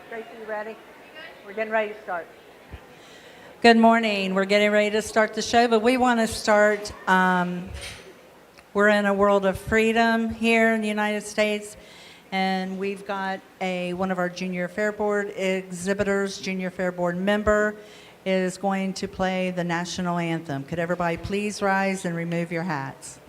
Tracy, you ready? We're getting ready to start. Good morning. We're getting ready to start the show, but we want to start. We're in a world of freedom here in the United States, and we've got one of our Junior Fair Board exhibitors, Junior Fair Board member, is going to play the national anthem. Could everybody please rise and remove your hats?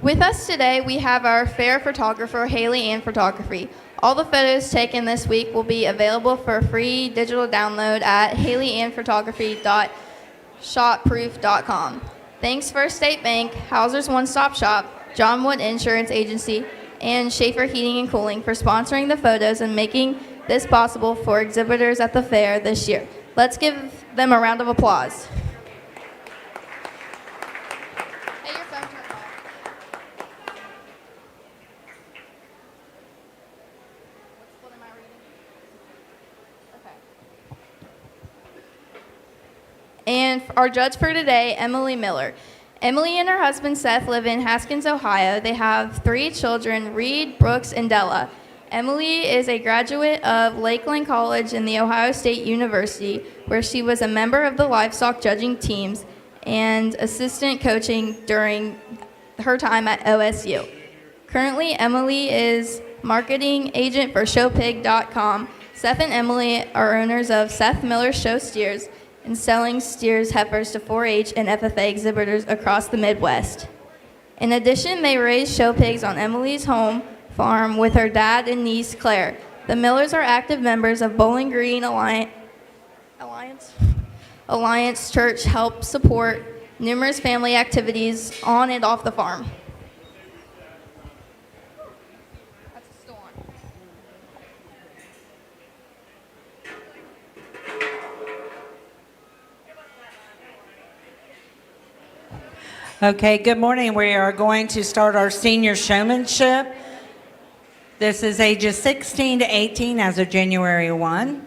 With us today, we have our fair photographer, Haley Ann Photography. All the photos taken this week will be available for free digital download at haleyannphotography.shopproof.com. Thanks First State Bank, Hauser's One Stop Shop, John Wood Insurance Agency, and Schaefer Heating and Cooling for sponsoring the photos and making this possible for exhibitors at the fair this year. Let's give them a round of applause. And our judge for today, Emily Miller. Emily and her husband Seth live in Haskins, Ohio. They have 3 children, Reed, Brooks, and Della. Emily is a graduate of Lakeland College and the Ohio State University, where she was a member of the livestock judging teams and assistant coaching during her time at OSU. Currently, Emily is marketing agent for ShowPig.com. Seth and Emily are owners of Seth Miller Show Steers, and selling steers heifers to 4-H and FFA exhibitors across the Midwest. In addition, they raise show pigs on Emily's home farm with her dad and niece, Claire. The Millers are active members of Bowling Green Alliance Church, help support numerous family activities on and off the farm. Okay, good morning. We are going to start our senior showmanship. This is ages 16 to 18 as of January 1.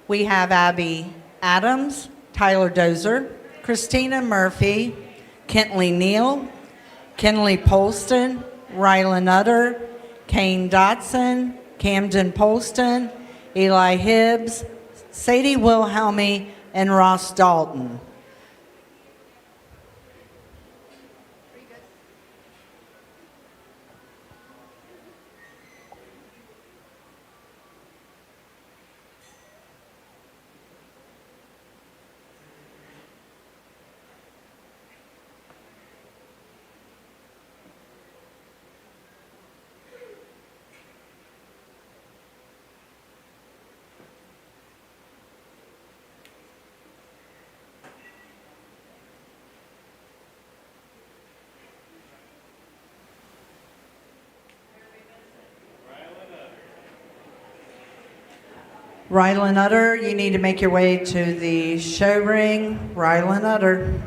We have Abby Adams, Tyler Dozer, Christina Murphy, Kentley Neal, Kenley Polston, Rylan Utter, Kane Dotson, Camden Polston, Eli Hibbs, Sadie Wilhelmy, and Ross Dalton. Rylan Utter, you need to make your way to the show ring. Rylan Utter.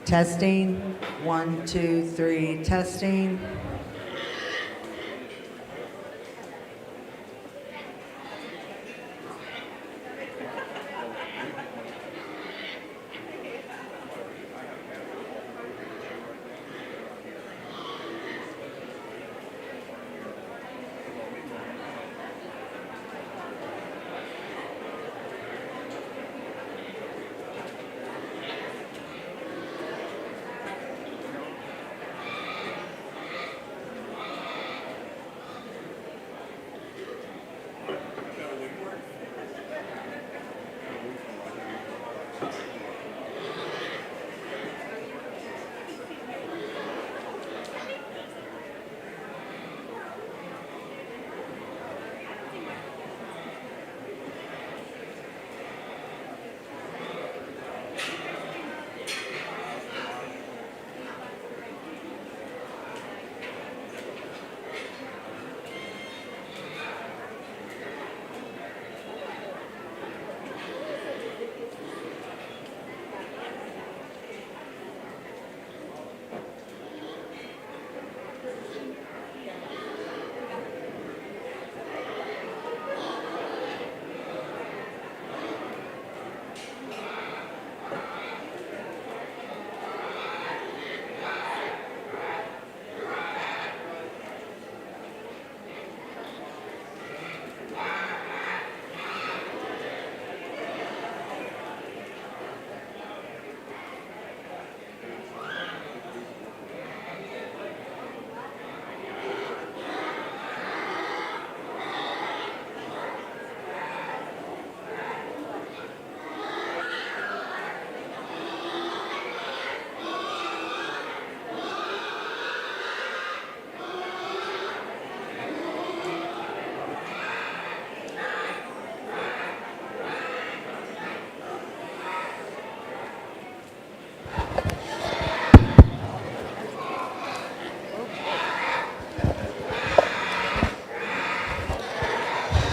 Testing. 1, 2, 3, testing.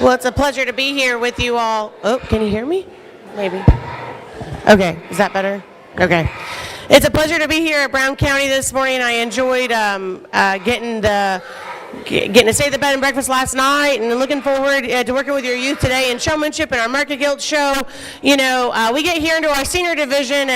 Well, it's a pleasure to be here with you all. Oh, can you hear me? Maybe. Okay, is that better? Okay. It's a pleasure to be here at Brown County this morning. I enjoyed getting to stay at the bed and breakfast last night, and looking forward to working with your youth today in showmanship and our Market Gilt show. You know, we get here into our senior division,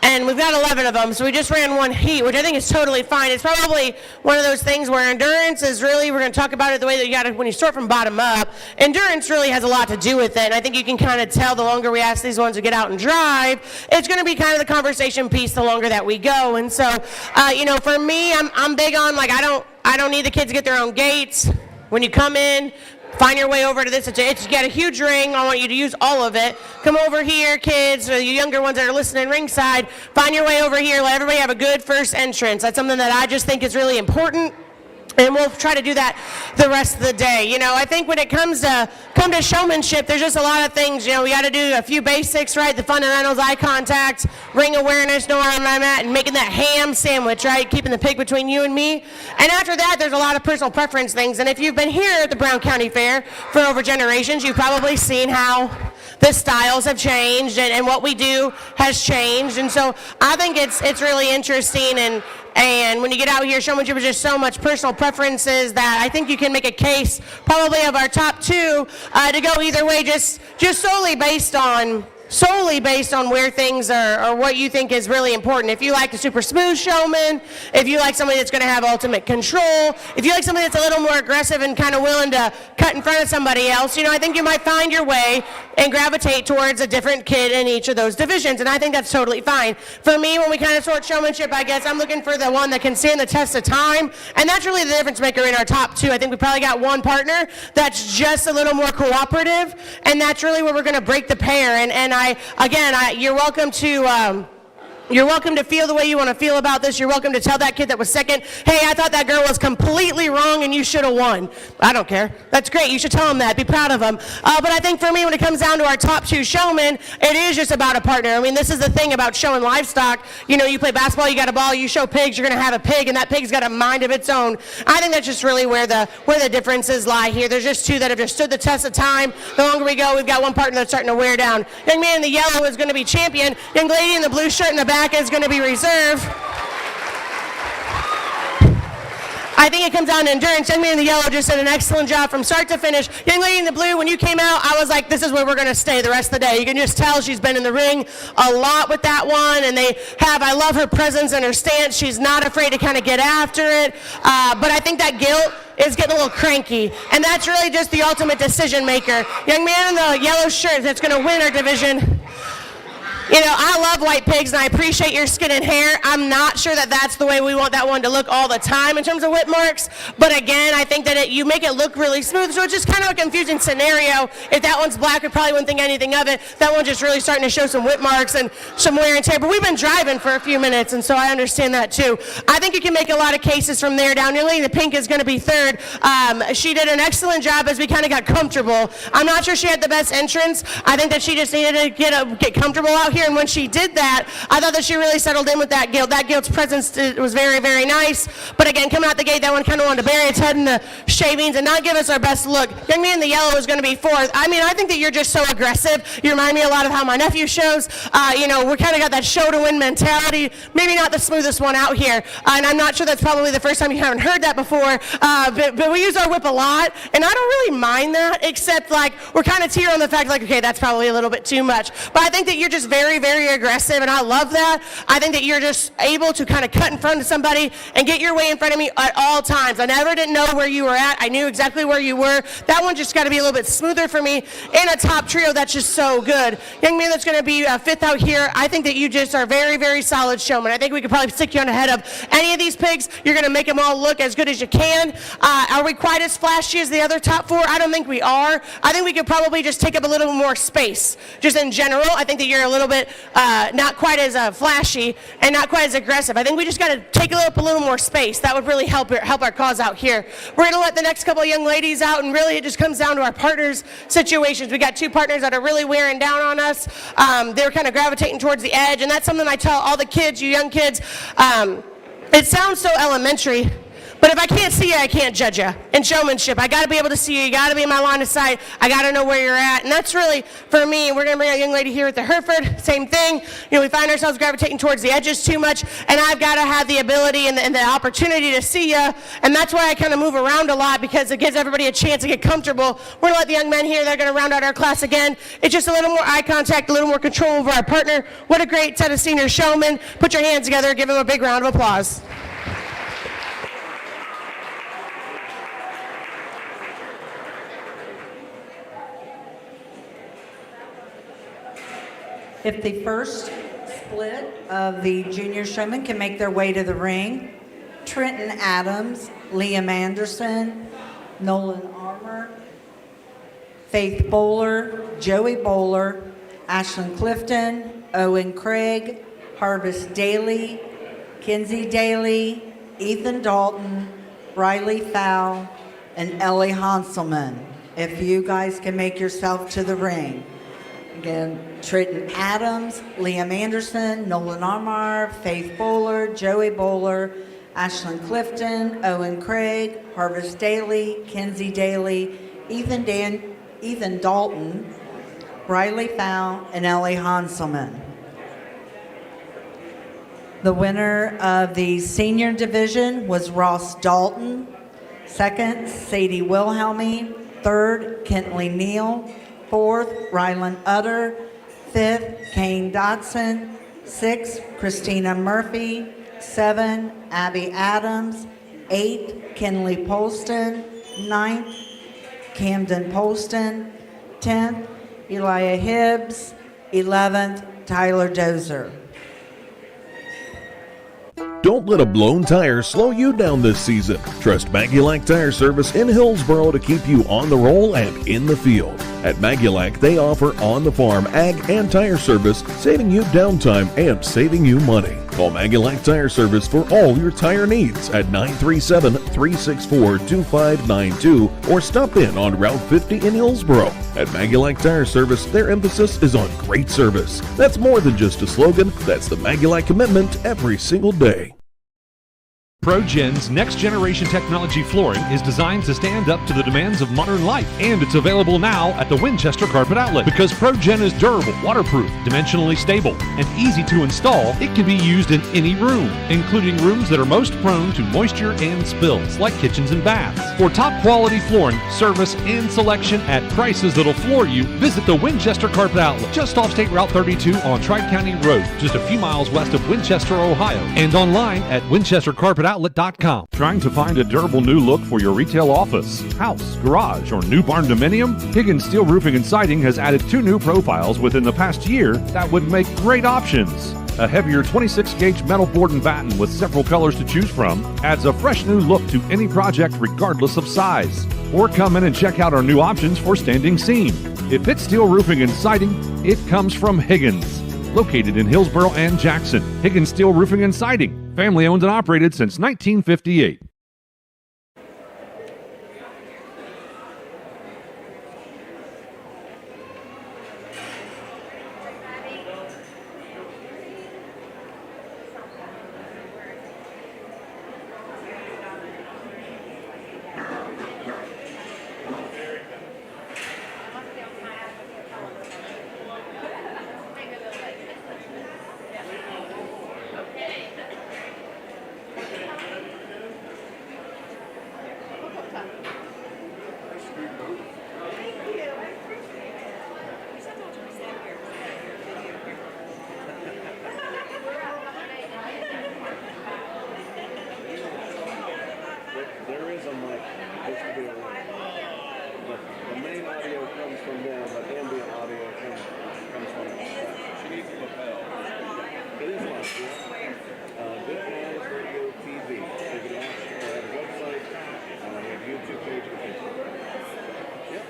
and we've got 11 of them, so we just ran one heat, which I think is totally fine. It's probably one of those things where endurance is really, we're going to talk about it the way that you got to, when you start from bottom up, endurance really has a lot to do with it, and I think you can kind of tell the longer we ask these ones to get out and drive, it's going to be kind of the conversation piece the longer that we go. And so, you know, for me, I'm big on, like, I don't need the kids to get their own gates. When you come in, find your way over to this. You got a huge ring. I want you to use all of it. Come over here, kids, or you younger ones that are listening ringside. Find your way over here. Let everybody have a good first entrance. That's something that I just think is really important. And we'll try to do that the rest of the day. You know, I think when it comes to showmanship, there's just a lot of things. You know, we got to do a few basics, right? The fundamentals, eye contact, ring awareness, know where I'm at, and making that ham sandwich, right? Keeping the pig between you and me. And after that, there's a lot of personal preference things. And if you've been here at the Brown County Fair for over generations, you've probably seen how the styles have changed and what we do has changed. And so I think it's really interesting, and when you get out here, showmanship is just so much personal preferences that I think you can make a case probably of our top two to go either way, just solely based on where things are or what you think is really important. If you like a super smooth showman, if you like somebody that's going to have ultimate control, if you like somebody that's a little more aggressive and kind of willing to cut in front of somebody else, you know, I think you might find your way and gravitate towards a different kid in each of those divisions, and I think that's totally fine. For me, when we kind of sort showmanship, I guess I'm looking for the one that can stand the test of time, and that's really the difference maker in our top two. I think we probably got one partner that's just a little more cooperative, and that's really where we're going to break the pair. And you're welcome to. You're welcome to feel the way you want to feel about this. You're welcome to tell that kid that was second, hey, I thought that girl was completely wrong and you should have won. I don't care. That's great. You should tell them that. Be proud of them. But I think for me, when it comes down to our top two showmen, it is just about a partner. I mean, this is the thing about showing livestock. You know, you play basketball, you got a ball, you show pigs, you're going to have a pig, and that pig's got a mind of its own. I think that's just really where the differences lie here. There's just two that have just stood the test of time. The longer we go, we've got one partner that's starting to wear down. Young man in the yellow is going to be champion. Young lady in the blue shirt in the back back is going to be reserve. I think it comes down to endurance. Young man in the yellow just did an excellent job from start to finish. Young lady in the blue, when you came out, I was like, this is where we're going to stay the rest of the day. You can just tell she's been in the ring a lot with that one, and I love her presence and her stance. She's not afraid to kind of get after it. But I think that Gilt is getting a little cranky, and that's really just the ultimate decision maker. Young man in the yellow shirt that's going to win our division. You know, I love white pigs, and I appreciate your skin and hair. I'm not sure that that's the way we want that one to look all the time in terms of whip marks. But again, I think that you make it look really smooth, so it's just kind of a confusing scenario. If that one's black, we probably wouldn't think anything of it. That one's just really starting to show some whip marks and some wear and tear. But we've been driving for a few minutes, and so I understand that too. I think you can make a lot of cases from there down. Nearly the pink is going to be third. She did an excellent job as we kind of got comfortable. I'm not sure she had the best entrance. I think that she just needed to get comfortable out here, and when she did that, I thought that she really settled in with that Gilt. That Gilt's presence was very, very nice. But again, coming out the gate, that one kind of wanted to bury its head in the shavings and not give us our best look. Young man in the yellow is going to be fourth. I mean, I think that you're just so aggressive. You remind me a lot of how my nephew shows. You know, we kind of got that show-to-win mentality. Maybe not the smoothest one out here. And I'm not sure that's probably the first time you haven't heard that before. But we use our whip a lot, and I don't really mind that, except like we're kind of tear on the fact like, okay, that's probably a little bit too much. But I think that you're just very, very aggressive, and I love that. I think that you're just able to kind of cut in front of somebody and get your way in front of me at all times. I never didn't know where you were at. I knew exactly where you were. That one just got to be a little bit smoother for me. In a top trio, that's just so good. Young man that's going to be fifth out here, I think that you just are very, very solid showman. I think we could probably stick you on ahead of any of these pigs. You're going to make them all look as good as you can. Are we quite as flashy as the other top four? I don't think we are. I think we could probably just take up a little more space. Just in general, I think that you're a little bit not quite as flashy and not quite as aggressive. I think we just got to take up a little more space. That would really help our cause out here. We're going to let the next couple of young ladies out, and really it just comes down to our partners situations. We got two partners that are really wearing down on us. They're kind of gravitating towards the edge, and that's something I tell all the kids, you young kids. It sounds so elementary, but if I can't see you, I can't judge you. In showmanship, I got to be able to see you. You got to be in my line of sight. I got to know where you're at. And that's really, for me, we're going to bring a young lady here at the Hereford. Same thing. You know, we find ourselves gravitating towards the edges too much, and I've got to have the ability and the opportunity to see you. And that's why I kind of move around a lot, because it gives everybody a chance to get comfortable. We're going to let the young men here, they're going to round out our class again. It's just a little more eye contact, a little more control over our partner. What a great set of senior showmen. Put your hands together. Give them a big round of applause. If the first split of the junior showmen can make their way to the ring, Trenton Adams, Liam Anderson, Nolan Armour, Faith Bowler, Joey Bowler, Ashlyn Clifton, Owen Craig, Harvest Daly, Kinsey Daly, Ethan Dalton, Riley Fowl, and Ellie Hanselman. If you guys can make yourself to the ring. Again, Trenton Adams, Liam Anderson, Nolan Armour, Faith Bowler, Joey Bowler, Ashlyn Clifton, Owen Craig, Harvest Daly, Kinsey Daly, Ethan Dalton, Riley Fowl, and Ellie Hanselman. The winner of the senior division was Ross Dalton. Second, Sadie Wilhelmy. Third, Kentley Neal. Fourth, Rylan Utter. Fifth, Kane Dotson. Sixth, Christina Murphy. 7, Abby Adams. 8, Kenley Polston. 9th, Camden Polston. 10th, Elia Hibbs. 11th, Tyler Dozer. Don't let a blown tire slow you down this season. Trust Magulac Tire Service in Hillsboro to keep you on the roll and in the field. At Magulac, they offer on-the-farm ag and tire service, saving you downtime and saving you money. Call Magulac Tire Service for all your tire needs at 937-364-2592 or stop in on Route 50 in Hillsboro. At Magulac Tire Service, their emphasis is on great service. That's more than just a slogan, that's the Magulac commitment every single day. ProGen's next-generation technology flooring is designed to stand up to the demands of modern life, and it's available now at the Winchester Carpet Outlet. Because ProGen is durable, waterproof, dimensionally stable, and easy to install, it can be used in any room, including rooms that are most prone to moisture and spills, like kitchens and baths. For top-quality flooring, service, and selection at prices that'll floor you, visit the Winchester Carpet Outlet, just off State Route 32 on Tri-County Road, just a few miles west of Winchester, Ohio, and online at winchestercarpetoutlet.com. Trying to find a durable new look for your retail office, house, garage, or new barn dominium? Higgins Steel Roofing and Siding has added 2 new profiles within the past year that would make great options. A heavier 26-gauge metal board and batten with several colors to choose from adds a fresh new look to any project regardless of size. Or come in and check out our new options for standing seam. If it's steel roofing and siding, it comes from Higgins. Located in Hillsboro and Jackson, Higgins Steel Roofing and Siding. Family owned and operated since 1958. There is a mic just to be aware. The main audio comes from them, but ambient audio comes from the back. She needs a lapel. It is live, yeah. Gilt Live Radio TV. You can watch the website. We have YouTube page and Facebook. Yep.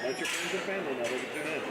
Let your friends and family know they can tune in.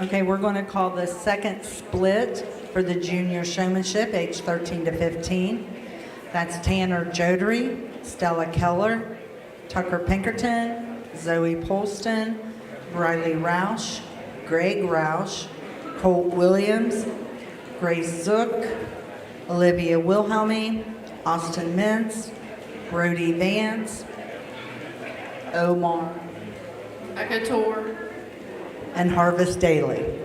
Okay, we're going to call the second split for the junior showmanship, age 13 to 15. That's Tanner Jodery, Stella Keller, Tucker Pinkerton, Zoe Polston, Riley Roush, Greg Roush, Colt Williams, Grace Zook, Olivia Wilhelmy, Austin Mintz, Brody Vance, Omar, Akator. and Harvest Daly.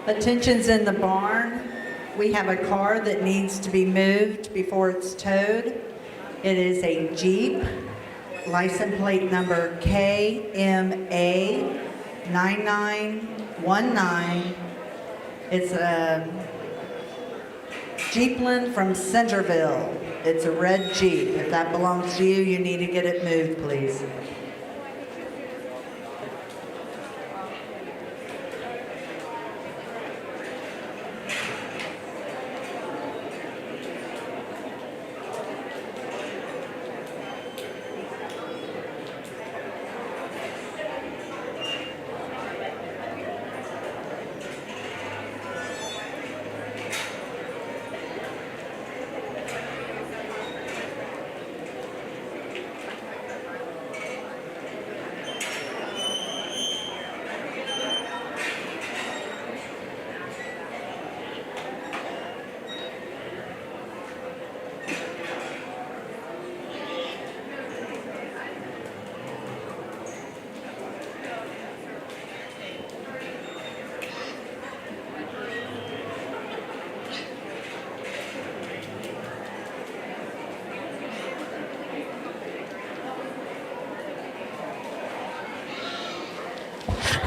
Attention's in the barn. We have a car that needs to be moved before it's towed. It is a Jeep, license plate number KMA 9919. It's a Jeepland from Centerville. It's a red Jeep. If that belongs to you, you need to get it moved, please.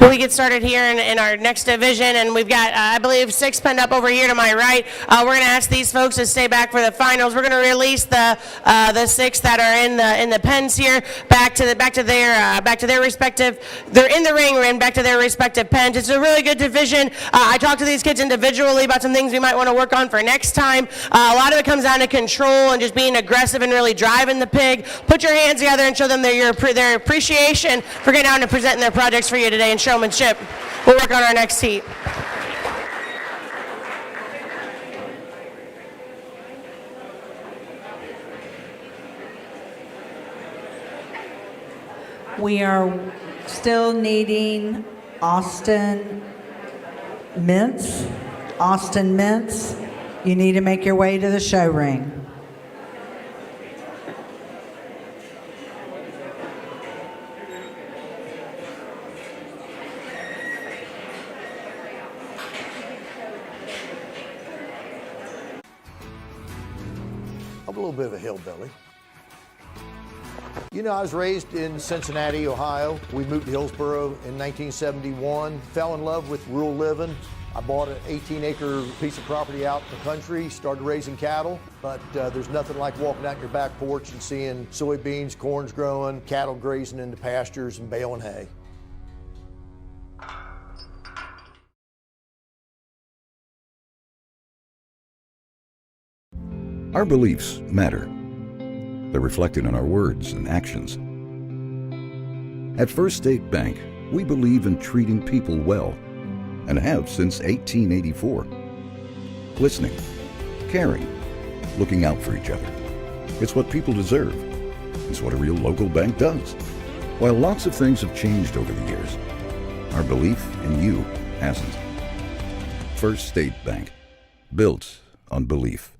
Well, we get started here in our next division, and we've got, I believe, 6 penned up over here to my right. We're going to ask these folks to stay back for the finals. We're going to release the 6 that are in the pens here back to their respective. They're in the ring and back to their respective pens. It's a really good division. I talked to these kids individually about some things we might want to work on for next time. A lot of it comes down to control and just being aggressive and really driving the pig. Put your hands together and show them their appreciation for getting out and presenting their projects for you today in showmanship. We'll work on our next heat. We are still needing Austin Mintz. Austin Mintz, you need to make your way to the show ring. I'm a little bit of a hillbilly. You know, I was raised in Cincinnati, Ohio. We moved to Hillsboro in 1971, fell in love with rural living. I bought an 18-acre piece of property out in the country, started raising cattle, but there's nothing like walking out your back porch and seeing soybeans, corn's growing, cattle grazing in the pastures and baling hay. Our beliefs matter. They're reflected in our words and actions. At First State Bank, we believe in treating people well, and have since 1884. Listening, caring, looking out for each other. It's what people deserve. It's what a real local bank does. While lots of things have changed over the years, our belief in you hasn't. First State Bank, built on belief.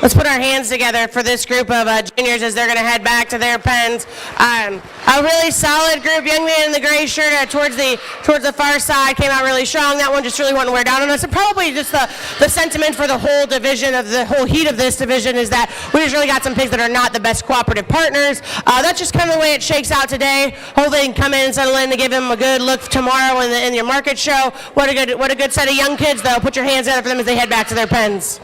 Let's put our hands together for this group of juniors as they're going to head back to their pens. A really solid group. Young man in the gray shirt towards the far side came out really strong. That one just really wouldn't wear down on us. And probably just the sentiment for the whole division, of the whole heat of this division, is that we just really got some pigs that are not the best cooperative partners. That's just kind of the way it shakes out today. Hopefully they can come in and settle in to give them a good look tomorrow in your market show. What a good set of young kids, though. Put your hands together for them as they head back to their pens.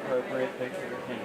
Appropriate picture of him.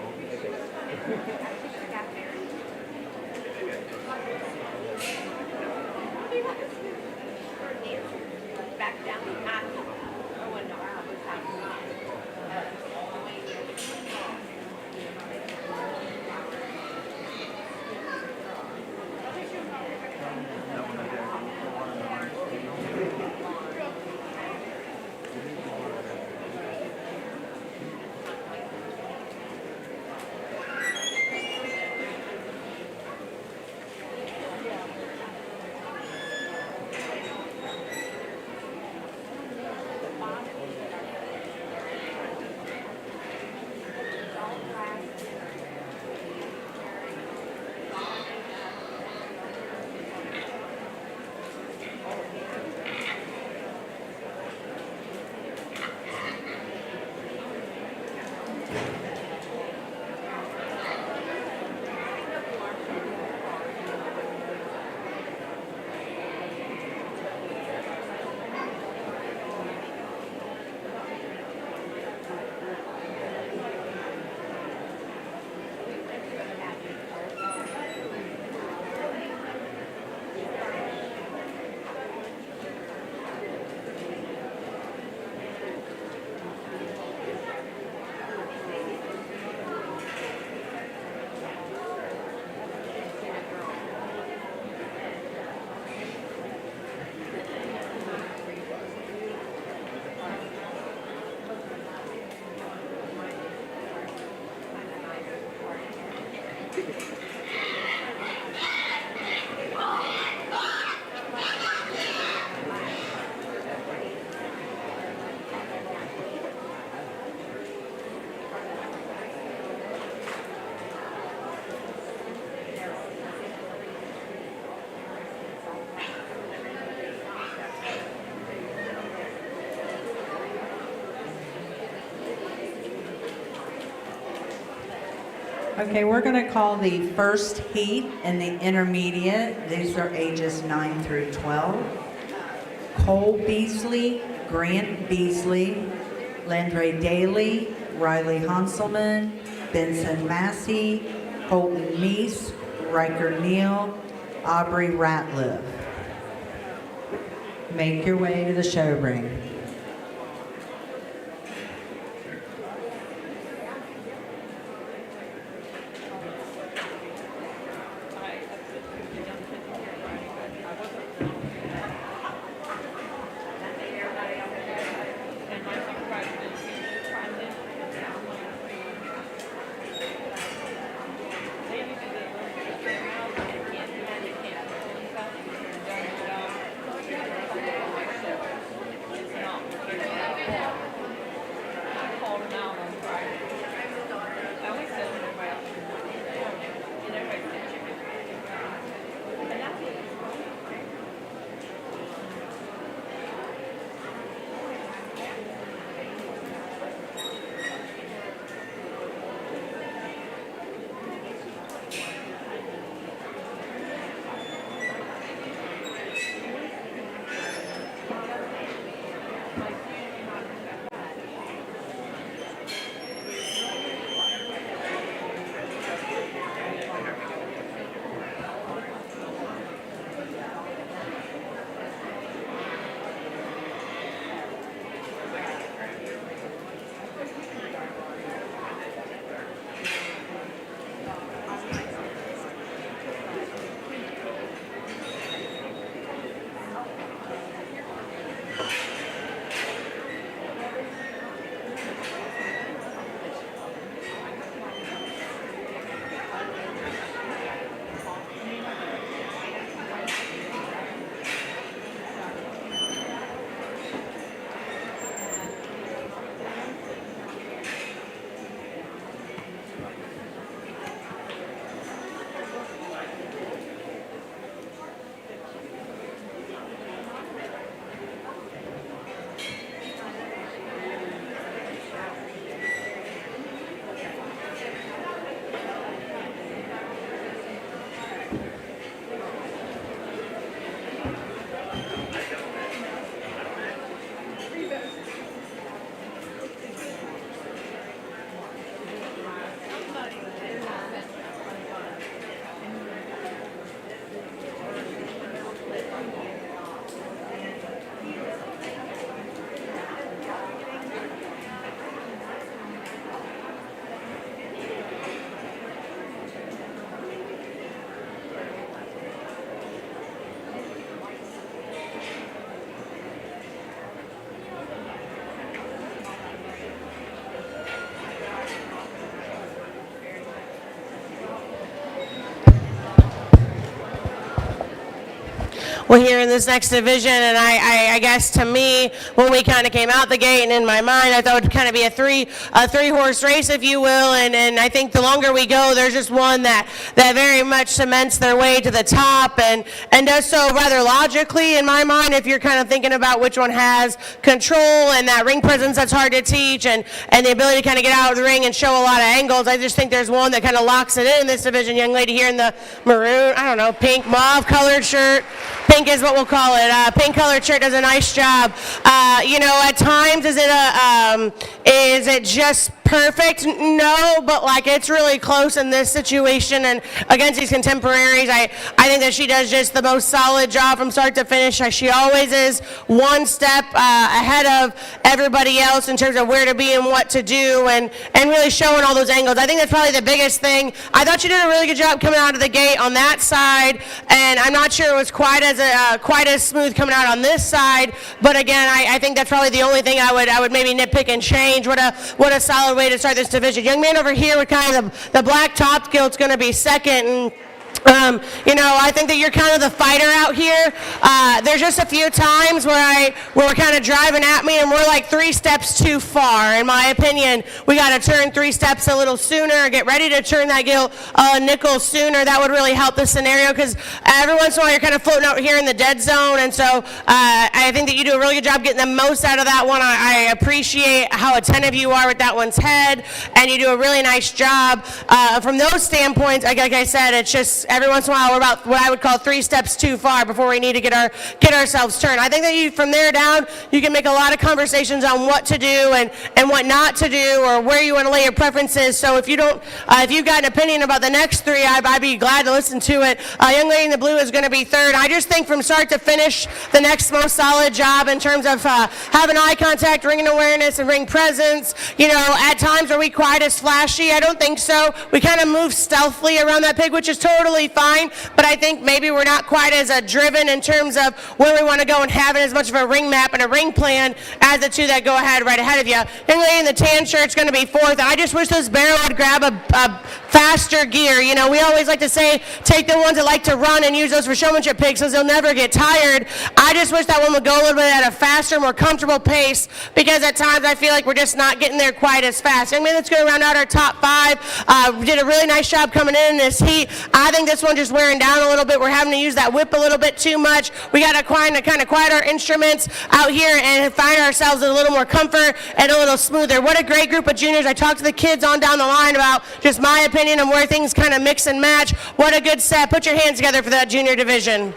Okay, we're going to call the first heat and the intermediate. These are ages 9 through 12. Cole Beasley, Grant Beasley, Landry Daly, Riley Hanselman, Benson Massey, Holton Meese, Riker Neal, Aubrey Ratliff. Make your way to the show ring. Well, here in this next division, and I guess to me, when we kind of came out the gate, and in my mind, I thought it would kind of be a three horse race, if you will, and I think the longer we go, there's just one that very much cements their way to the top, and does so rather logically in my mind. If you're kind of thinking about which one has control and that ring presence that's hard to teach, and the ability to kind of get out of the ring and show a lot of angles, I just think there's one that kind of locks it in this division. Young lady here in the maroon, I don't know, pink, mauve colored shirt. Pink is what we'll call it. Pink colored shirt does a nice job. At times, is it just perfect? No, but like it's really close in this situation and against these contemporaries. I think that she does just the most solid job from start to finish. She always is one step ahead of everybody else in terms of where to be and what to do, and really showing all those angles. I think that's probably the biggest thing. I thought she did a really good job coming out of the gate on that side, and I'm not sure it was quite as smooth coming out on this side. But again, I think that's probably the only thing I would maybe nitpick and change. What a solid way to start this division. Young man over here with kind of the black top gilt's going to be second, and I think that you're kind of the fighter out here. There's just a few times where we're kind of driving at me and we're like 3 steps too far. In my opinion, we got to turn 3 steps a little sooner, get ready to turn that Gilt nickel sooner. That would really help the scenario because every once in a while you're kind of floating out here in the dead zone. And so I think that you do a really good job getting the most out of that one. I appreciate how attentive you are with that one's head, and you do a really nice job. From those standpoints, like I said, it's just every once in a while we're about what I would call 3 steps too far before we need to get ourselves turned. I think that from there down, you can make a lot of conversations on what to do and what not to do, or where you want to lay your preferences. So if you've got an opinion about the next 3, I'd be glad to listen to it. Young lady in the blue is going to be third. I just think from start to finish, the next most solid job in terms of having eye contact, ring awareness, and ring presence. At times are we quite as flashy? I don't think so. We kind of move stealthily around that pig, which is totally fine, but I think maybe we're not quite as driven in terms of where we want to go and having as much of a ring map and a ring plan as the 2 that go right ahead of you. Young lady in the tan shirt's going to be fourth. I just wish this barrel would grab a faster gear. We always like to say, take the ones that like to run and use those for showmanship pigs because they'll never get tired. I just wish that one would go a little bit at a faster, more comfortable pace, because at times I feel like we're just not getting there quite as fast. Young man, that's going to round out our top 5. We did a really nice job coming in this heat. I think this one just wearing down a little bit. We're having to use that whip a little bit too much. We got to kind of quiet our instruments out here and find ourselves a little more comfort and a little smoother. What a great group of juniors. I talked to the kids on down the line about just my opinion on where things kind of mix and match. What a good set. Put your hands together for that junior division.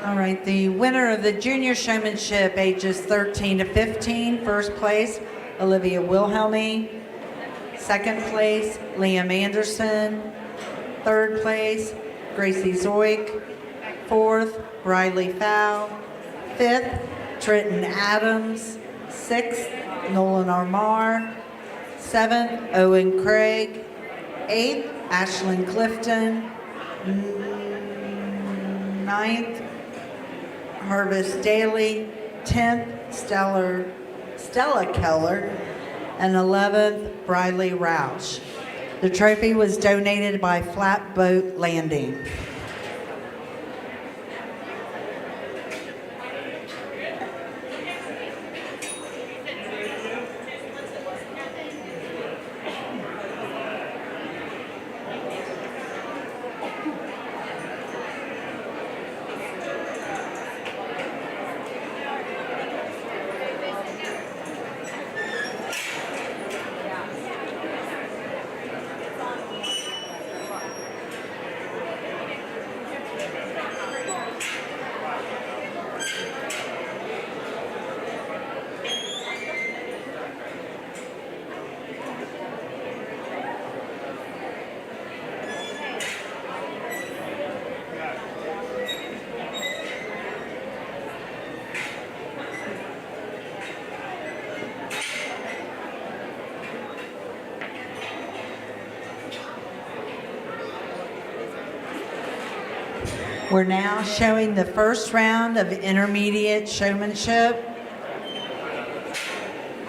All right, the winner of the junior showmanship, ages 13 to 15, first place, Olivia Wilhelmy. Second place, Liam Anderson. Third place, Gracie Zoik. Fourth, Riley Fowl. Fifth, Trenton Adams. Sixth, Nolan Armar. Seventh, Owen Craig. Eighth, Ashlyn Clifton. Ninth, Harvest Daly. 10th, Stella Keller. And 11th, Briley Roush. The trophy was donated by Flatboat Landing. We're now showing the first round of intermediate showmanship.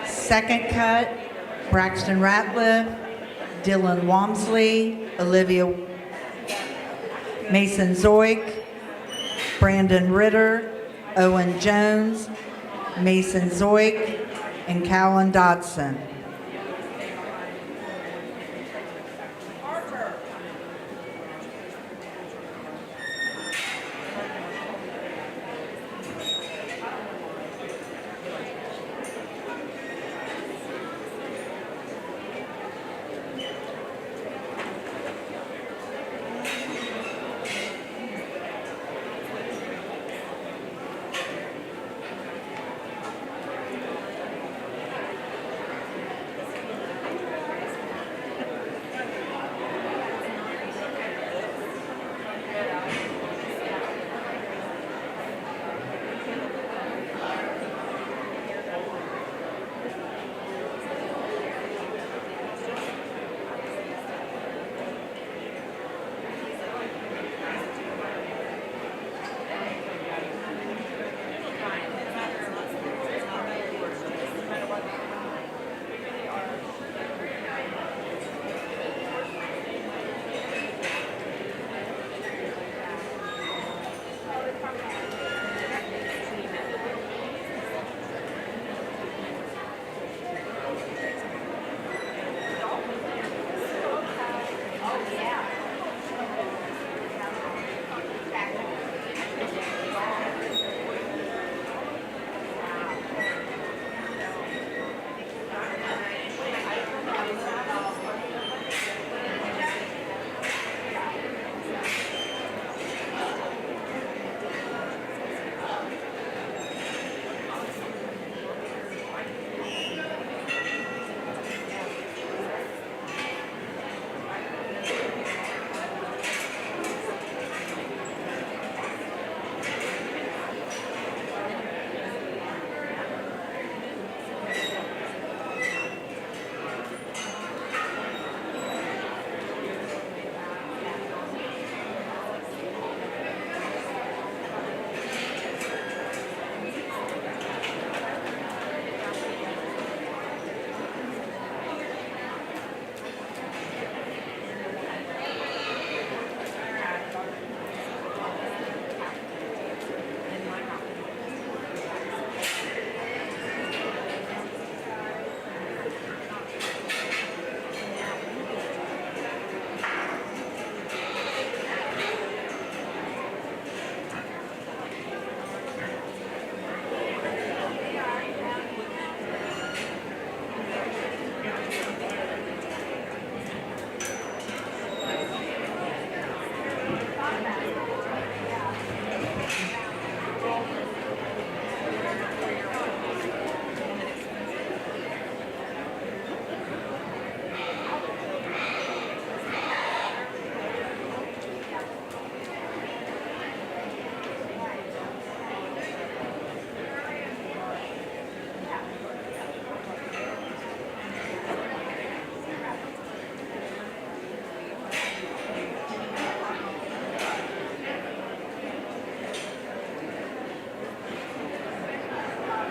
Second cut, Braxton Ratliff, Dylan Walmsley, Olivia Mason Zoik, Brandon Ritter, Owen Jones, Mason Zoik, and Callan Dodson.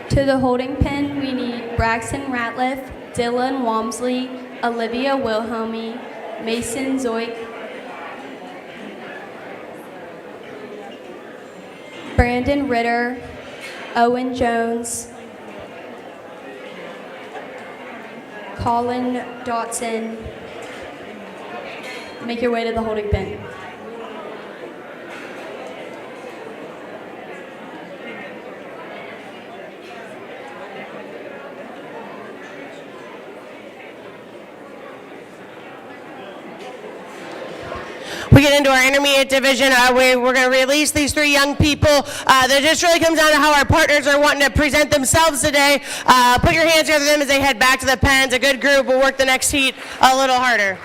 To the holding pen, we need Braxton Ratliff, Dylan Walmsley, Olivia Wilhelmy, Mason Zoik, Brandon Ritter, Owen Jones, Colin Dotson. Make your way to the holding pen. We get into our intermediate division. We're going to release these three young people. That just really comes down to how our partners are wanting to present themselves today. Put your hands together for them as they head back to the pens. A good group will work the next heat a little harder.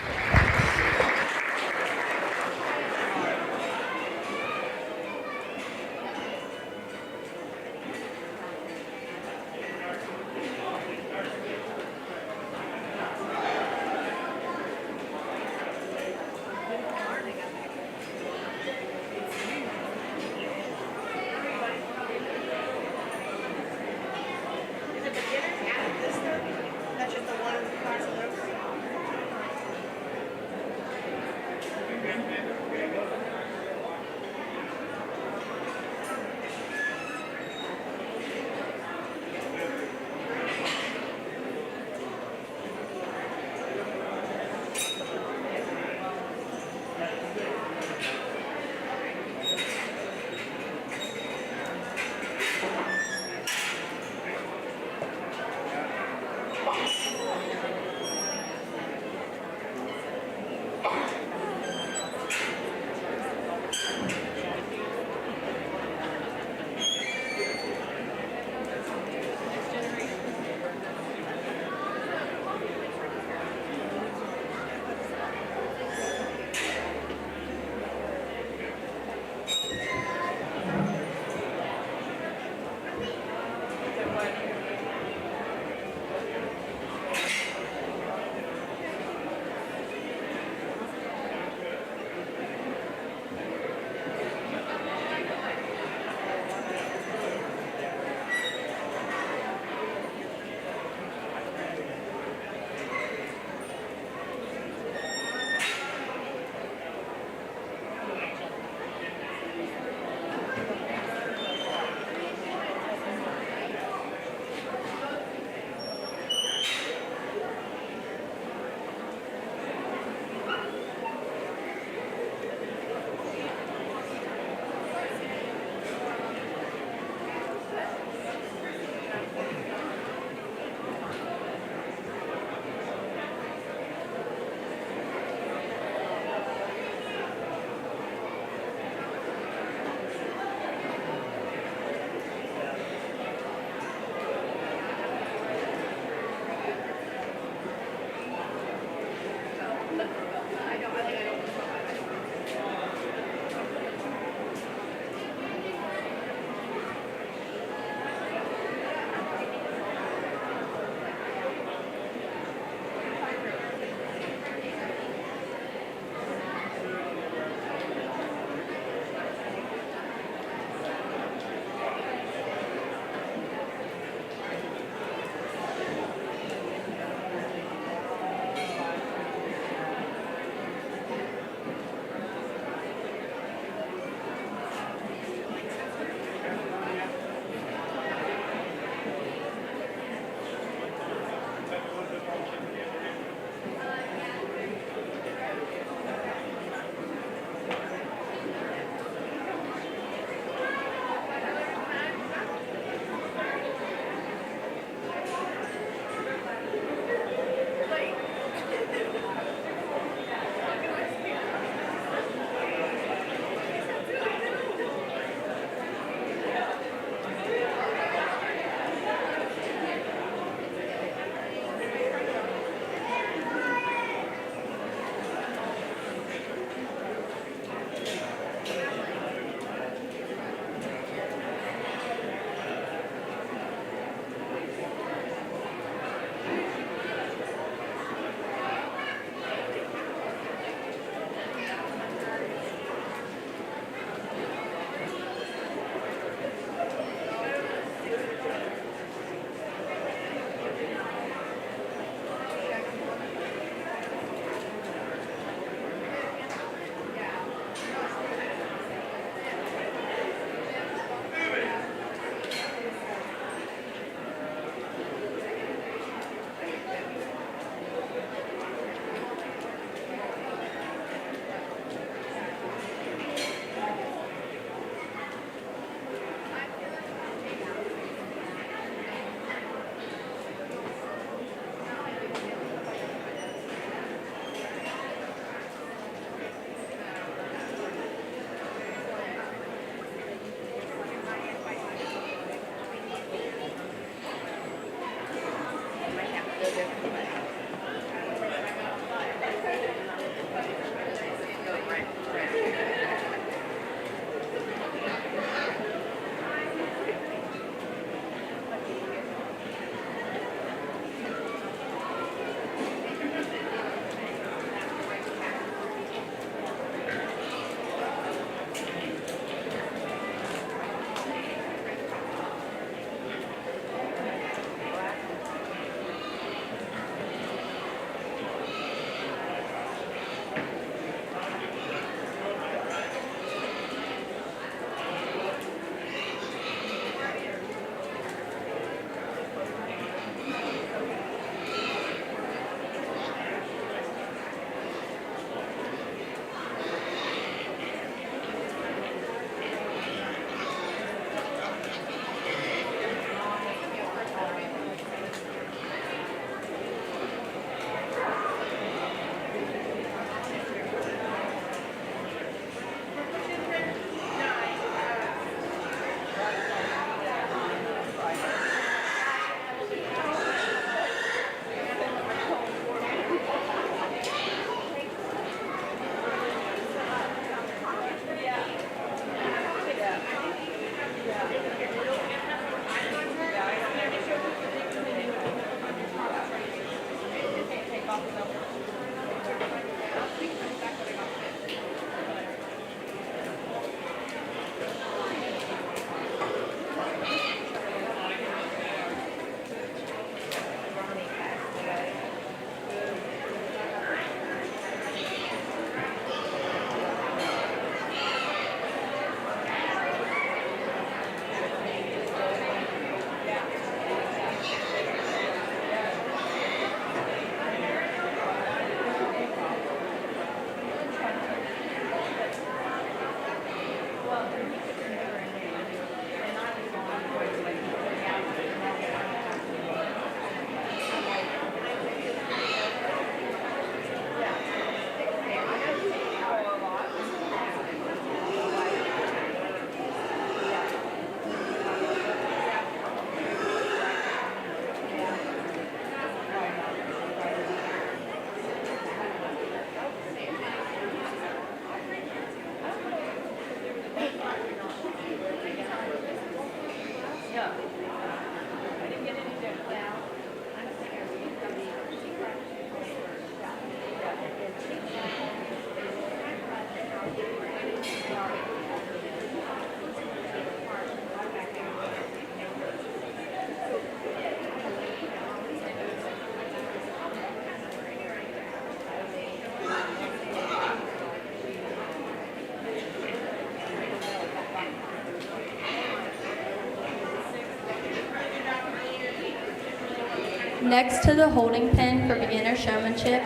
Next to the holding pen for beginner showmanship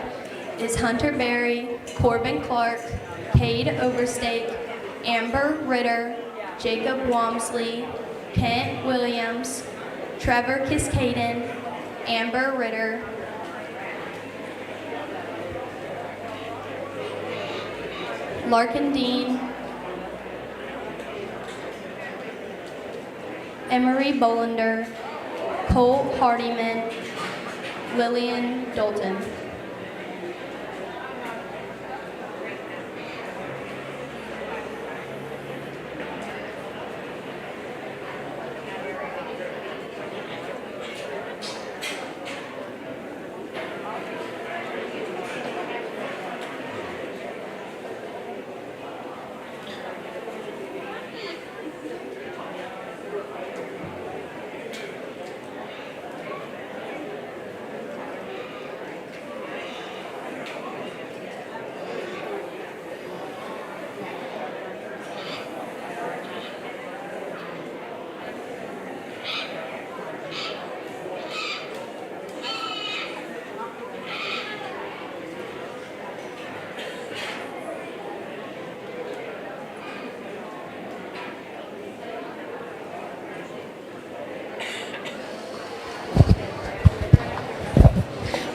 is Hunter Berry, Corbin Clark, Cade Overstake, Amber Ritter, Jacob Walmsley, Kent Williams, Trevor Kiskaden, Amber Ritter, Larkin Dean, Emery Bolander, Colt Hardiman, Lillian Dalton.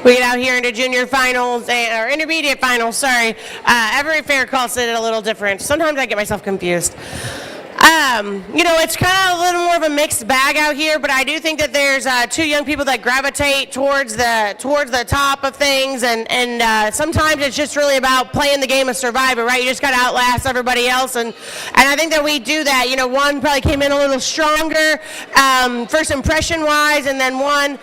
We get out here into junior finals, or intermediate finals, sorry. Every fair calls it a little different. Sometimes I get myself confused. It's kind of a little more of a mixed bag out here, but I do think that there's two young people that gravitate towards the top of things, and sometimes it's just really about playing the game of Survivor, right? You just got to outlast everybody else, and I think that we do that. One probably came in a little stronger, first impression-wise, and then one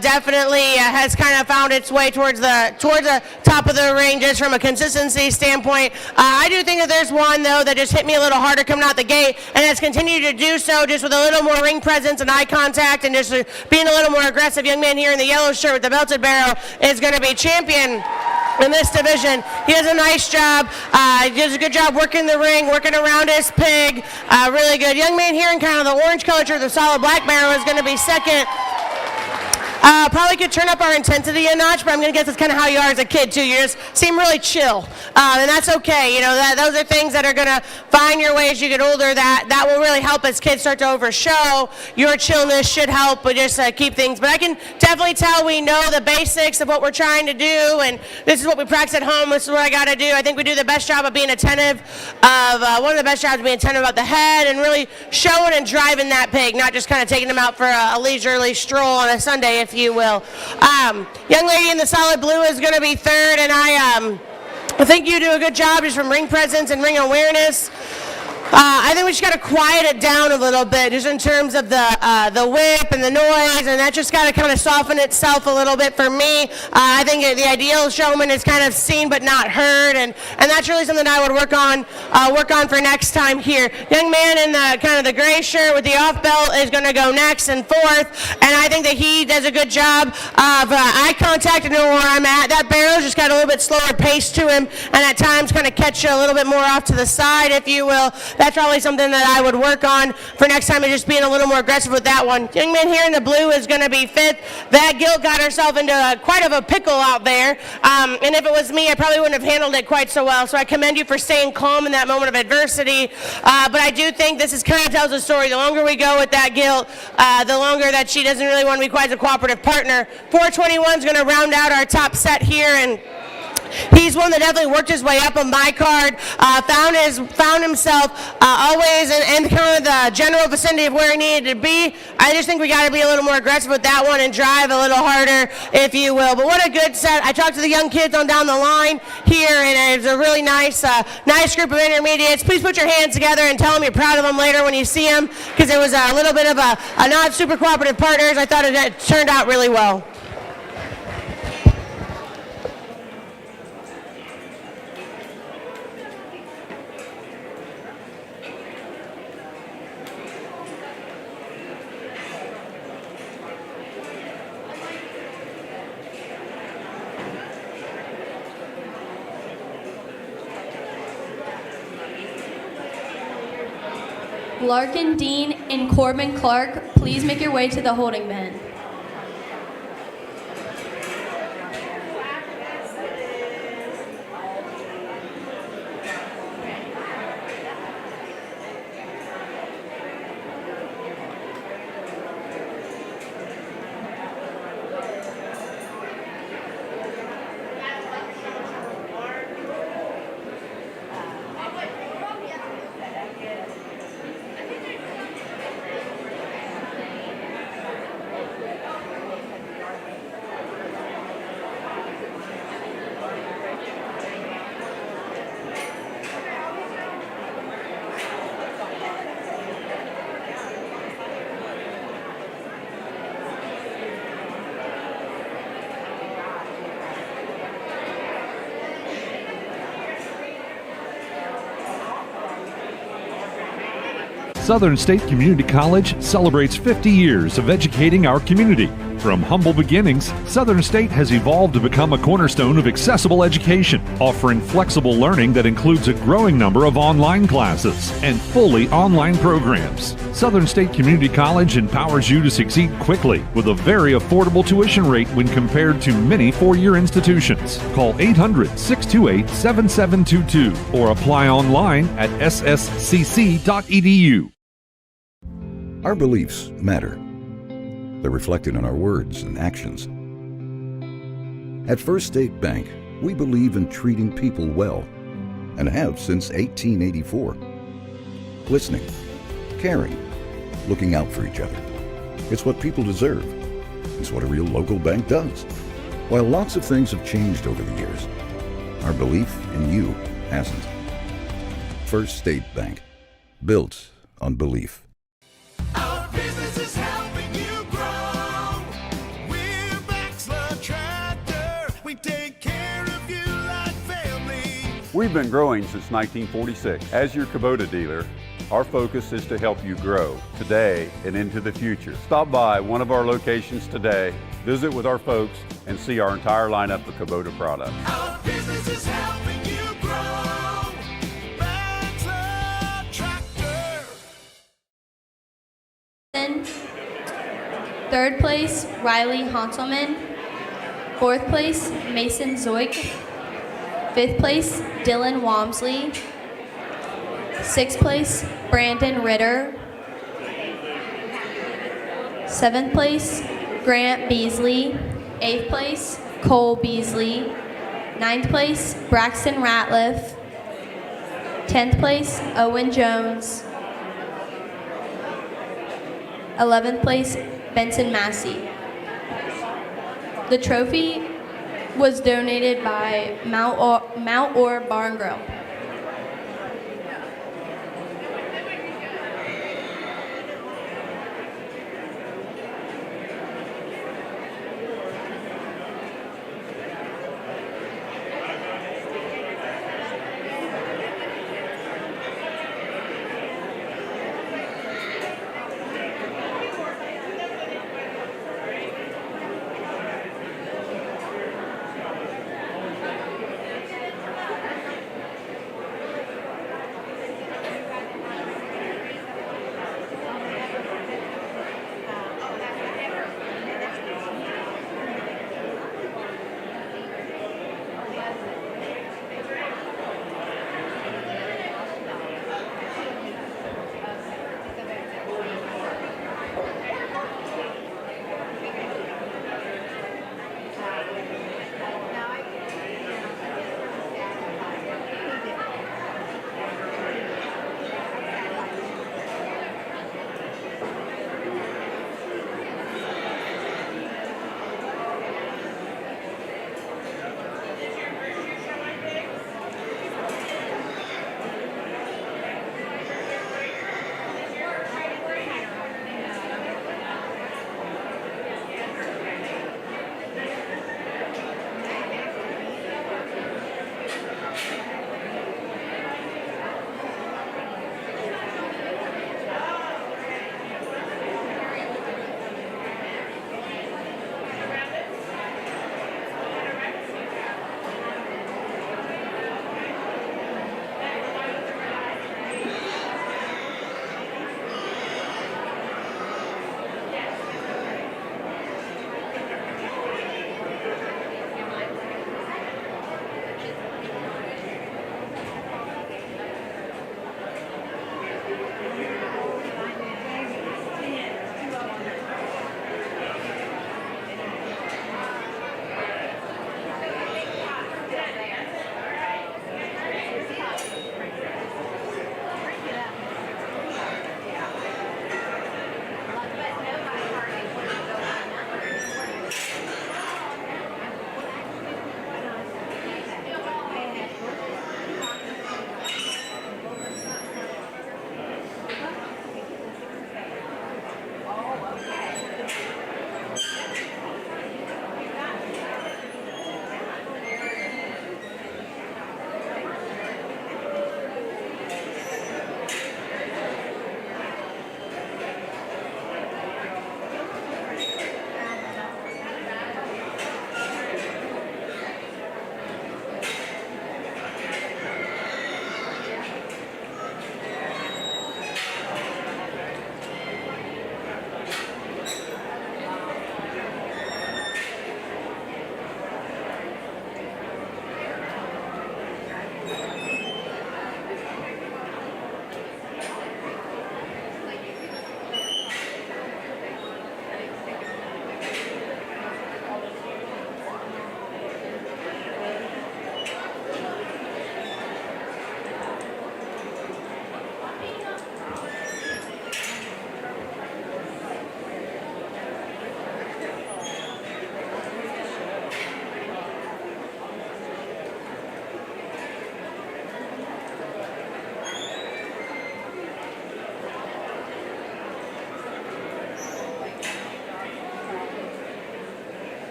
definitely has kind of found its way towards the top of the ring just from a consistency standpoint. I do think that there's one, though, that just hit me a little harder coming out the gate, and has continued to do so just with a little more ring presence and eye contact and just being a little more aggressive. Young man here in the yellow shirt with the belted barrel is going to be champion in this division. He does a nice job. He does a good job working the ring, working around his pig. Really good. Young man here in kind of the orange color shirt with the solid black barrel is going to be second. Probably could turn up our intensity a notch, but I'm going to guess that's kind of how you are as a kid, too. You just seem really chill, and that's okay. Those are things that are going to find your way as you get older. That will really help as kids start to overshow. Your chillness should help with just keep things. But I can definitely tell we know the basics of what we're trying to do, and this is what we practice at home. This is what I got to do. I think we do the best job of being attentive, one of the best jobs of being attentive about the head and really showing and driving that pig, not just kind of taking them out for a leisurely stroll on a Sunday, if you will. Young lady in the solid blue is going to be third, and I think you do a good job just from ring presence and ring awareness. I think we just got to quiet it down a little bit just in terms of the whip and the noise, and that just got to kind of soften itself a little bit for me. I think the ideal showman is kind of seen but not heard, and that's really something I would work on for next time here. Young man in the kind of the gray shirt with the off belt is going to go next and fourth, and I think that he does a good job of eye contact and know where I'm at. That barrel's just got a little bit slower pace to him, and at times kind of catch you a little bit more off to the side, if you will. That's probably something that I would work on for next time, is just being a little more aggressive with that one. Young man here in the blue is going to be fifth. That Gilt got herself into quite of a pickle out there, and if it was me, I probably wouldn't have handled it quite so well, so I commend you for staying calm in that moment of adversity, but I do think this is kind of tells a story. The longer we go with that Gilt, the longer that she doesn't really want to be quite a cooperative partner. 421 is going to round out our top set here, and He's one that definitely worked his way up on my card, found himself always in kind of the general vicinity of where he needed to be. I just think we got to be a little more aggressive with that one and drive a little harder, if you will. But what a good set. I talked to the young kids on down the line here, and it was a really nice group of intermediates. Please put your hands together and tell them you're proud of them later when you see them, because it was a little bit of a not super cooperative partners. I thought it turned out really well. Larkin, Dean, and Corbin Clark, please make your way to the holding pen. Southern State Community College celebrates 50 years of educating our community. From humble beginnings, Southern State has evolved to become a cornerstone of accessible education, offering flexible learning that includes a growing number of online classes and fully online programs. Southern State Community College empowers you to succeed quickly with a very affordable tuition rate when compared to many four-year institutions. Call 800-628-7722 or apply online at sscc.edu. Our beliefs matter. They're reflected in our words and actions. At First State Bank, we believe in treating people well and have since 1884. Listening, caring, looking out for each other. It's what people deserve. It's what a real local bank does. While lots of things have changed over the years, our belief in you hasn't. First State Bank, built on belief. Our business is helping you grow. We're Baxter Tractor. We take care of you like family. We've been growing since 1946. As your Kubota dealer, our focus is to help you grow today and into the future. Stop by one of our locations today, visit with our folks, and see our entire lineup of Kubota products. Our business is helping you grow. Baxter Tractor. Third place, Riley Honselman. Fourth place, Mason Zoik. Fifth place, Dylan Walmsley. Sixth place, Brandon Ritter. Seventh place, Grant Beasley. Eighth place, Cole Beasley. Ninth place, Braxton Ratliff. 10th place, Owen Jones. 11th place, Benson Massey. The trophy was donated by Mount Orr Bar and Grill.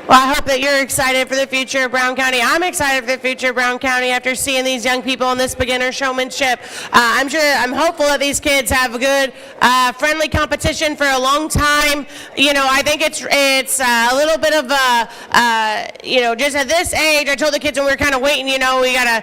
Well, I hope that you're excited for the future of Brown County. I'm excited for the future of Brown County after seeing these young people in this beginner showmanship. I'm hopeful that these kids have a good, friendly competition for a long time. You know, I think it's a little bit of just at this age, I told the kids when we were kind of waiting, you know, you gotta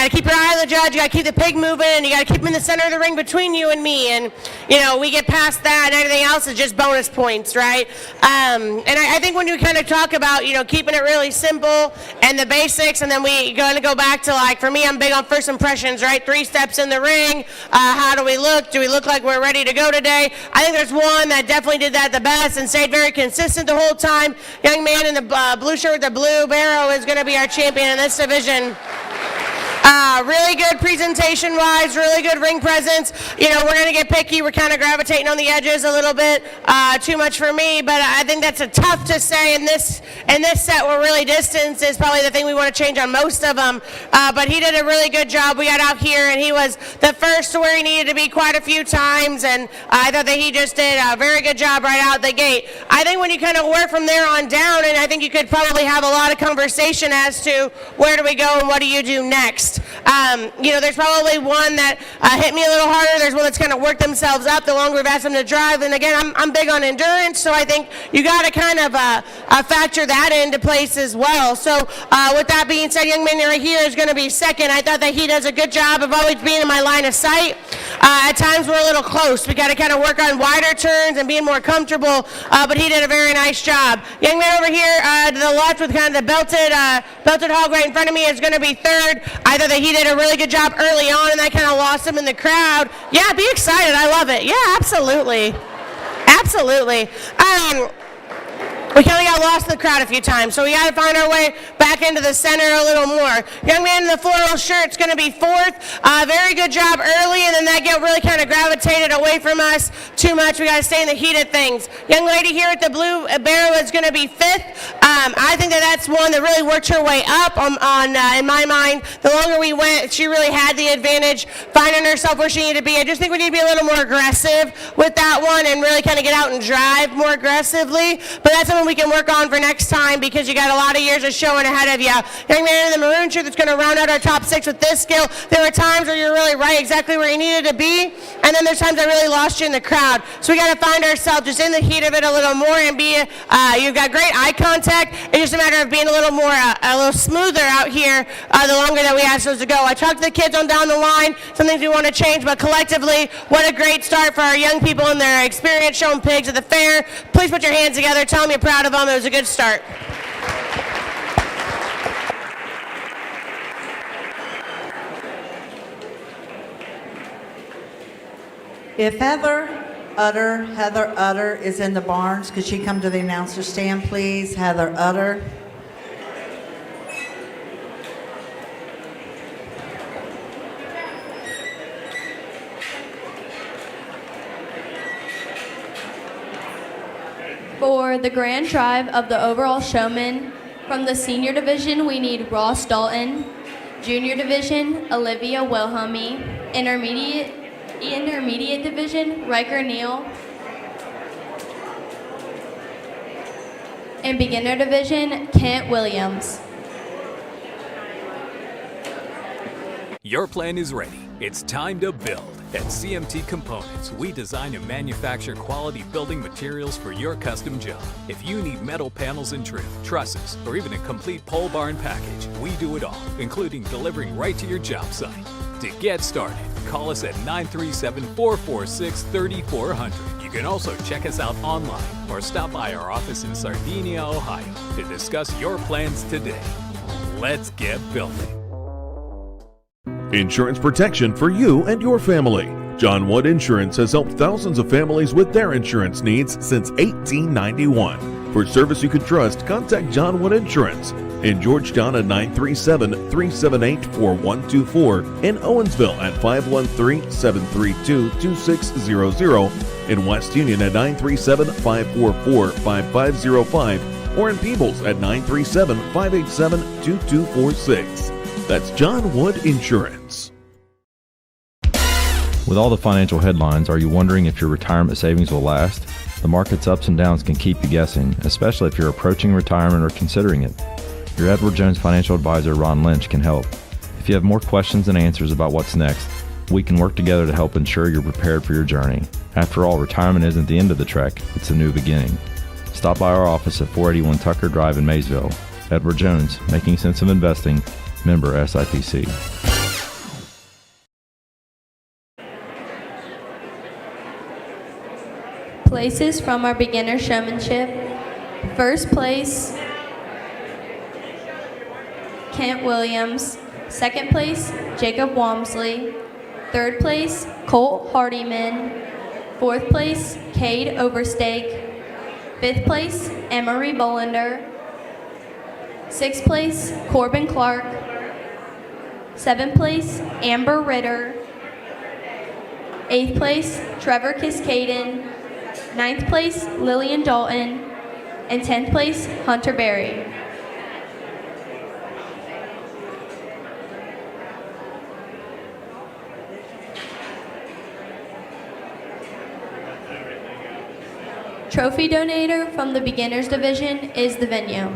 keep your eye on the judge, you gotta keep the pig moving, and you gotta keep him in the center of the ring between you and me. And, you know, we get past that and everything else is just bonus points, right? And I think when you kind of talk about, you know, keeping it really simple and the basics, and then we gonna go back to, like, for me, I'm big on first impressions, right? 3 steps in the ring. How do we look? Do we look like we're ready to go today? I think there's one that definitely did that the best and stayed very consistent the whole time. Young man in the blue shirt with the blue barrow is gonna be our champion in this division. Really good presentation-wise, really good ring presence. You know, we're going to get picky. We're kind of gravitating on the edges a little bit. Too much for me, but I think that's a tough to say in this set where really distance is probably the thing we want to change on most of them. But he did a really good job. We got out here, and he was the first to where he needed to be quite a few times, and I thought that he just did a very good job right out the gate. I think when you kind of work from there on down, and I think you could probably have a lot of conversation as to where do we go and what do you do next. You know, there's probably one that hit me a little harder. There's one that's kind of worked themselves up the longer we've asked them to drive. And again, I'm big on endurance, so I think you got to kind of factor that into place as well. So with that being said, young man right here is going to be second. I thought that he does a good job of always being in my line of sight. At times we're a little close. We got to kind of work on wider turns and being more comfortable, but he did a very nice job. Young man over here to the left with kind of the belted hog right in front of me is going to be third. I thought that he did a really good job early on, and I kind of lost him in the crowd. Yeah, be excited. I love it. Yeah, absolutely. Absolutely. We kind of got lost in the crowd a few times, so we got to find our way back into the center a little more. Young man in the floral shirt's going to be fourth. Very good job early, and then that get really kind of gravitated away from us too much. We got to stay in the heat of things. Young lady here at the blue barrel is going to be fifth. I think that that's one that really worked her way up in my mind. The longer we went, she really had the advantage, finding herself where she needed to be. I just think we need to be a little more aggressive with that one and really kind of get out and drive more aggressively. But that's something we can work on for next time because you got a lot of years of showing ahead of you. Young man in the maroon shirt that's going to round out our top 6 with this skill. There were times where you're really right exactly where you needed to be, and then there's times I really lost you in the crowd. So we got to find ourselves just in the heat of it a little more and be. You've got great eye contact. It's just a matter of being a little more, a little smoother out here the longer that we ask those to go. I talked to the kids on down the line. Some things we want to change, but collectively, what a great start for our young people and their experience showing pigs at the fair. Please put your hands together. Tell them you're proud of them. It was a good start. If Heather Utter is in the barns, could she come to the announcer stand, please? Heather Utter. For the grand tribe of the overall showman, from the senior division, we need Ross Dalton. Junior division, Olivia Wilhelmy. Intermediate division, Riker Neal. And beginner division, Kent Williams. Your plan is ready. It's time to build. At CMT Components, we design and manufacture quality building materials for your custom job. If you need metal panels and trim, trusses, or even a complete pole barn package, we do it all, including delivering right to your job site. To get started, call us at 937-446-3400. You can also check us out online or stop by our office in Sardinia, Ohio to discuss your plans today. Let's get building. Insurance protection for you and your family. John Wood Insurance has helped thousands of families with their insurance needs since 1891. For service you can trust, contact John Wood Insurance in Georgetown at 937-378-4124, in Owensville at 513-732-2600, in West Union at 937-544-5505, or in Peebles at 937-587-2246. That's John Wood Insurance. With all the financial headlines, are you wondering if your retirement savings will last? The market's ups and downs can keep you guessing, especially if you're approaching retirement or considering it. Your Edward Jones financial advisor, Ron Lynch, can help. If you have more questions than answers about what's next, we can work together to help ensure you're prepared for your journey. After all, retirement isn't the end of the trek, it's a new beginning. Stop by our office at 481 Tucker Drive in Maysville. Edward Jones, Making Sense of Investing, member SIPC. Places from our beginner showmanship. First place, Kent Williams. Second place, Jacob Walmsley. Third place, Colt Hardyman. Fourth place, Cade Overstake. Fifth place, Emery Bollender. Sixth place, Corbin Clark. Seventh place, Amber Ritter. Eighth place, Trevor Kiskaden. Ninth place, Lillian Dalton. And 10th place, Hunter Berry. Trophy donator from the beginners division is the venue.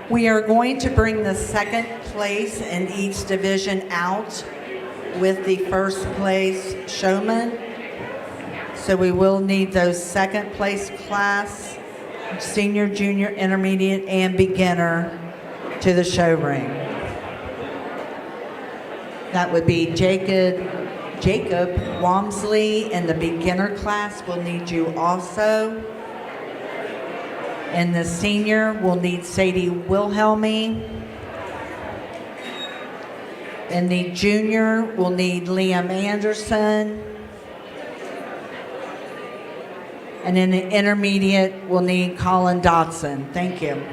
We are going to bring the second place in each division out with the first place showman. So we will need those second place class, senior, junior, intermediate, and beginner to the show ring. That would be Jacob Walmsley in the beginner class. We'll need you also. And the senior, we'll need Sadie Wilhelmy. And the junior, we'll need Liam Anderson. And in the intermediate, we'll need Colin Dotson. Thank you.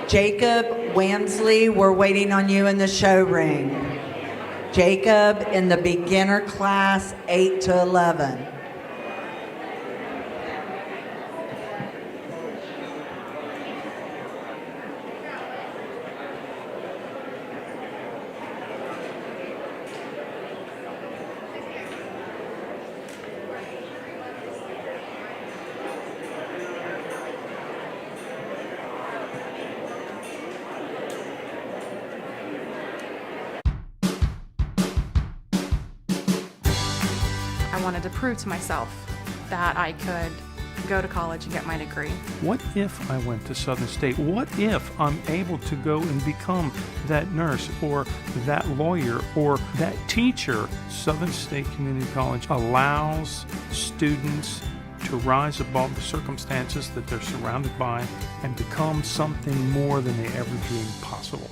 Jacob Wamsley, we're waiting on you in the show ring. Jacob in the beginner class, 8 to 11. I wanted to prove to myself that I could go to college and get my degree. What if I went to Southern State? What if I'm able to go and become that nurse or that lawyer or that teacher? Southern State Community College allows students to rise above the circumstances that they're surrounded by and become something more than they ever dreamed possible.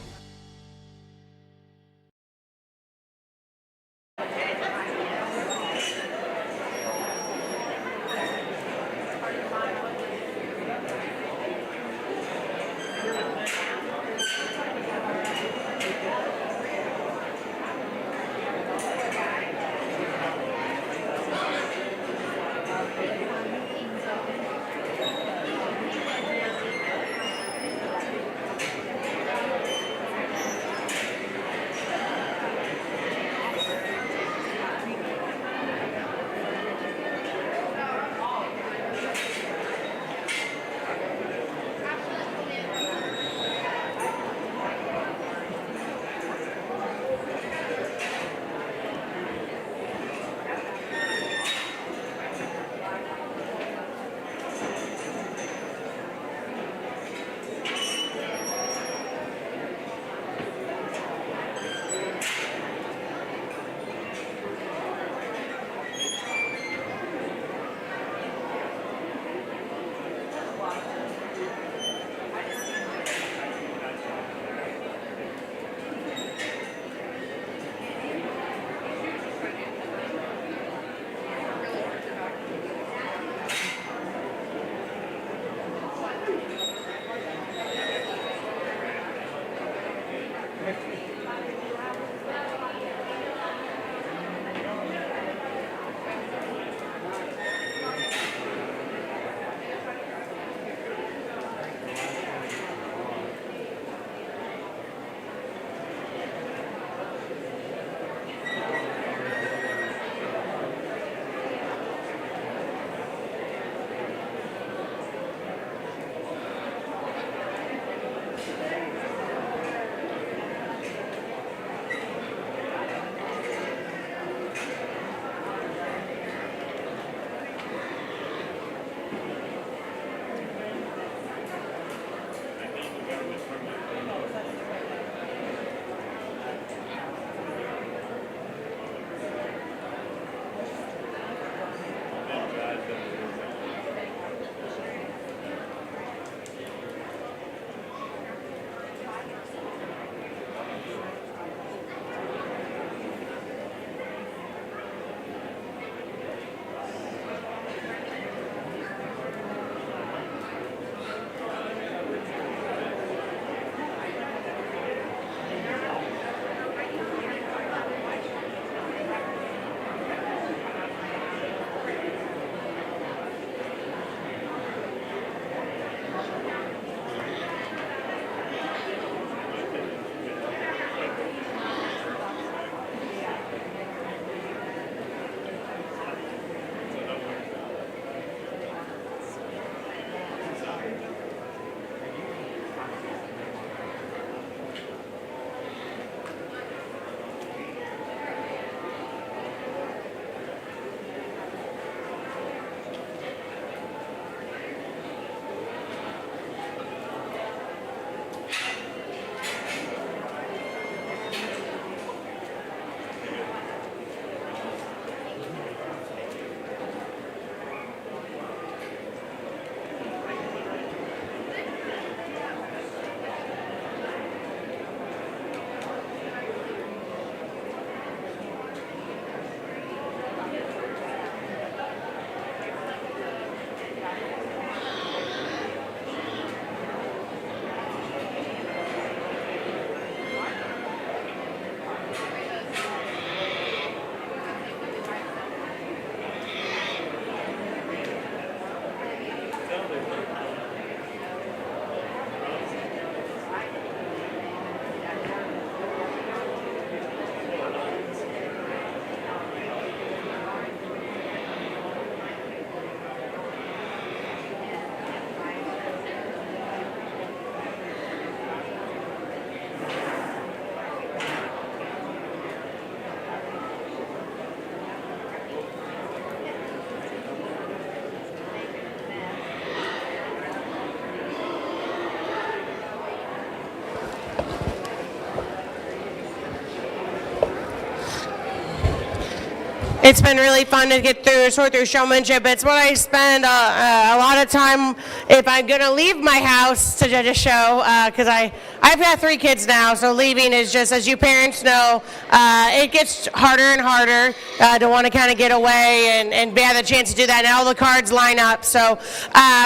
It's been really fun to sort through showmanship. It's what I spend a lot of time if I'm going to leave my house to judge a show, because I've got 3 kids now, so leaving is just, as you parents know, it gets harder and harder to want to kind of get away and have the chance to do that, and all the cards line up. So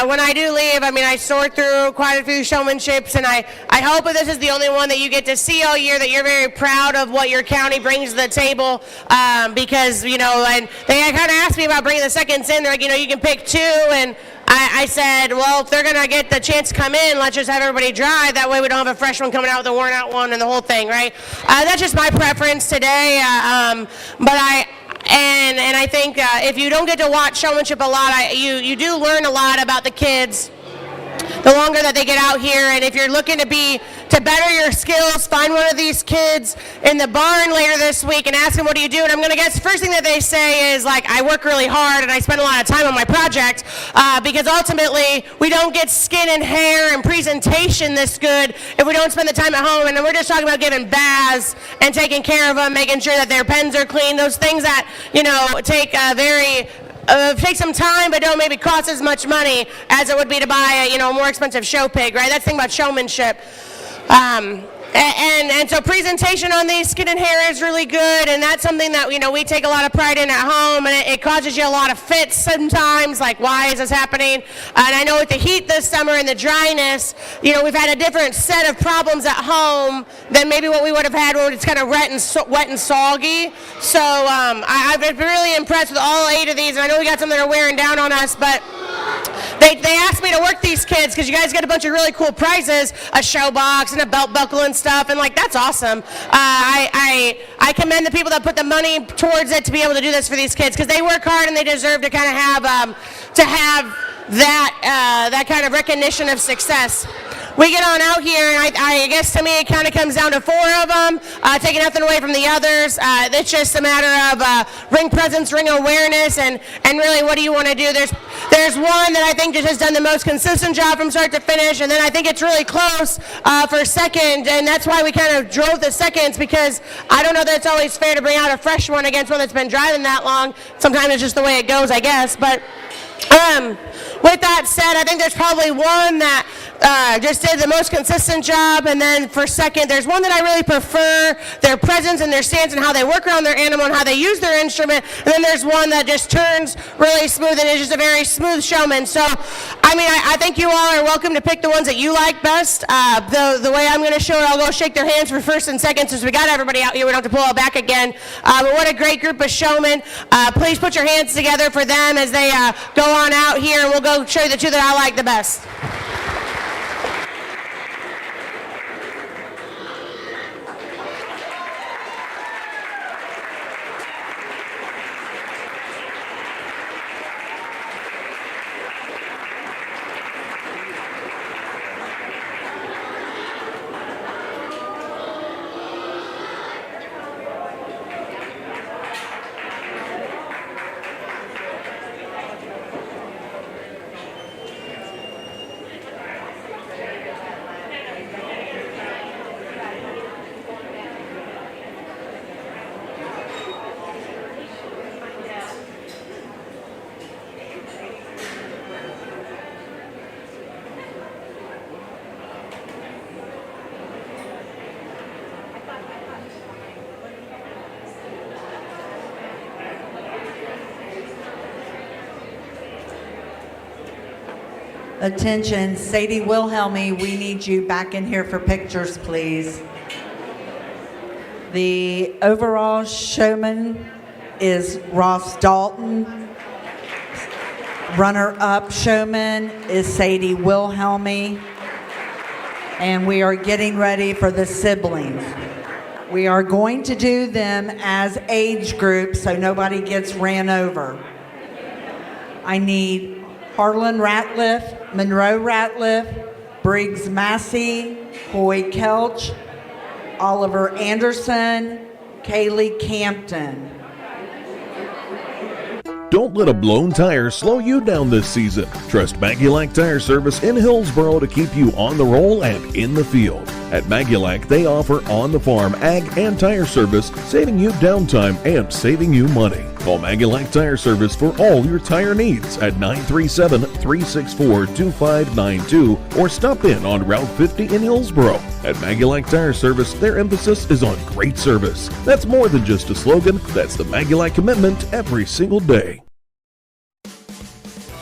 when I do leave, I mean, I sort through quite a few showmanships, and I hope that this is the only one that you get to see all year, that you're very proud of what your county brings to the table, because, you know, and they kind of asked me about bringing the seconds in. They're like, you know, you can pick 2, and I said, well, if they're going to get the chance to come in, let's just have everybody drive. That way we don't have a fresh one coming out with a worn out one and the whole thing, right? That's just my preference today. But I think if you don't get to watch showmanship a lot, you do learn a lot about the kids the longer that they get out here. And if you're looking to better your skills, find one of these kids in the barn later this week and ask them, what do you do? And I'm going to guess the first thing that they say is, like, I work really hard and I spend a lot of time on my project, because ultimately we don't get skin and hair and presentation this good if we don't spend the time at home. And then we're just talking about giving baths and taking care of them, making sure that their pens are clean, those things that, you know, take some time but don't maybe cost as much money as it would be to buy a more expensive show pig, right? That's the thing about showmanship. And so presentation on these skin and hair is really good, and that's something that, you know, we take a lot of pride in at home, and it causes you a lot of fits sometimes, like, why is this happening? And I know with the heat this summer and the dryness, you know, we've had a different set of problems at home than maybe what we would have had when it's kind of wet and soggy. So I've been really impressed with all 8 of these, and I know we got some that are wearing down on us, but they asked me to work these kids because you guys get a bunch of really cool prizes, a show box and a belt buckle and stuff, and, like, that's awesome. I commend the people that put the money towards it to be able to do this for these kids, because they work hard and they deserve to kind of have that kind of recognition of success. We get on out here, and I guess to me it kind of comes down to 4 of them, taking nothing away from the others. It's just a matter of ring presence, ring awareness, and really what do you want to do. There's one that I think just has done the most consistent job from start to finish, and then I think it's really close for second, and that's why we kind of drove the seconds, because I don't know that it's always fair to bring out a fresh one against one that's been driving that long. Sometimes it's just the way it goes, I guess, but with that said, I think there's probably one that just did the most consistent job, and then for second, there's one that I really prefer, their presence and their stance and how they work around their animal and how they use their instrument, and then there's one that just turns really smooth and is just a very smooth showman. So, I mean, I think you all are welcome to pick the ones that you like best. The way I'm going to show it, I'll go shake their hands for first and second, since we got everybody out here, we don't have to pull it back again. But what a great group of showmen. Please put your hands together for them as they go on out here, and we'll go show you the 2 that I like the best. Attention, Sadie Wilhelmy, we need you back in here for pictures, please. The overall showman is Ross Dalton. Runner-up showman is Sadie Wilhelmy. And we are getting ready for the siblings. We are going to do them as age groups so nobody gets ran over. I need Harlan Ratliff, Monroe Ratliff, Briggs Massey, Hoy Kelch, Oliver Anderson, Kaylee Campton. Don't let a blown tire slow you down this season. Trust Magulac Tire Service in Hillsboro to keep you on the roll and in the field. At Magulac, they offer on-the-farm ag and tire service, saving you downtime and saving you money. Call Maggie-Lack Tire Service for all your tire needs at 937-364-2592 or stop in on Route 50 in Hillsboro. At Maggie-Lack Tire Service, their emphasis is on great service. That's more than just a slogan, that's the Maggie-Lack commitment every single day.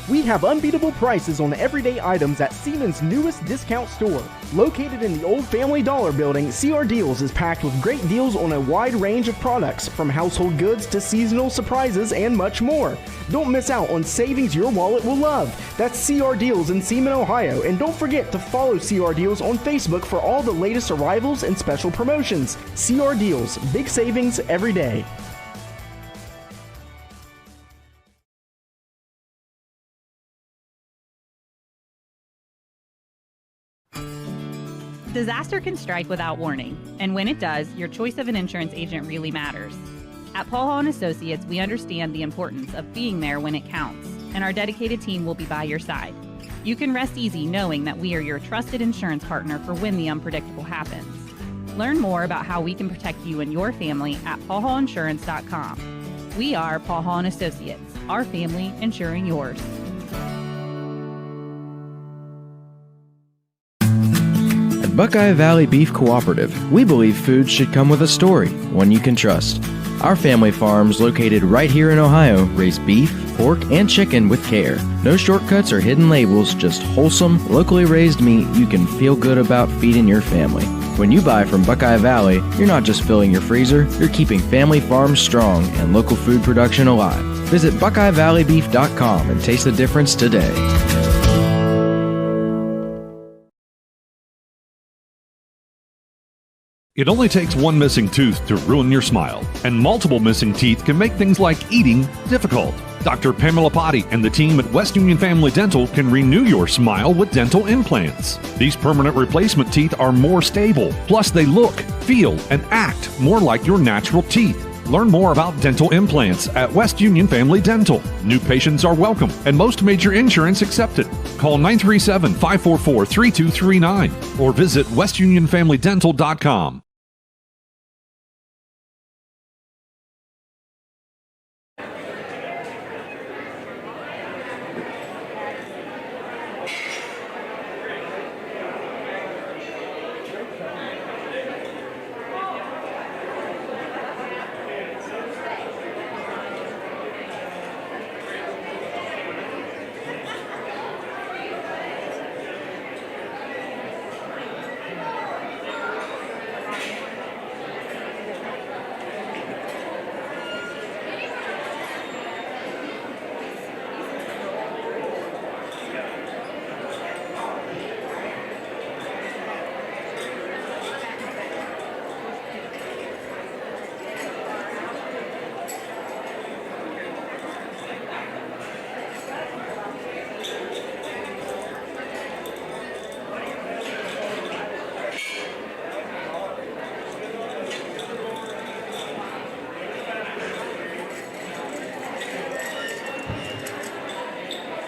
We have unbeatable prices on everyday items at Siemens' newest discount store. Located in the old Family Dollar building, CR Deals is packed with great deals on a wide range of products, from household goods to seasonal surprises and much more. Don't miss out on savings your wallet will love. That's CR Deals in Seaman, Ohio, and don't forget to follow CR Deals on Facebook for all the latest arrivals and special promotions. CR Deals, big savings every day. Disaster can strike without warning, and when it does, your choice of an insurance agent really matters. At Paul Hall & Associates, we understand the importance of being there when it counts, and our dedicated team will be by your side. You can rest easy knowing that we are your trusted insurance partner for when the unpredictable happens. Learn more about how we can protect you and your family at paulhallinsurance.com. We are Paul Hall & Associates, our family insuring yours. Buckeye Valley Beef Cooperative, we believe food should come with a story, one you can trust. Our family farms, located right here in Ohio, raise beef, pork, and chicken with care. No shortcuts or hidden labels, just wholesome, locally raised meat you can feel good about feeding your family. When you buy from Buckeye Valley, you're not just filling your freezer, you're keeping family farms strong and local food production alive. Visit BuckeyeValleyBeef.com and taste the difference today. It only takes one missing tooth to ruin your smile, and multiple missing teeth can make things like eating difficult. Dr. Pamela Potty and the team at West Union Family Dental can renew your smile with dental implants. These permanent replacement teeth are more stable, plus they look, feel, and act more like your natural teeth. Learn more about dental implants at West Union Family Dental. New patients are welcome, and most major insurance accepted. Call 937-544-3239 or visit westunionfamilydental.com.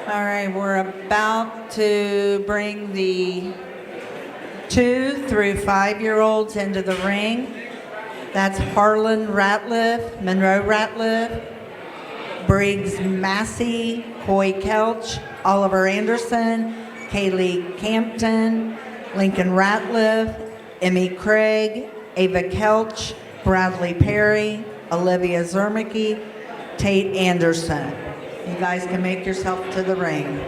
All right, we're about to bring the 2 through 5-year-olds into the ring. That's Harlan Ratliff, Monroe Ratliff, Briggs Massey, Coy Kelch, Oliver Anderson, Kaylee Campton, Lincoln Ratliff, Emmy Craig, Ava Kelch, Bradley Perry, Olivia Zermicke, Tate Anderson. You guys can make yourself to the ring.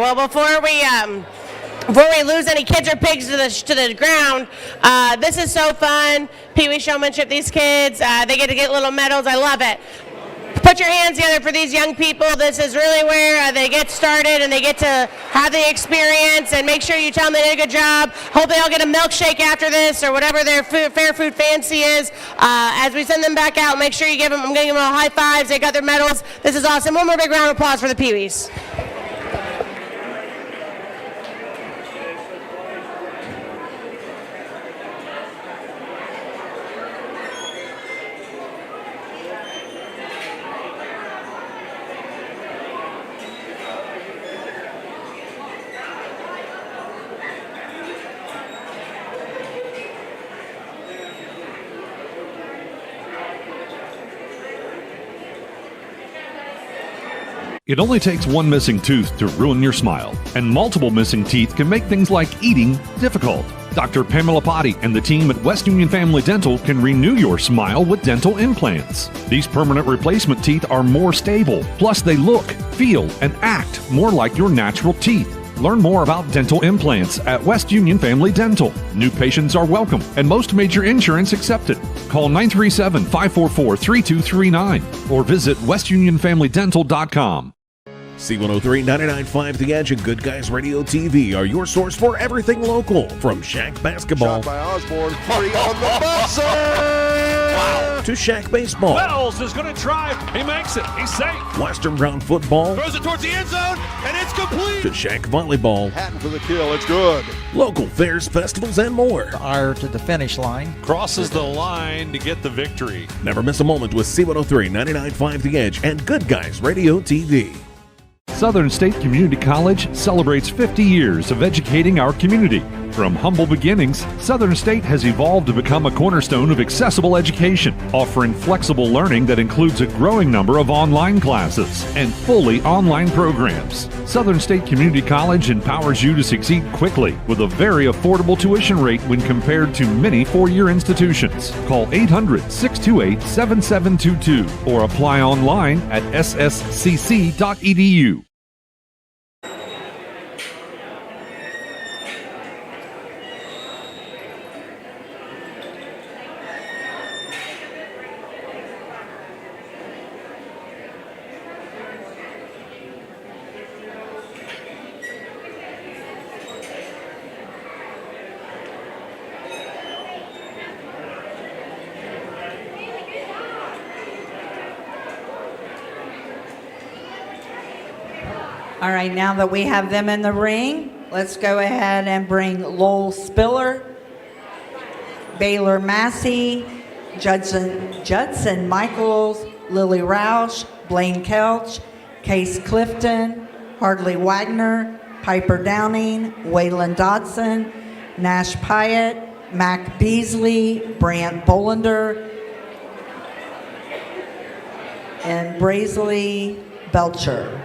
Well, before we lose any kids or pigs to the ground, this is so fun. Pee Wee Showmanship. These kids, they get to get little medals. I love it. Put your hands together for these young people. This is really where they get started and they get to have the experience, and make sure you tell them they did a good job. Hope they all get a milkshake after this or whatever their fair food fancy is. As we send them back out, make sure you give them, I'm going to give them all high fives. They got their medals. This is awesome. One more big round of applause for the Pee Wees. It only takes one missing tooth to ruin your smile, and multiple missing teeth can make things like eating difficult. Dr. Pamela Potty and the team at West Union Family Dental can renew your smile with dental implants. These permanent replacement teeth are more stable, plus they look, feel, and act more like your natural teeth. Learn more about dental implants at West Union Family Dental. New patients are welcome, and most major insurance accepted. Call 937-544-3239 or visit westunionfamilydental.com. C103 99.5 The Edge and Good Guys Radio TV are your source for everything local. From Shack Basketball Shot by Osborne, 3 on the buzzer! Wow. to Shack Baseball, Wells is going to drive. He makes it. He's safe. Western Brown Football, Throws it towards the end zone, and it's complete. to Shack Volleyball, Hatton for the kill, it's good. local fairs, festivals, and more. Ire to the finish line. Crosses the line to get the victory. Never miss a moment with C103 99.5 The Edge and Good Guys Radio TV. Southern State Community College celebrates 50 years of educating our community. From humble beginnings, Southern State has evolved to become a cornerstone of accessible education, offering flexible learning that includes a growing number of online classes and fully online programs. Southern State Community College empowers you to succeed quickly with a very affordable tuition rate when compared to many four-year institutions. Call 800-628-7722 or apply online at sscc.edu. All right, now that we have them in the ring, let's go ahead and bring Lowell Spiller, Baylor Massey, Judson Michaels, Lily Roush, Blaine Kelch, Case Clifton, Hardley Wagner, Piper Downing, Waylon Dodson, Nash Pyatt, Mac Beasley, Brant Bolander, and Brazley Belcher.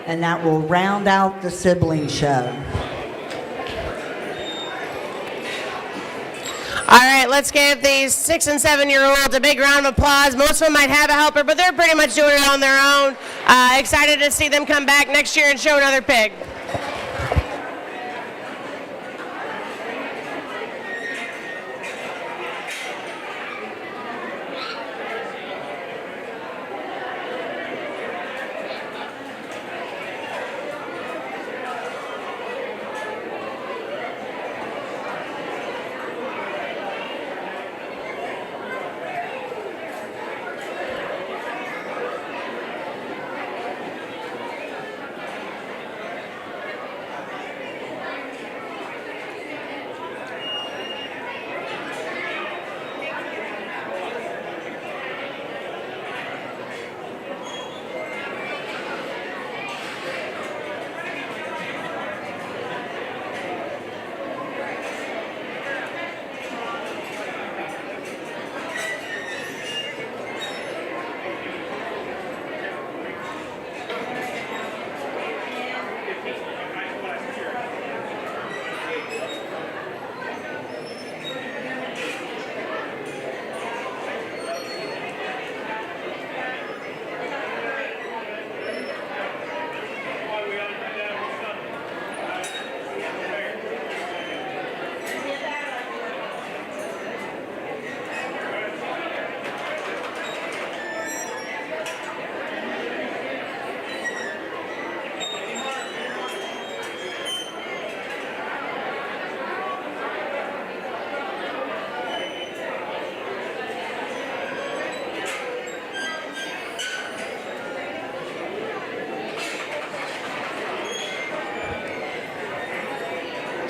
And that will round out the sibling show. All right, let's give these 6- and 7-year-olds a big round of applause. Most of them might have a helper, but they're pretty much doing it on their own. Excited to see them come back next year and show another pig.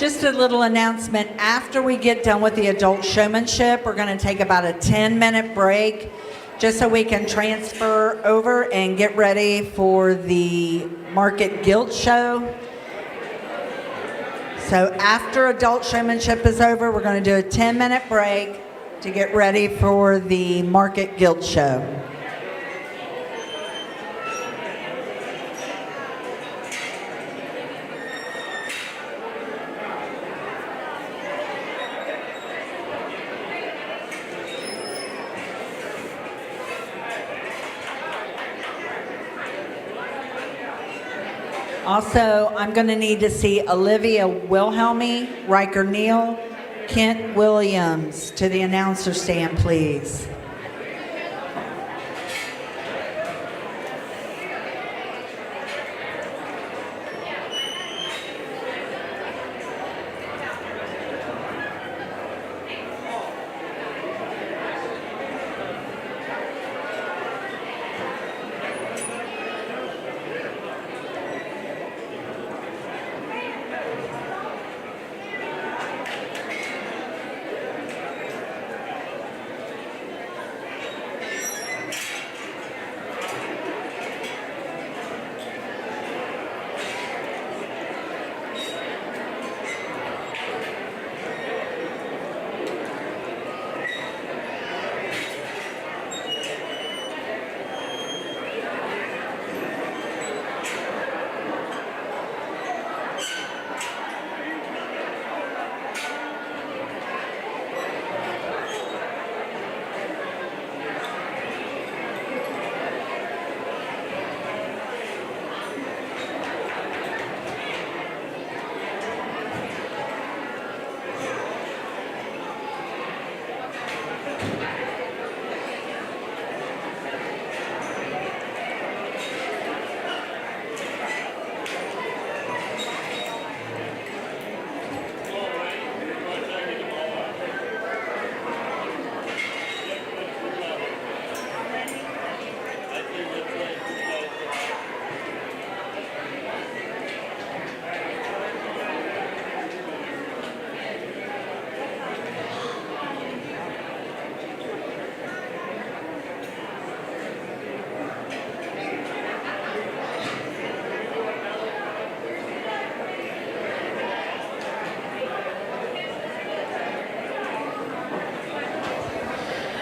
Just a little announcement. After we get done with the adult showmanship, we're going to take about a 10-minute break just so we can transfer over and get ready for the Market Gilt show. So after adult showmanship is over, we're going to do a 10-minute break to get ready for the Market Gilt show. Also, I'm going to need to see Olivia Wilhelmy, Riker Neal, Kent Williams to the announcer stand, please.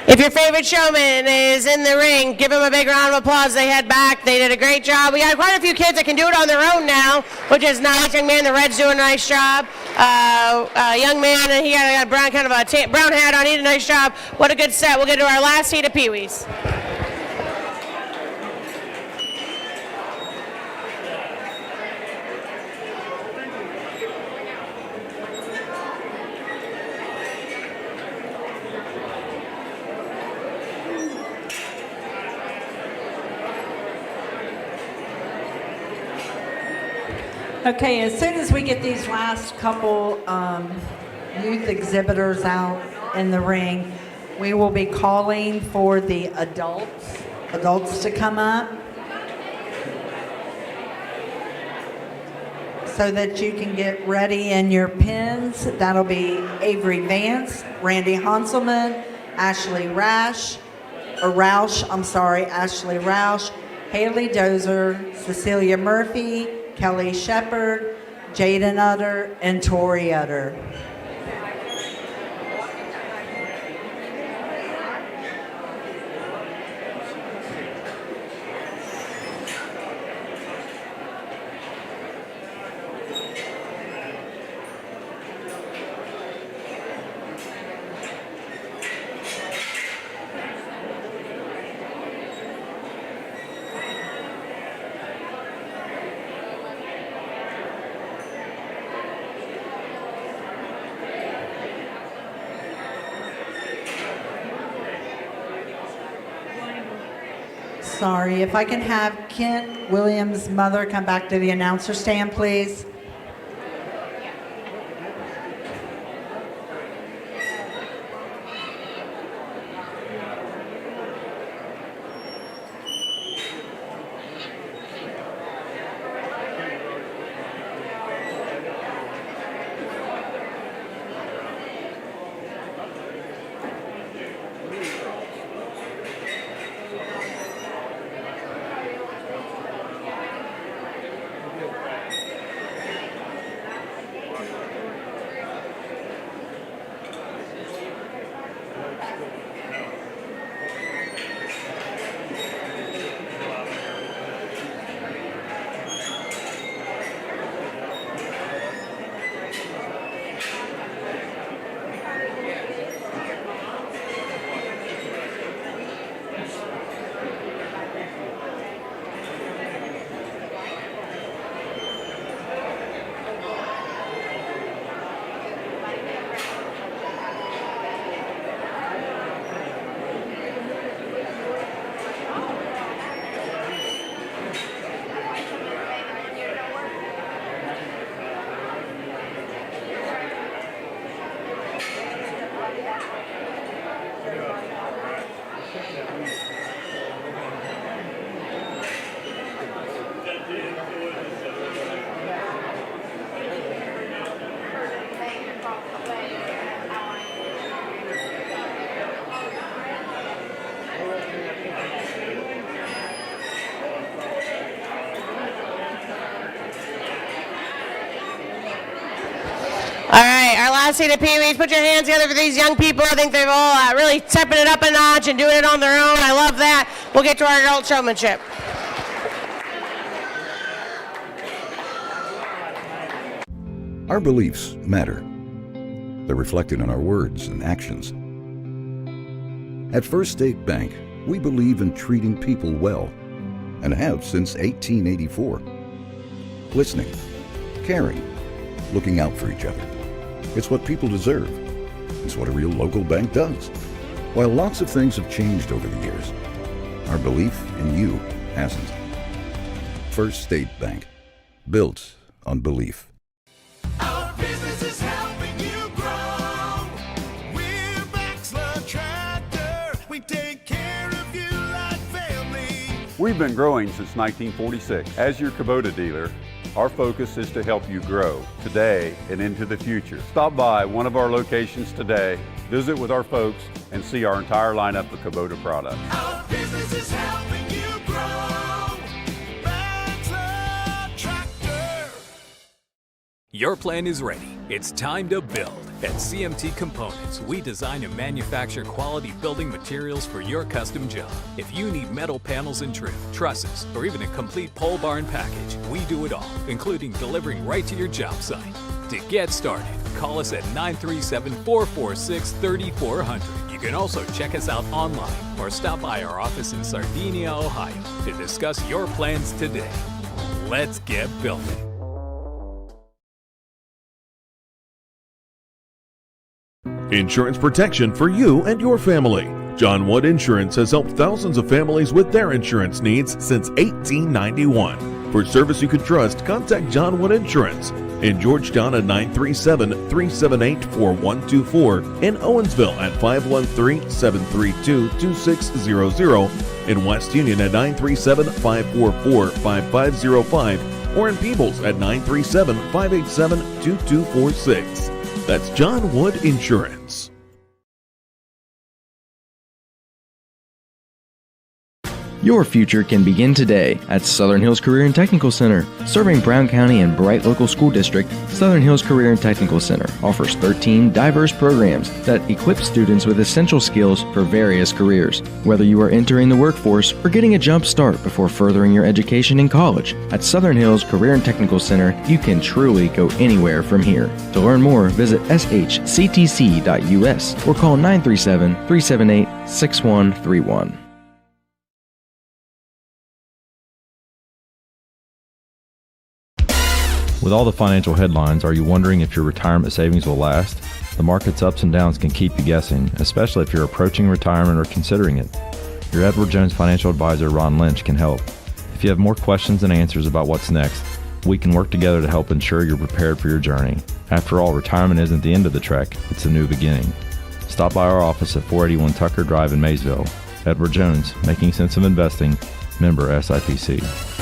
If your favorite showman is in the ring, give them a big round of applause. They head back. They did a great job. We got quite a few kids that can do it on their own now, which is nice. Young man, the Red's doing a nice job. Young man, he got a brown, kind of a brown hat on. He did a nice job. What a good set. We'll get to our last heat of Pee-wees. Okay, as soon as we get these last couple youth exhibitors out in the ring, we will be calling for the adults to come up so that you can get ready in your pins. That'll be Avery Vance, Randy Hanselman, Ashley Roush, Haley Dozer, Cecilia Murphy, Kelly Shepard, Jaden Utter, and Tori Utter. Sorry, if I can have Kent Williams' mother come back to the announcer stand, please. last seat of Pee Wee's. Put your hands together for these young people. I think they're all really stepping it up a notch and doing it on their own. I love that. We'll get to our Gilt Showmanship. Our beliefs matter. They're reflected in our words and actions. At First State Bank, we believe in treating people well, and have since 1884. Listening, caring, looking out for each other. It's what people deserve. It's what a real local bank does. While lots of things have changed over the years, our belief in you hasn't. First State Bank, built on belief. Our business is helping you grow. We're Baxler Tractor. We take care of you like family. We've been growing since 1946. As your Kubota dealer, our focus is to help you grow today and into the future. Stop by one of our locations today, visit with our folks, and see our entire lineup of Kubota products. Our business is helping you grow. Baxler Tractor. Your plan is ready. It's time to build. At CMT Components, we design and manufacture quality building materials for your custom job. If you need metal panels and trim, trusses, or even a complete pole barn package, we do it all, including delivering right to your job site. To get started, call us at 937-446-3400. You can also check us out online or stop by our office in Sardinia, Ohio to discuss your plans today. Let's get building. Insurance protection for you and your family. John Wood Insurance has helped thousands of families with their insurance needs since 1891. For service you can trust, contact John Wood Insurance in Georgetown at 937-378-4124, in Owensville at 513-732-2600, in West Union at 937-544-5505, or in Peebles at 937-587-2246. That's John Wood Insurance. Your future can begin today at Southern Hills Career and Technical Center. Serving Brown County and Bright Local School District, Southern Hills Career and Technical Center offers 13 diverse programs that equip students with essential skills for various careers. Whether you are entering the workforce or getting a jump start before furthering your education in college, at Southern Hills Career and Technical Center, you can truly go anywhere from here. To learn more, visit shctc.us or call 937-378-6131. With all the financial headlines, are you wondering if your retirement savings will last? The market's ups and downs can keep you guessing, especially if you're approaching retirement or considering it. Your Edward Jones financial advisor, Ron Lynch, can help. If you have more questions and answers about what's next, we can work together to help ensure you're prepared for your journey. After all, retirement isn't the end of the trek, it's a new beginning. Stop by our office at 481 Tucker Drive in Maysville. Edward Jones, making sense of investing, member SIPC.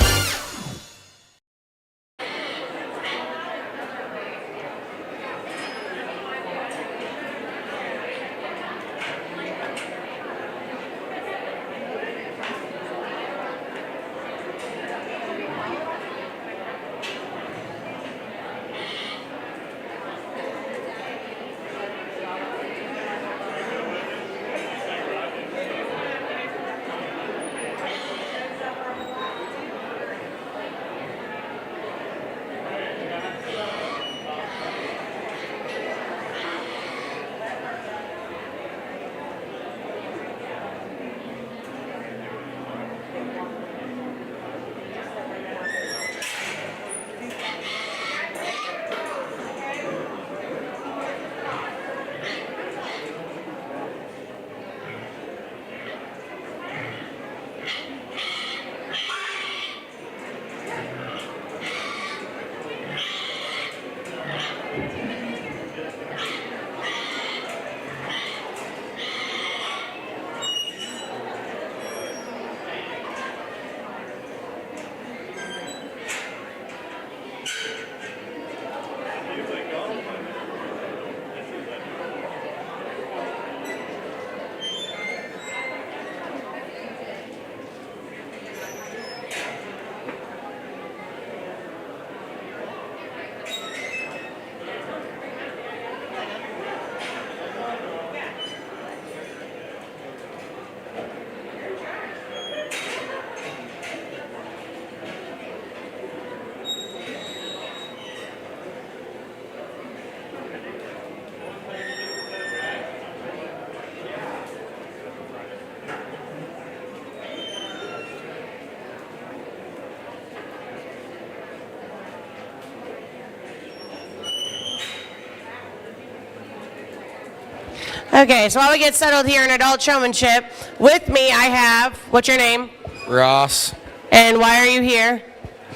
Okay, so while we get settled here in adult showmanship, with me I have, what's your name? Ross, And why are you here?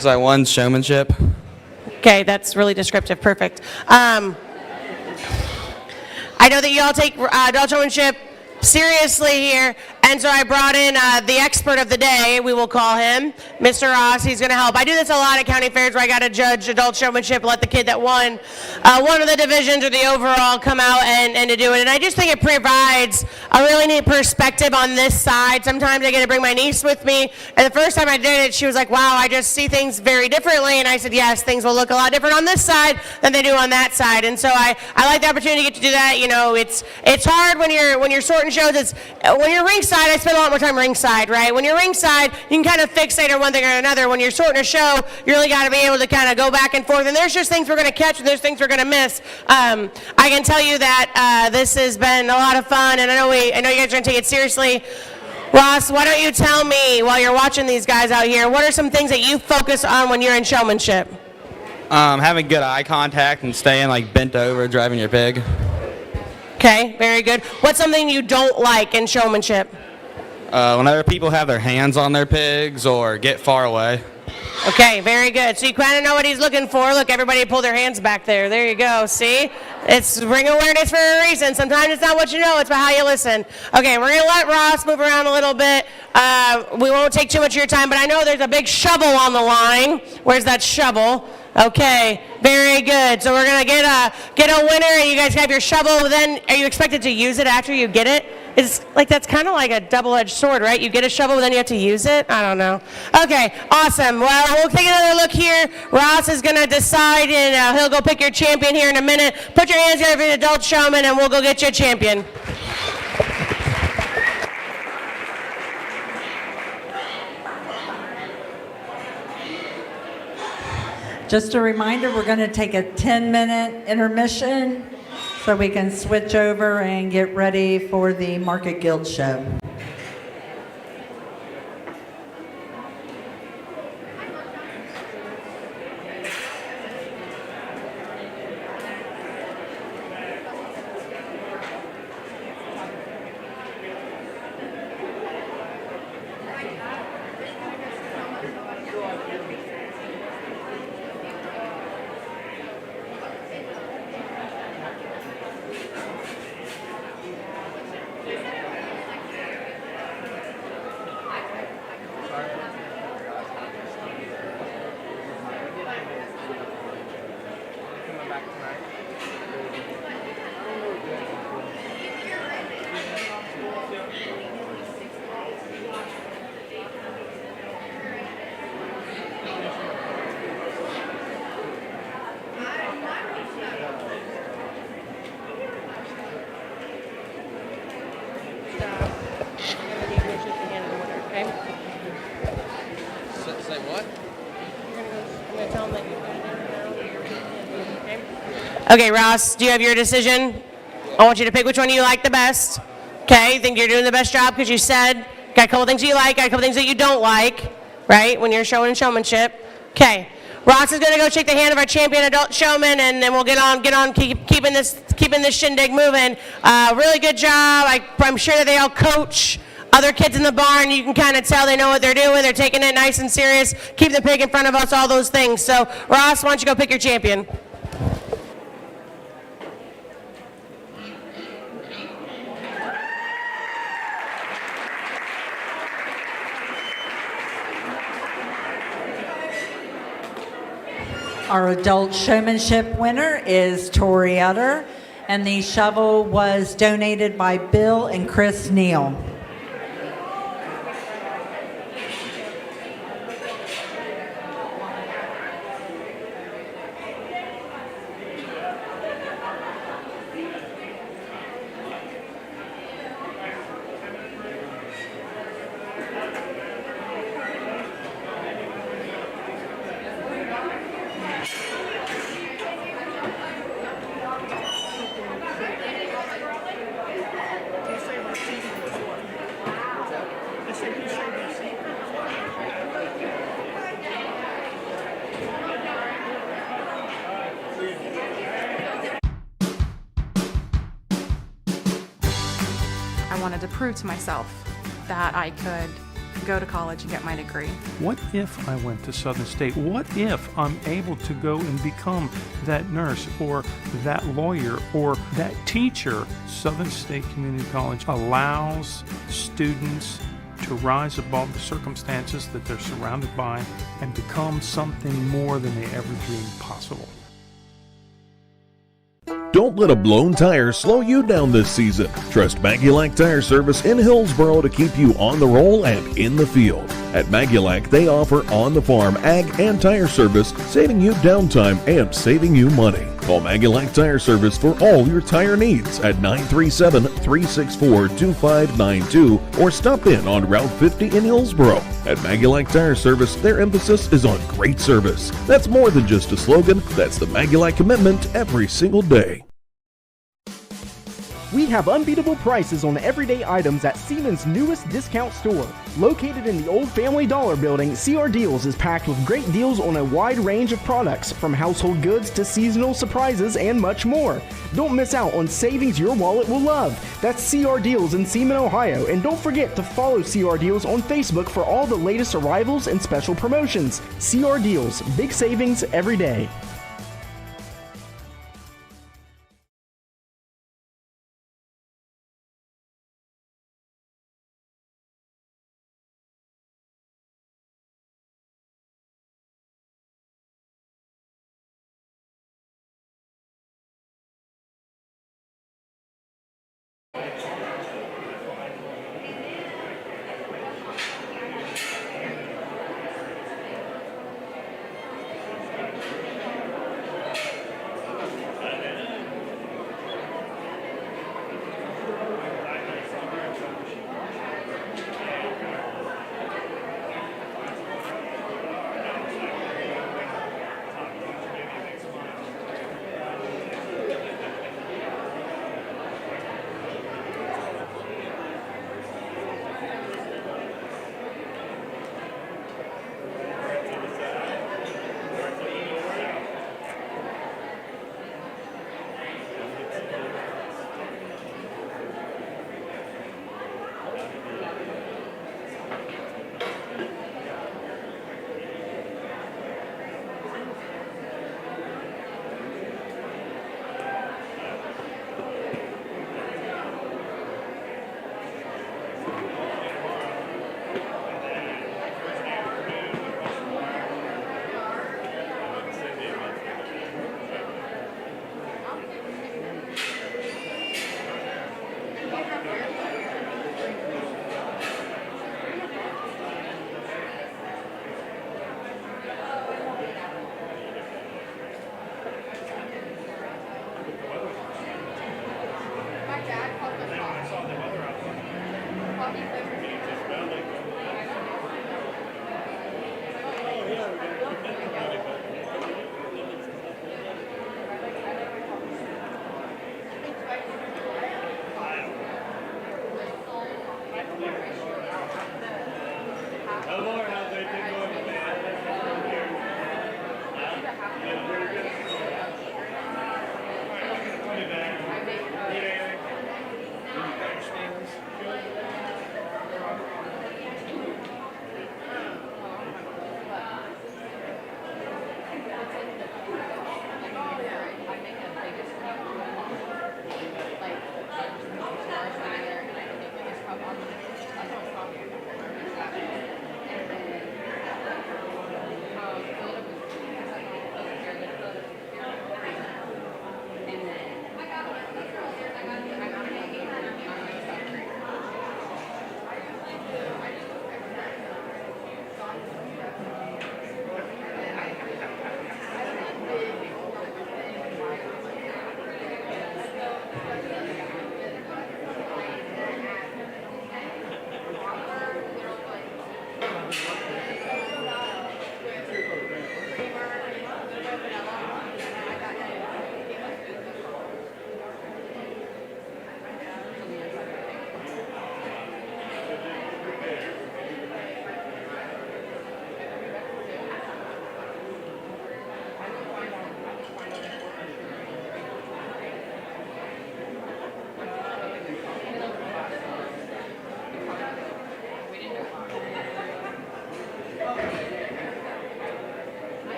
because I won showmanship. Okay, that's really descriptive. Perfect. I know that you all take adult showmanship seriously here, and so I brought in the expert of the day, we will call him, Mr. Ross. He's going to help. I do this a lot at county fairs where I got to judge adult showmanship, let the kid that won one of the divisions or the overall come out and to do it. And I just think it provides a really neat perspective on this side. Sometimes I get to bring my niece with me, and the first time I did it, she was like, wow, I just see things very differently. And I said, yes, things will look a lot different on this side than they do on that side. And so I like the opportunity to get to do that. You know, it's hard when you're sorting shows. It's when you're ringside, I spend a lot more time ringside, right? When you're ringside, you can kind of fixate on one thing or another. When you're sorting a show, you really got to be able to kind of go back and forth. And there's just things we're going to catch, and there's things we're going to miss. I can tell you that this has been a lot of fun, and I know you guys are going to take it seriously. Ross, why don't you tell me, while you're watching these guys out here, what are some things that you focus on when you're in showmanship? Having good eye contact and staying like bent over driving your pig. Okay, very good. What's something you don't like in showmanship? Whenever people have their hands on their pigs or get far away. Okay, very good. So you kind of know what he's looking for. Look, everybody pull their hands back there. There you go. See? It's ring awareness for a reason. Sometimes it's not what you know, it's about how you listen. Okay, we're going to let Ross move around a little bit. We won't take too much of your time, but I know there's a big shovel on the line. Where's that shovel? Okay, very good. So we're going to get a winner, and you guys have your shovel. Then are you expected to use it after you get it? It's like, that's kind of like a double-edged sword, right? You get a shovel, but then you have to use it? I don't know. Okay, awesome. Well, we'll take another look here. Ross is going to decide, and he'll go pick your champion here in a minute. Put your hands together for the adult showman, and we'll go get you a champion. Just a reminder, we're going to take a 10-minute intermission so we can switch over and get ready for the Market Gilt show. Say what? Okay, Ross, do you have your decision? I want you to pick which one you like the best. Okay, you think you're doing the best job because you said, got a couple things you like, got a couple things that you don't like, right, when you're showing showmanship. Okay, Ross is going to go shake the hand of our champion adult showman, and then we'll get on keeping this shindig moving. Really good job. I'm sure that they all coach other kids in the barn. You can kind of tell they know what they're doing. They're taking it nice and serious. Keep the pig in front of us, all those things. So, Ross, why don't you go pick your champion? Our adult showmanship winner is Tori Utter, and the shovel was donated by Bill and Chris Neal. wanted to prove to myself that I could go to college and get my degree. What if I went to Southern State? What if I'm able to go and become that nurse or that lawyer or that teacher? Southern State Community College allows students to rise above the circumstances that they're surrounded by and become something more than they ever dreamed possible. Don't let a blown tire slow you down this season. Trust Magulac Tire Service in Hillsboro to keep you on the roll and in the field. At Magulac, they offer on-the-farm ag and tire service, saving you downtime and saving you money. Call Magulac Tire Service for all your tire needs at 937-364-2592 or stop in on Route 50 in Hillsboro. At Magulac Tire Service, their emphasis is on great service. That's more than just a slogan, that's the Magulac commitment every single day. We have unbeatable prices on everyday items at Siemens' newest discount store. Located in the Old Family Dollar Building, CR Deals is packed with great deals on a wide range of products, from household goods to seasonal surprises and much more. Don't miss out on savings your wallet will love. That's CR Deals in Seaman, Ohio, and don't forget to follow CR Deals on Facebook for all the latest arrivals and special promotions. CR Deals, big savings every day.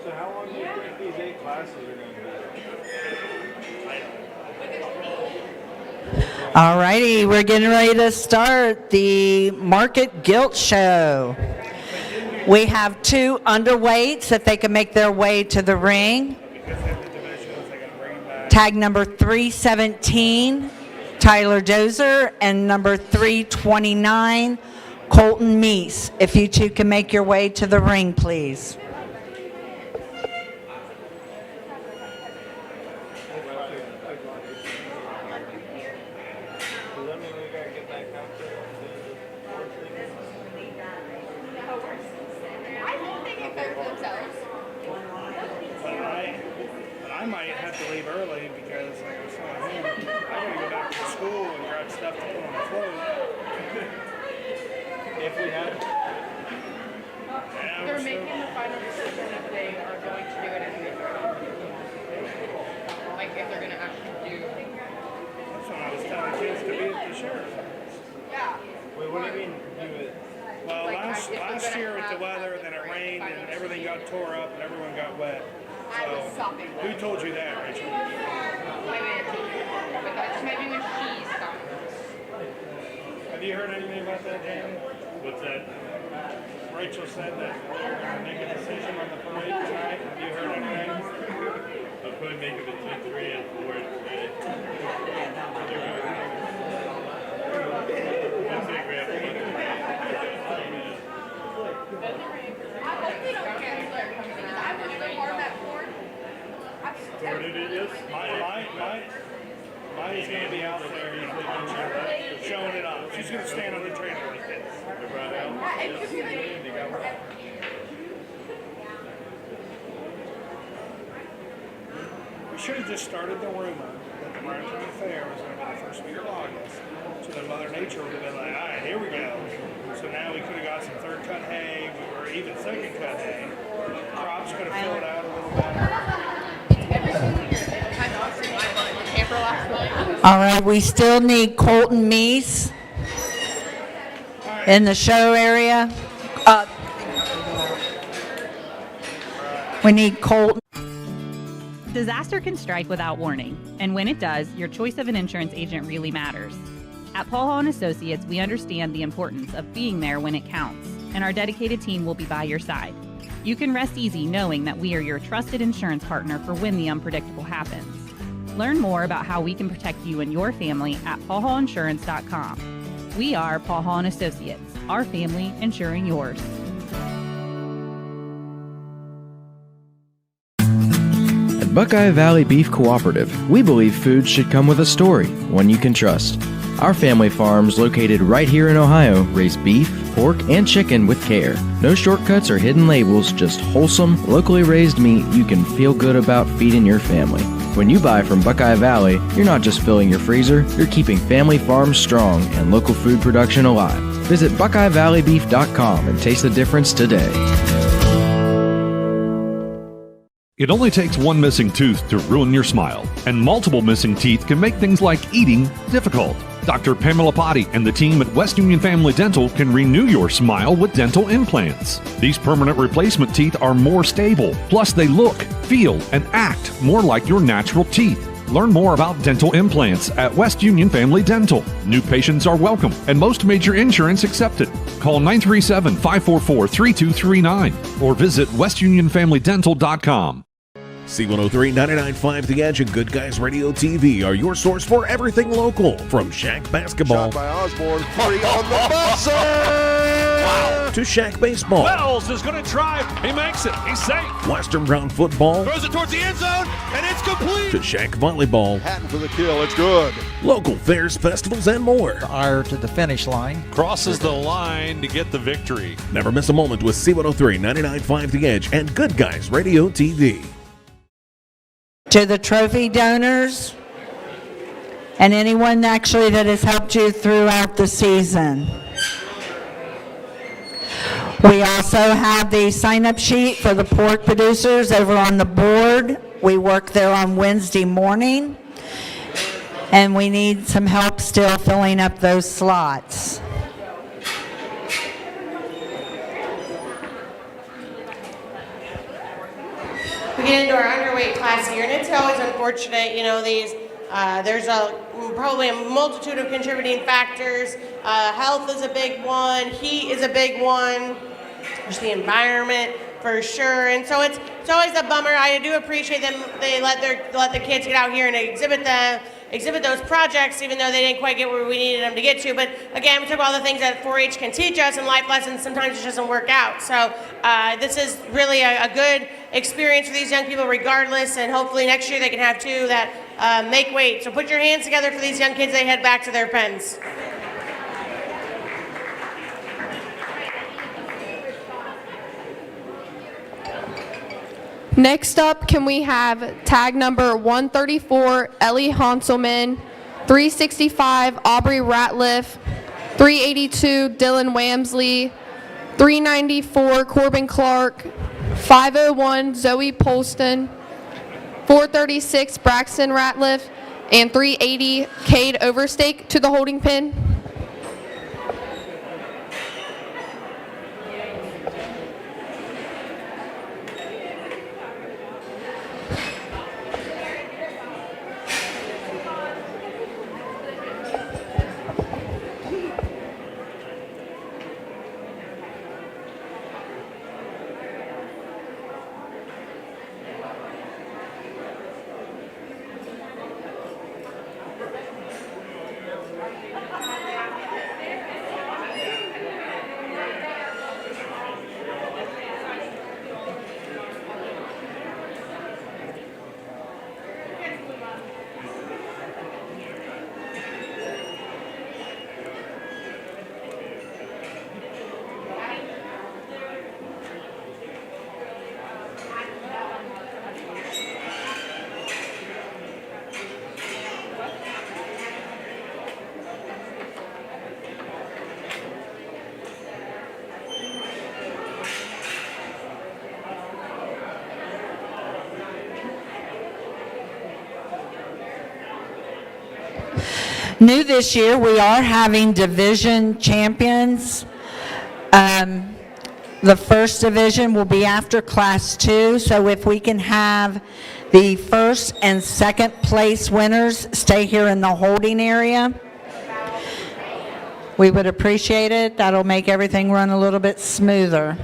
So how long do you think these 8 classes are going to be? All righty, we're getting ready to start the Market Gilt Show. We have 2 underweights if they can make their way to the ring. Tag number 317, Tyler Dozer, and number 329, Colton Meese. If you 2 can make your way to the ring, please. I might have to leave early because, like I was telling him, I gotta go back to school and grab stuff to put on the float. If we had. They're making the final decision if they are going to do it anyway. Like if they're going to actually do. That's what I was telling kids to be at the sheriff's office. Yeah. Wait, what do you mean do it? Well, Like, last if we're last gonna year with the have weather, then it rained and everything got tore up and everyone got wet. I was So, sopping. who told you that, Rachel? But that's maybe when she's coming. Have you heard anything about that, Jamie? What's that? Rachel said that they're going to make a decision on the parade tonight. Have you heard anything? They'll probably make it between 3 and 4 today. Mine is going to be out there, you know, showing it off. She's going to stand on the trailer like this. We should have just started the rumor that the Maritime Fair was going to be the first week of August. So then Mother Nature would have been like, all right, here we go. So now we could have got some third cut hay, or even second cut hay. Crops could have filled out a little better. All right, we still need Colton Meese in the show area. We need Colton. Disaster can strike without warning, and when it does, your choice of an insurance agent really matters. At Paul Hall & Associates, we understand the importance of being there when it counts, and our dedicated team will be by your side. You can rest easy knowing that we are your trusted insurance partner for when the unpredictable happens. Learn more about how we can protect you and your family at paulhallinsurance.com. We are Paul Hall & Associates, our family insuring yours. At Buckeye Valley Beef Cooperative, we believe food should come with a story, one you can trust. Our family farms, located right here in Ohio, raise beef, pork, and chicken with care. No shortcuts or hidden labels, just wholesome, locally raised meat you can feel good about feeding your family. When you buy from Buckeye Valley, you're not just filling your freezer, you're keeping family farms strong and local food production alive. Visit BuckeyeValleyBeef.com and taste the difference today. It only takes one missing tooth to ruin your smile, and multiple missing teeth can make things like eating difficult. Dr. Pamela Potty and the team at West Union Family Dental can renew your smile with dental implants. These permanent replacement teeth are more stable, plus they look, feel, and act more like your natural teeth. Learn more about dental implants at West Union Family Dental. New patients are welcome, and most major insurance accepted. Call 937-544-3239 or visit westunionfamilydental.com. C103 99.5 The Edge and Good Guys Radio TV are your source for everything local. From Shack basketball Shot by Osborne, 3 on the buzzer! wow, to Shack baseball. Wells is going to drive. He makes it. He's safe. Western Brown football. Throws it towards the end zone, and it's complete. To Shack volleyball. Hatton for the kill, it's good. Local fairs, festivals, and more. Ire to the finish line. Crosses the line to get the victory. Never miss a moment with C103 99.5 The Edge and Good Guys Radio TV. To the trophy donors and anyone actually that has helped you throughout the season. We also have the sign-up sheet for the pork producers over on the board. We work there on Wednesday morning, and we need some help still filling up those slots. We get into our underweight class here, and it's always unfortunate, you know, there's probably a multitude of contributing factors. Health is a big one, heat is a big one, just the environment for sure, and so it's always a bummer. I do appreciate them, they let the kids get out here and exhibit those projects, even though they didn't quite get where we needed them to get to. But again, we talk about all the things that 4-H can teach us and life lessons. Sometimes it doesn't work out. So this is really a good experience for these young people regardless, and hopefully next year they can have two that make weight. So put your hands together for these young kids as they head back to their pens. Next up, can we have tag number 134, Ellie Hanselman, 365, Aubrey Ratliff, 382, Dylan Wamsley, 394, Corbin Clark, 501, Zoe Polston, 436, Braxton Ratliff, and 380, Cade Overstake to the holding pen. New this year, we are having division champions. The first division will be after Class 2, so if we can have the first and second place winners stay here in the holding area, we would appreciate it. That'll make everything run a little bit smoother.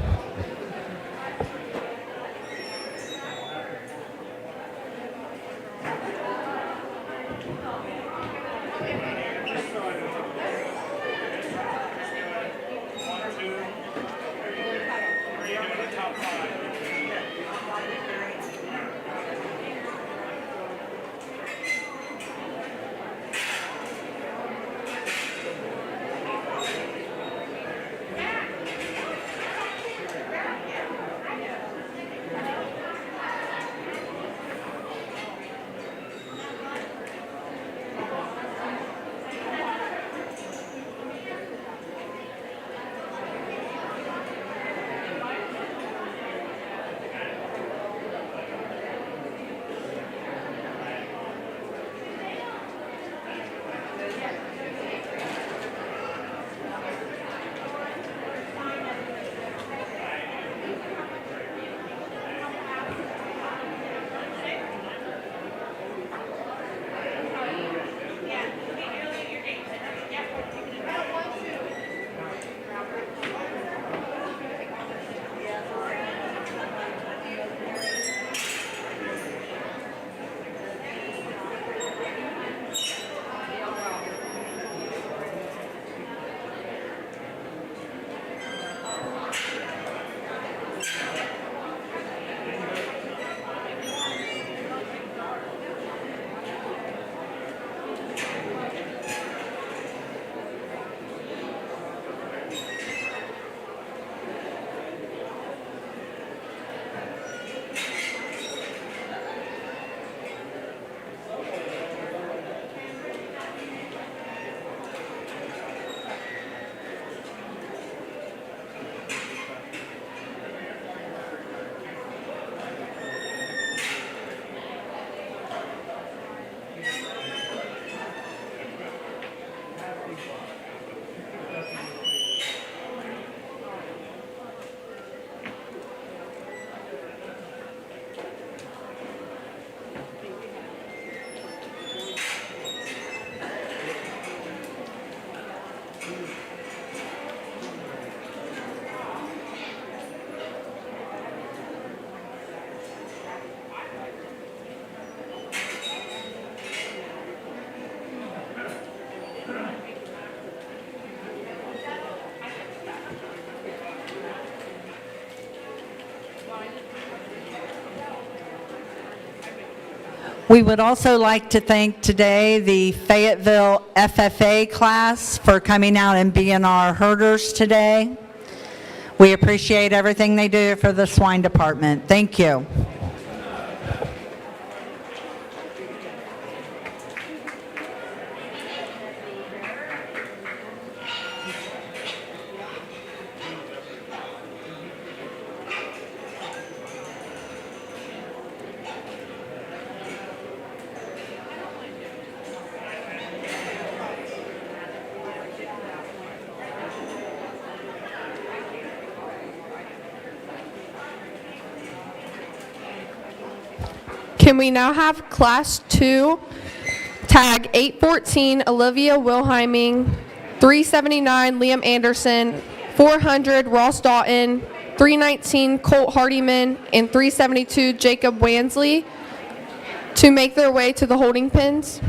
We would also like to thank today the Fayetteville FFA class for coming out and being our herders today. We appreciate everything they do for the swine department. Thank you. Can we now have Class 2, tag 814 Olivia Wilhelming, 379 Liam Anderson, 400 Ross Dalton, 319 Colt Hardiman, and 372 Jacob Wansley to make their way to the holding pins?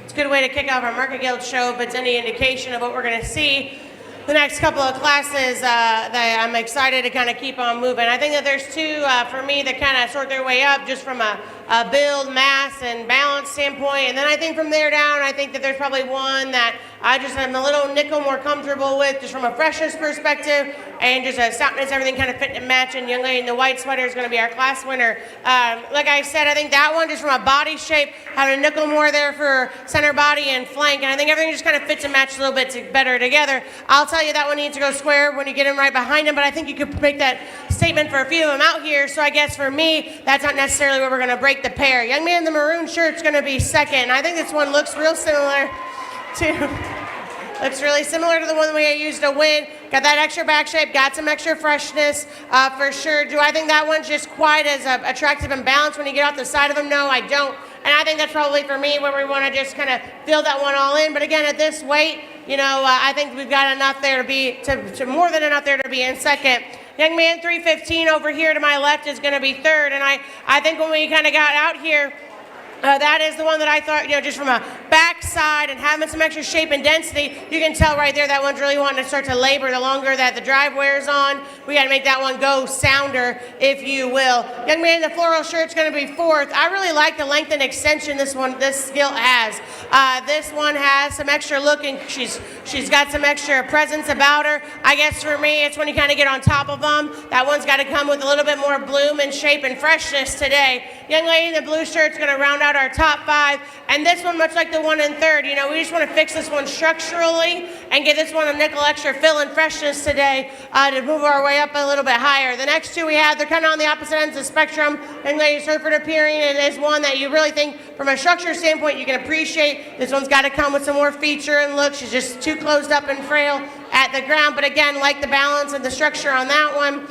It's a good way to kick off our Market Guild show, if it's any indication of what we're going to see the next couple of classes. That I'm excited to kind of keep on moving. I think that there's two for me that kind of sort their way up just from a build, mass, and balance standpoint. And then I think from there down, I think that there's probably one that I just am a little nickel more comfortable with, just from a freshness perspective, and just a softness, everything kind of fit and matching. Young lady in the white sweater is going to be our class winner. Like I said, I think that one, just from a body shape, having a nickel more there for center body and flank, and I think everything just kind of fits and matches a little bit better together. I'll tell you that one needs to go square when you get him right behind him, but I think you could make that statement for a few of them out here. So I guess for me, that's not necessarily where we're going to break the pair. Young man in the maroon shirt's going to be second. I think this one looks real similar to... Looks really similar to the one we used to win. Got that extra back shape, got some extra freshness for sure. Do I think that one's just quite as attractive and balanced when you get off the side of them? No, I don't. And I think that's probably for me where we want to just kind of build that one all in. But again, at this weight, you know, I think we've got enough there to be, to more than enough there to be in second. Young man 315 over here to my left is going to be third. And I think when we kind of got out here, that is the one that I thought, you know, just from a backside and having some extra shape and density, you can tell right there that one's really wanting to start to labor the longer that the drive wears on. We got to make that one go sounder, if you will. Young man in the floral shirt's going to be fourth. I really like the length and extension this Gilt has. This one has some extra look, and she's got some extra presence about her. I guess for me, it's when you kind of get on top of them. That one's got to come with a little bit more bloom and shape and freshness today. Young lady in the blue shirt's going to round out our top five, and this one, much like the one in third, you know, we just want to fix this one structurally and give this one a nickel extra fill and freshness today to move our way up a little bit higher. The next two we have, they're kind of on the opposite ends of the spectrum. Young lady Surford appearing, and is one that you really think from a structure standpoint you can appreciate. This one's got to come with some more feature and look. She's just too closed up and frail at the ground, but again, like the balance and the structure on that one.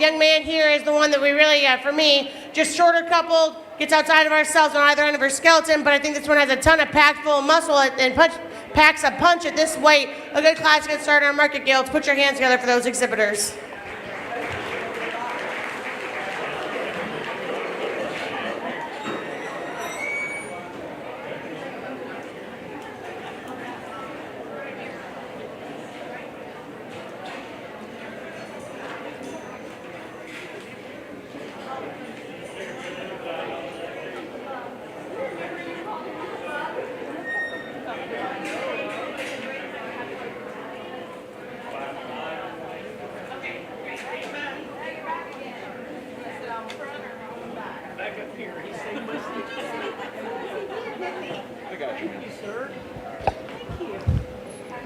Young man here is the one that we really, for me, just shorter coupled, gets outside of ourselves on either end of her skeleton, but I think this one has a ton of packed full of muscle and packs a punch at this weight. A good class to get started on Market Guilds. Put your hands together for those exhibitors.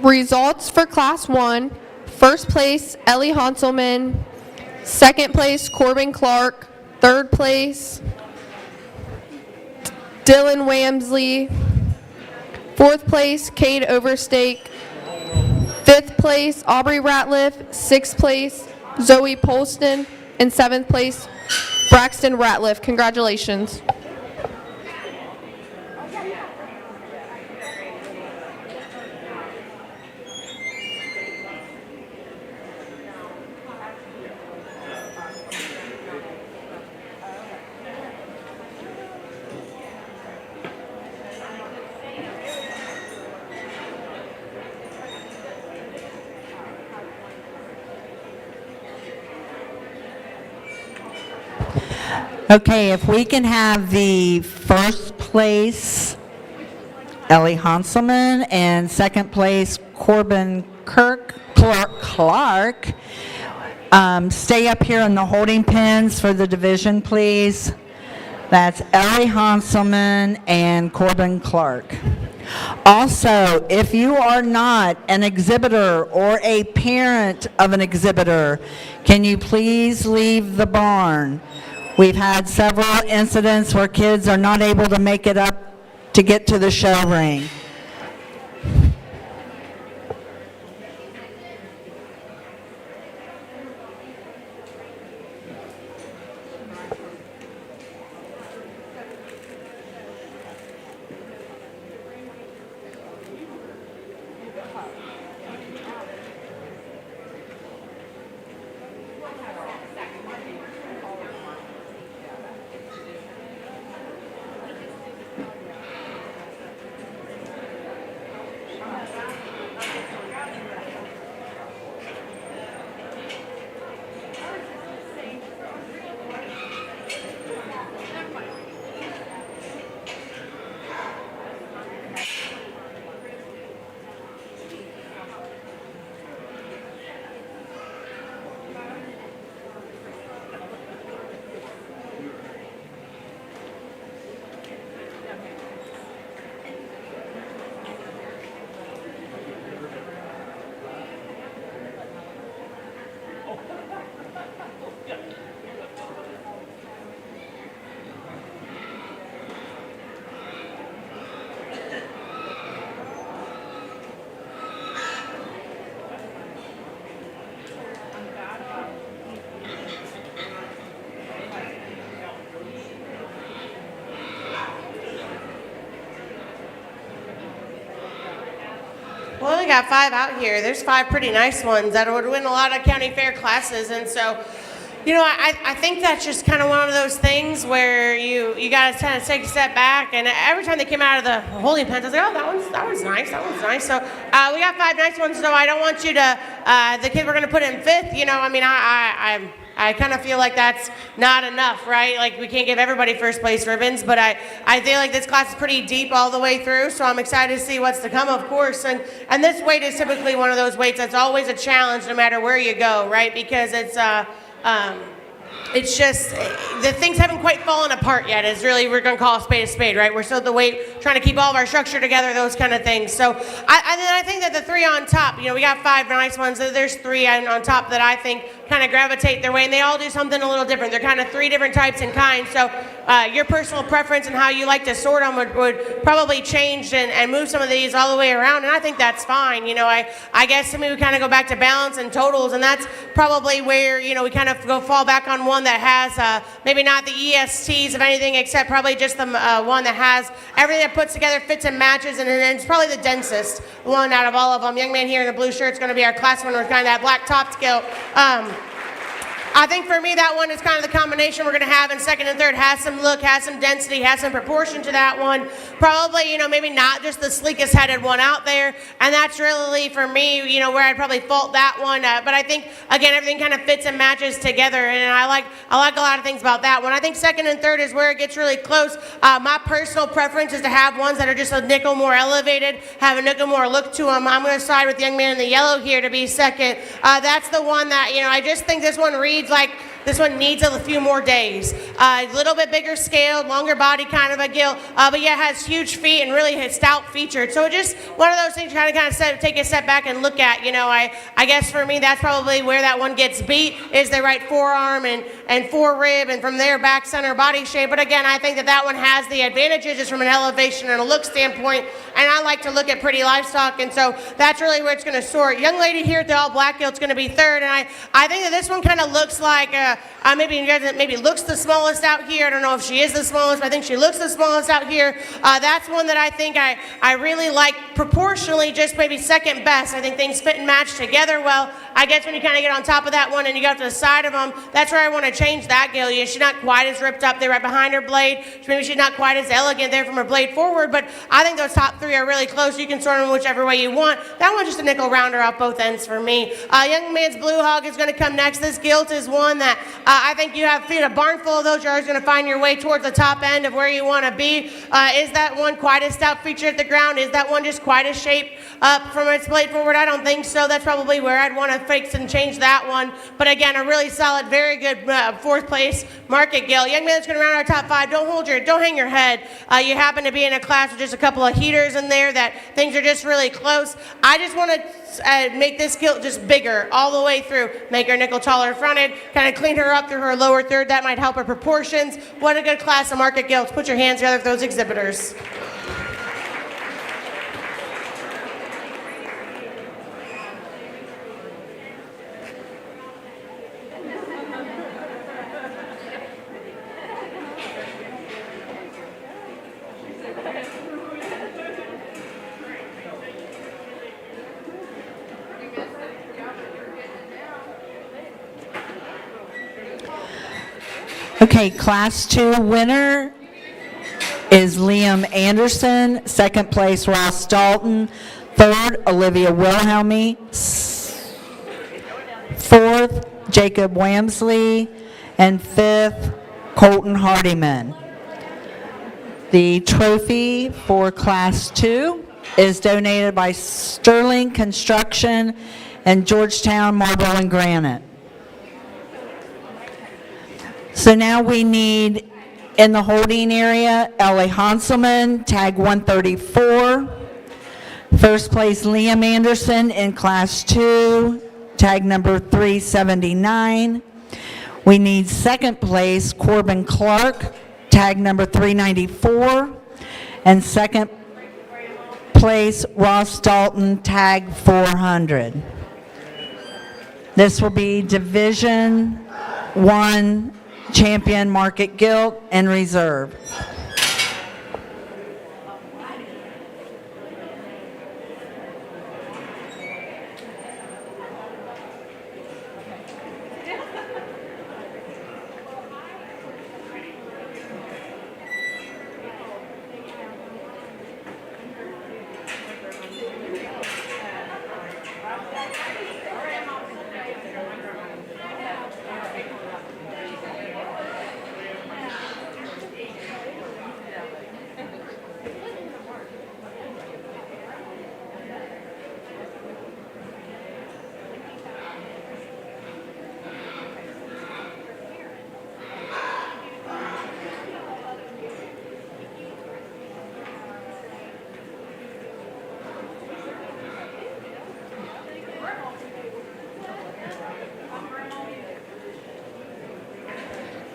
Results for Class 1, First place, Ellie Hanselman. Second place, Corbin Clark. Third place, Dylan Wamsley. Fourth place, Cade Overstake. Fifth place, Aubrey Ratliff. Sixth place, Zoe Polston. And seventh place, Braxton Ratliff. Congratulations. Okay, if we can have the first place, Ellie Hanselman, and second place, Corbin Clark. Stay up here in the holding pens for the division, please. That's Ellie Hanselman and Corbin Clark. Also, if you are not an exhibitor or a parent of an exhibitor, can you please leave the barn? We've had several incidents where kids are not able to make it up to get to the show ring. Well, we only got 5 out here. There's 5 pretty nice ones that would win a lot of county fair classes, and so, you know, I think that's just kind of one of those things where you got to kind of take a step back. And every time they came out of the holding pens, I was like, oh, that one's nice, that one's nice. So we got 5 nice ones. So I don't want you to the kid we're going to put in 5th. You know, I mean, I kind of feel like that's not enough, right? Like, we can't give everybody first place ribbons, but I feel like this class is pretty deep all the way through, so I'm excited to see what's to come, of course. And this weight is typically one of those weights that's always a challenge no matter where you go, right? Because it's just, the things haven't quite fallen apart yet, is really, we're going to call a spade, right? We're still at the weight, trying to keep all of our structure together, those kind of things. So I think that the 3 on top, you know, we got 5 nice ones. There's 3 on top that I think kind of gravitate their way, and they all do something a little different. They're kind of 3 different types and kinds. So your personal preference and how you like to sort them would probably change and move some of these all the way around, and I think that's fine. You know, I guess to me we kind of go back to balance and totals, and that's probably where, you know, we kind of fall back on one that has maybe not the ESTs of anything, except probably just the one that has everything that puts together, fits and matches, and it's probably the densest one out of all of them. Young man here in the blue shirt is going to be our class winner with kind of that black top scale. I think for me that one is kind of the combination we're going to have in second and third. Has some look, has some density, has some proportion to that one. Probably, you know, maybe not just the sleekest headed one out there. And that's really, for me, you know, where I'd probably fault that one. But I think, again, everything kind of fits and matches together. And I like a lot of things about that one. I think second and third is where it gets really close. My personal preference is to have ones that are just a nickel more elevated, have a nickel more look to them. I'm going to side with the young man in the yellow here to be second. That's the one that, you know, I just think this one reads like This one needs a few more days. A little bit bigger scale, longer body kind of a gilt, but yeah, has huge feet and really stout featured. So just one of those things you kind of take a step back and look at. You know, I guess for me that's probably where that one gets beat, is the right forearm and forerib, and from there back center body shape. But again, I think that one has the advantages just from an elevation and a look standpoint, and I like to look at pretty livestock, and so that's really where it's going to sort. Young lady here at the all black gilt's going to be third, and I think that this one kind of looks like maybe looks the smallest out here. I don't know if she is the smallest, but I think she looks the smallest out here. That's one that I think I really like proportionally, just maybe second best. I think things fit and match together well. I guess when you kind of get on top of that one and you go to the side of them, that's where I want to change that gilt. Yeah, she's not quite as ripped up there right behind her blade. Maybe she's not quite as elegant there from her blade forward, but I think those top three are really close. You can sort them whichever way you want. That one's just a nickel rounder off both ends for me. Young man's blue hog is going to come next. This gilt is one that I think you have a barn full of those. You're always going to find your way towards the top end of where you want to be. Is that one quite as stout featured at the ground? Is that one just quite as shaped up from its blade forward? I don't think so. That's probably where I'd want to fix and change that one. But again, a really solid, very good fourth place market gilt. Young man's going to round our top five. Don't hang your head. You happen to be in a class with just a couple of heaters in there that things are just really close. I just want to make this gilt just bigger all the way through. Make her nickel taller fronted, kind of clean her up through her lower third. That might help her proportions. What a good class of market gilts. Put your hands together for those exhibitors. Okay, Class 2 winner is Liam Anderson. Second place, Ross Dalton. Third, Olivia Wilhelmy. Fourth, Jacob Wamsley. And fifth, Colton Hardiman. The trophy for Class 2 is donated by Sterling Construction and Georgetown Marble and Granite. So now we need, in the holding area, Ellie Hanselman, tag 134. First place, Liam Anderson in Class 2, tag number 379. We need second place, Corbin Clark, tag number 394. And second place, Ross Dalton, tag 400. This will be Division 1 champion market gilt and reserve.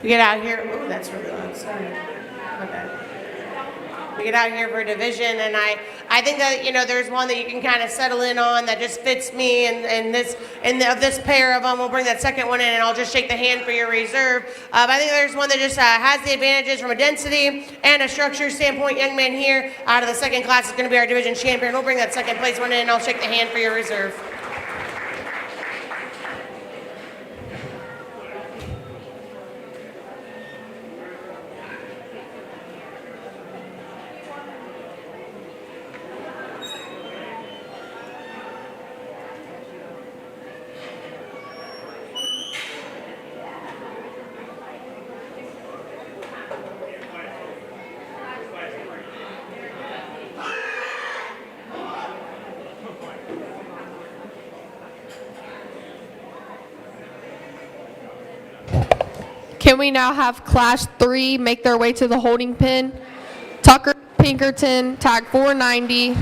We get out here, oh, that's really loud, sorry. Okay. We get out here for a division, and I think that, you know, there's one that you can kind of settle in on that just fits me, and of this pair of them, we'll bring that second one in, and I'll just shake the hand for your reserve. But I think there's one that just has the advantages from a density and a structure standpoint. Young man here out of the second class is going to be our division champion. We'll bring that second place one in, and I'll shake the hand for your reserve. Can we now have Class 3 make their way to the holding pen? Tucker Pinkerton, tag 490.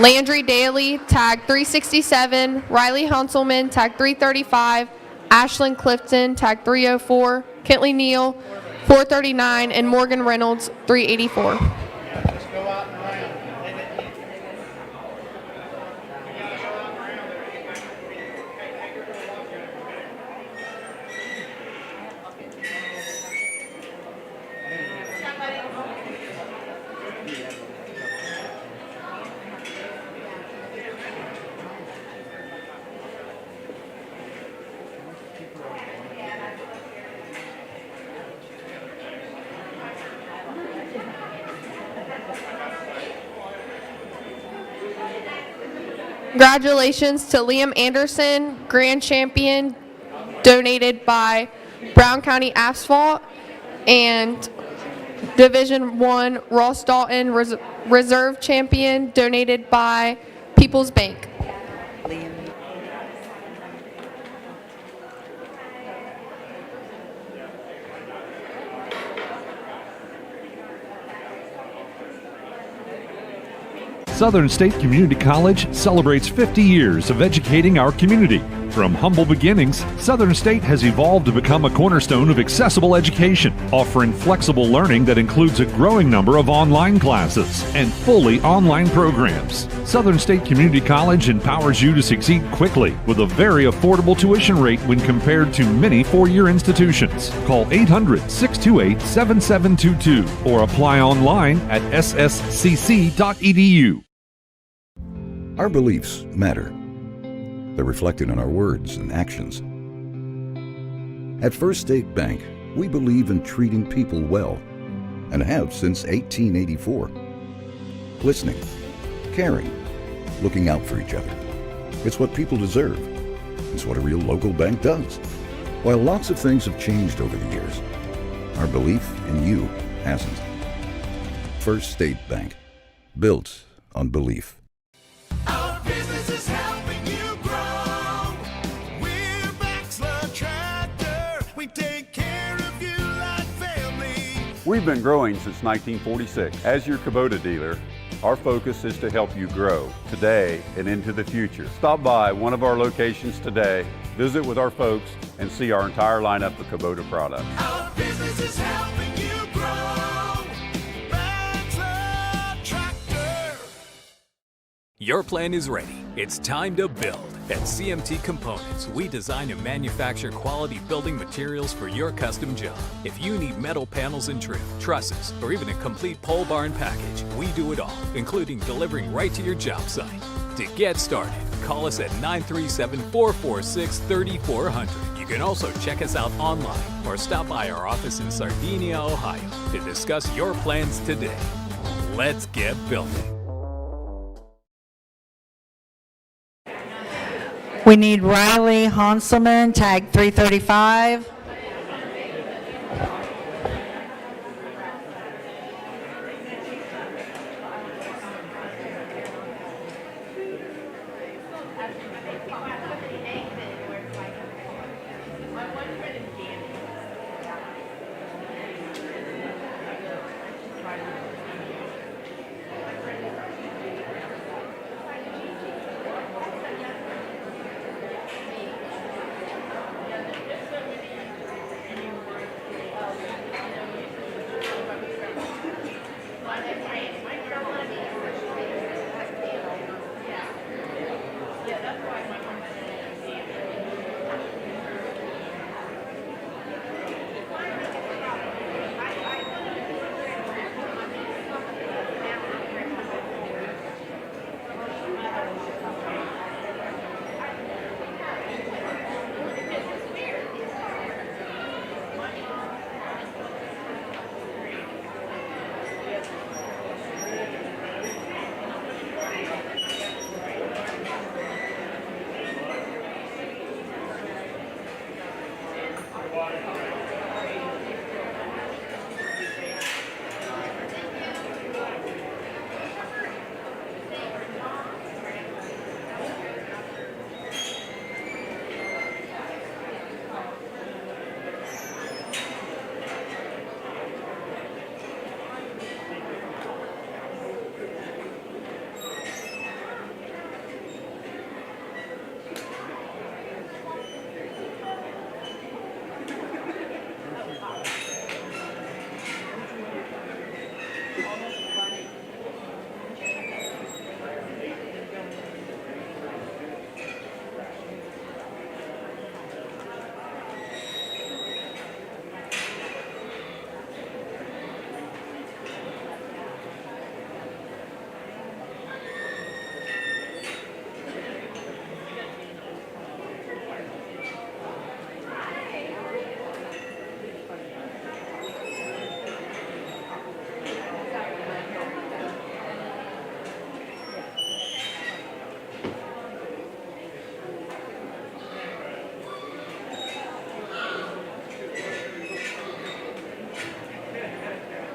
Landry Daly, tag 367. Riley Hunselman, tag 335. Ashlyn Clifton, tag 304. Kentley Neal, 439. And Morgan Reynolds, 384. Congratulations to Liam Anderson, grand champion, donated by Brown County Asphalt, and Division 1 Ross Dalton, reserve champion, donated by People's Bank. Southern State Community College celebrates 50 years of educating our community. From humble beginnings, Southern State has evolved to become a cornerstone of accessible education, offering flexible learning that includes a growing number of online classes and fully online programs. Southern State Community College empowers you to succeed quickly with a very affordable tuition rate when compared to many four-year institutions. Call 800-628-7722 or apply online at sscc.edu. Our beliefs matter. They're reflected in our words and actions. At First State Bank, we believe in treating people well and have since 1884. Listening, caring, looking out for each other. It's what people deserve. It's what a real local bank does. While lots of things have changed over the years, our belief in you hasn't. First State Bank, built on belief. Our business is helping you grow. We're Baxler Tractor. We take care of you like family. We've been growing since 1946. As your Kubota dealer, our focus is to help you grow today and into the future. Stop by one of our locations today, visit with our folks, and see our entire lineup of Kubota products. Our business is helping you grow. Baxler Tractor. Your plan is ready. It's time to build. At CMT Components, we design and manufacture quality building materials for your custom job. If you need metal panels and trim, trusses, or even a complete pole barn package, we do it all, including delivering right to your job site. To get started, call us at 937-446-3400. You can also check us out online or stop by our office in Sardinia, Ohio to discuss your plans today. Let's get building. We need Riley Hanselman, tag 335.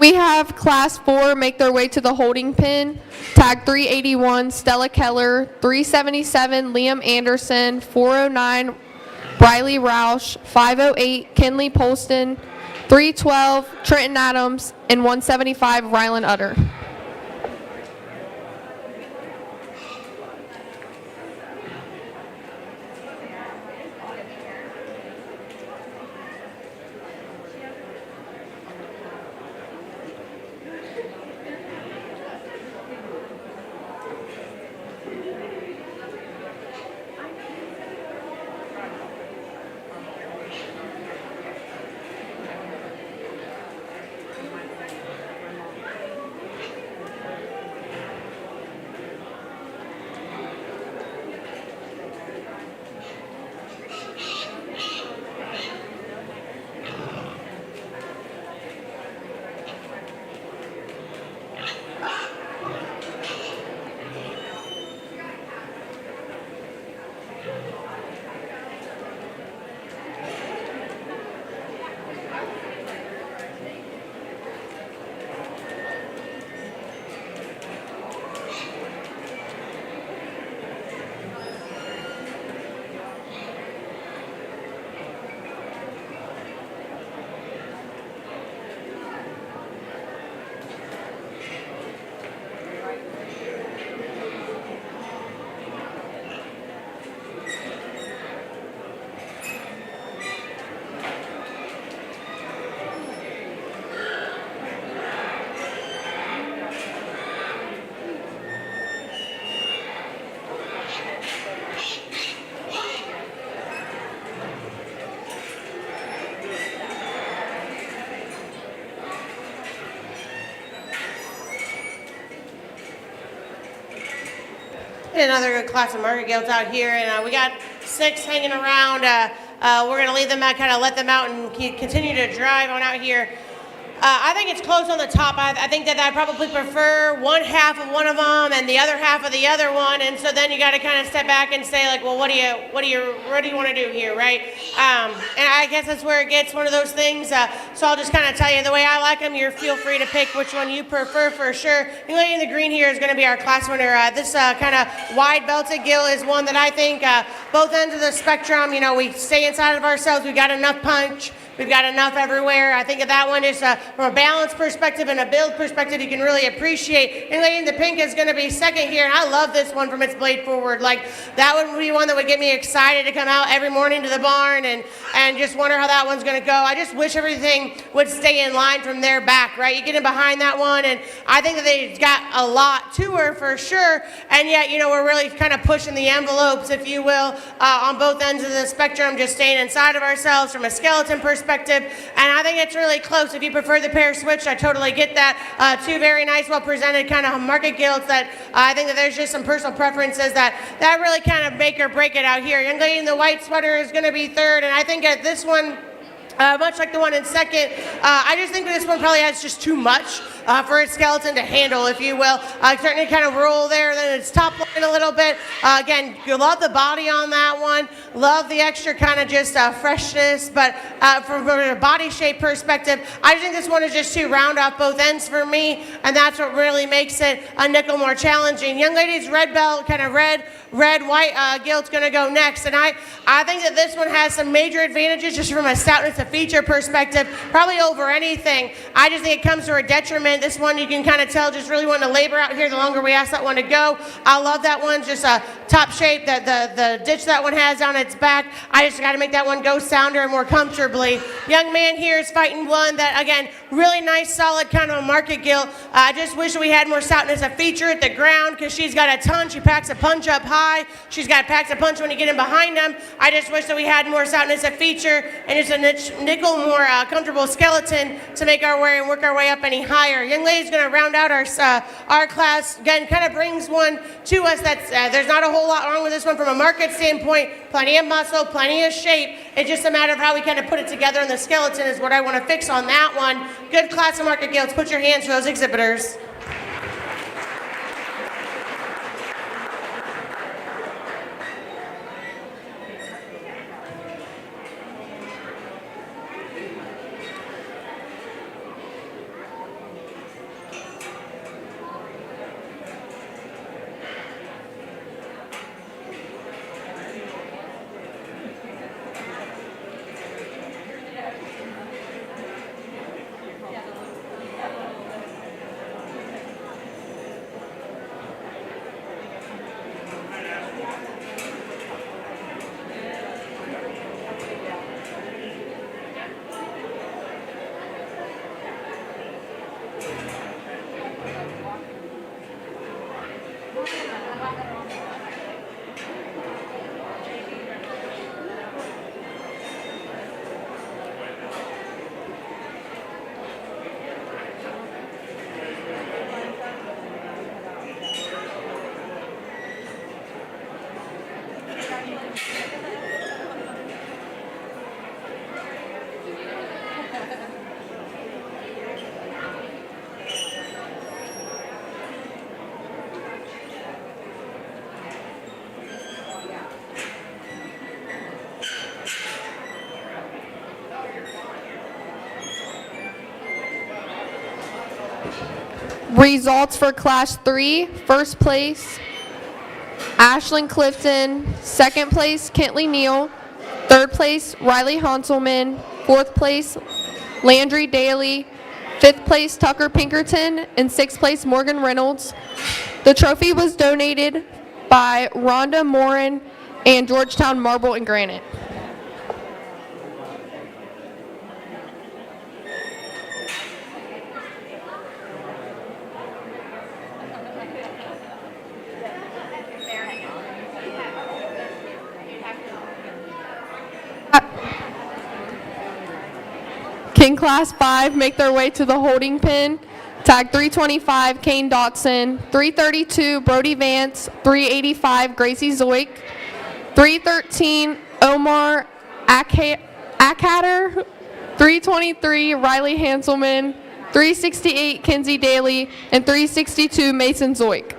We have Class 4 make their way to the holding pen. Tag 381, Stella Keller. 377, Liam Anderson. 409, Riley Roush. 508, Kenley Polston. 312, Trenton Adams. And 175, Rylan Utter. Another good class of market gilts out here, and we got 6 hanging around. We're going to leave them out, kind of let them out and continue to drive on out here. I think it's close on the top. I think that I probably prefer one half of one of them and the other half of the other one, and so then you got to kind of step back and say, like, well, what do you want to do here, right? And I guess that's where it gets one of those things. So I'll just kind of tell you the way I like them. You feel free to pick which one you prefer for sure. The lady in the green here is going to be our class winner. This kind of wide belted gill is one that I think both ends of the spectrum. You know, we stay inside of ourselves. We've got enough punch. We've got enough everywhere. I think that one is from a balance perspective and a build perspective you can really appreciate. And lady in the pink is going to be second here, and I love this one from its blade forward. Like, that would be one that would get me excited to come out every morning to the barn and just wonder how that one's going to go. I just wish everything would stay in line from their back, right? You get in behind that one, and I think that they've got a lot to her for sure, and yet, you know, we're really kind of pushing the envelopes, if you will, on both ends of the spectrum, just staying inside of ourselves from a skeleton perspective. And I think it's really close. If you prefer the pair switch, I totally get that. Two very nice, well-presented kind of market gilts that I think that there's just some personal preferences that really kind of make or break it out here. Young lady in the white sweater is going to be third, and I think at this one, much like the one in second, I just think this one probably has just too much for its skeleton to handle, if you will. Starting to kind of roll there, then it's top line a little bit. Again, you love the body on that one. Love the extra kind of just freshness, but from a body shape perspective, I think this one is just too round off both ends for me, and that's what really makes it a nickel more challenging. Young lady's red belt, kind of red-white gilt's going to go next, and I think that this one has some major advantages just from a stoutness of feature perspective, probably over anything. I just think it comes to her detriment. This one you can kind of tell just really wanting to labor out here the longer we ask that one to go. I love that one, just a top shape, the ditch that one has on its back. I just got to make that one go sounder and more comfortably. Young man here is fighting one that, again, really nice, solid kind of a market gilt. I just wish we had more stoutness of feature at the ground because she's got a ton. She packs a punch up high. She's got packs a punch when you get in behind them. I just wish that we had more stoutness of feature and just a nickel more comfortable skeleton to make our way and work our way up any higher. Young lady's going to round out our class. Again, kind of brings one to us that's there's not a whole lot wrong with this one from a market standpoint. Plenty of muscle, plenty of shape. It's just a matter of how we kind of put it together, and the skeleton is what I want to fix on that one. Good class of market gilts. Put your hands for those exhibitors. Results for Class 3, first place, Ashlyn Clifton. Second place, Kentley Neal. Third place, Riley Hanselman. Fourth place, Landry Daly. Fifth place, Tucker Pinkerton. And sixth place, Morgan Reynolds. The trophy was donated by Rhonda Morin and Georgetown Marble and Granite. Can Class 5 make their way to the holding pen? Tag 325, Kane Dotson. 332, Brody Vance. 385, Gracie Zoik. 313, Omar Akhatter. 323, Riley Hanselman. 368, Kenzie Daly. And 362, Mason Zoik.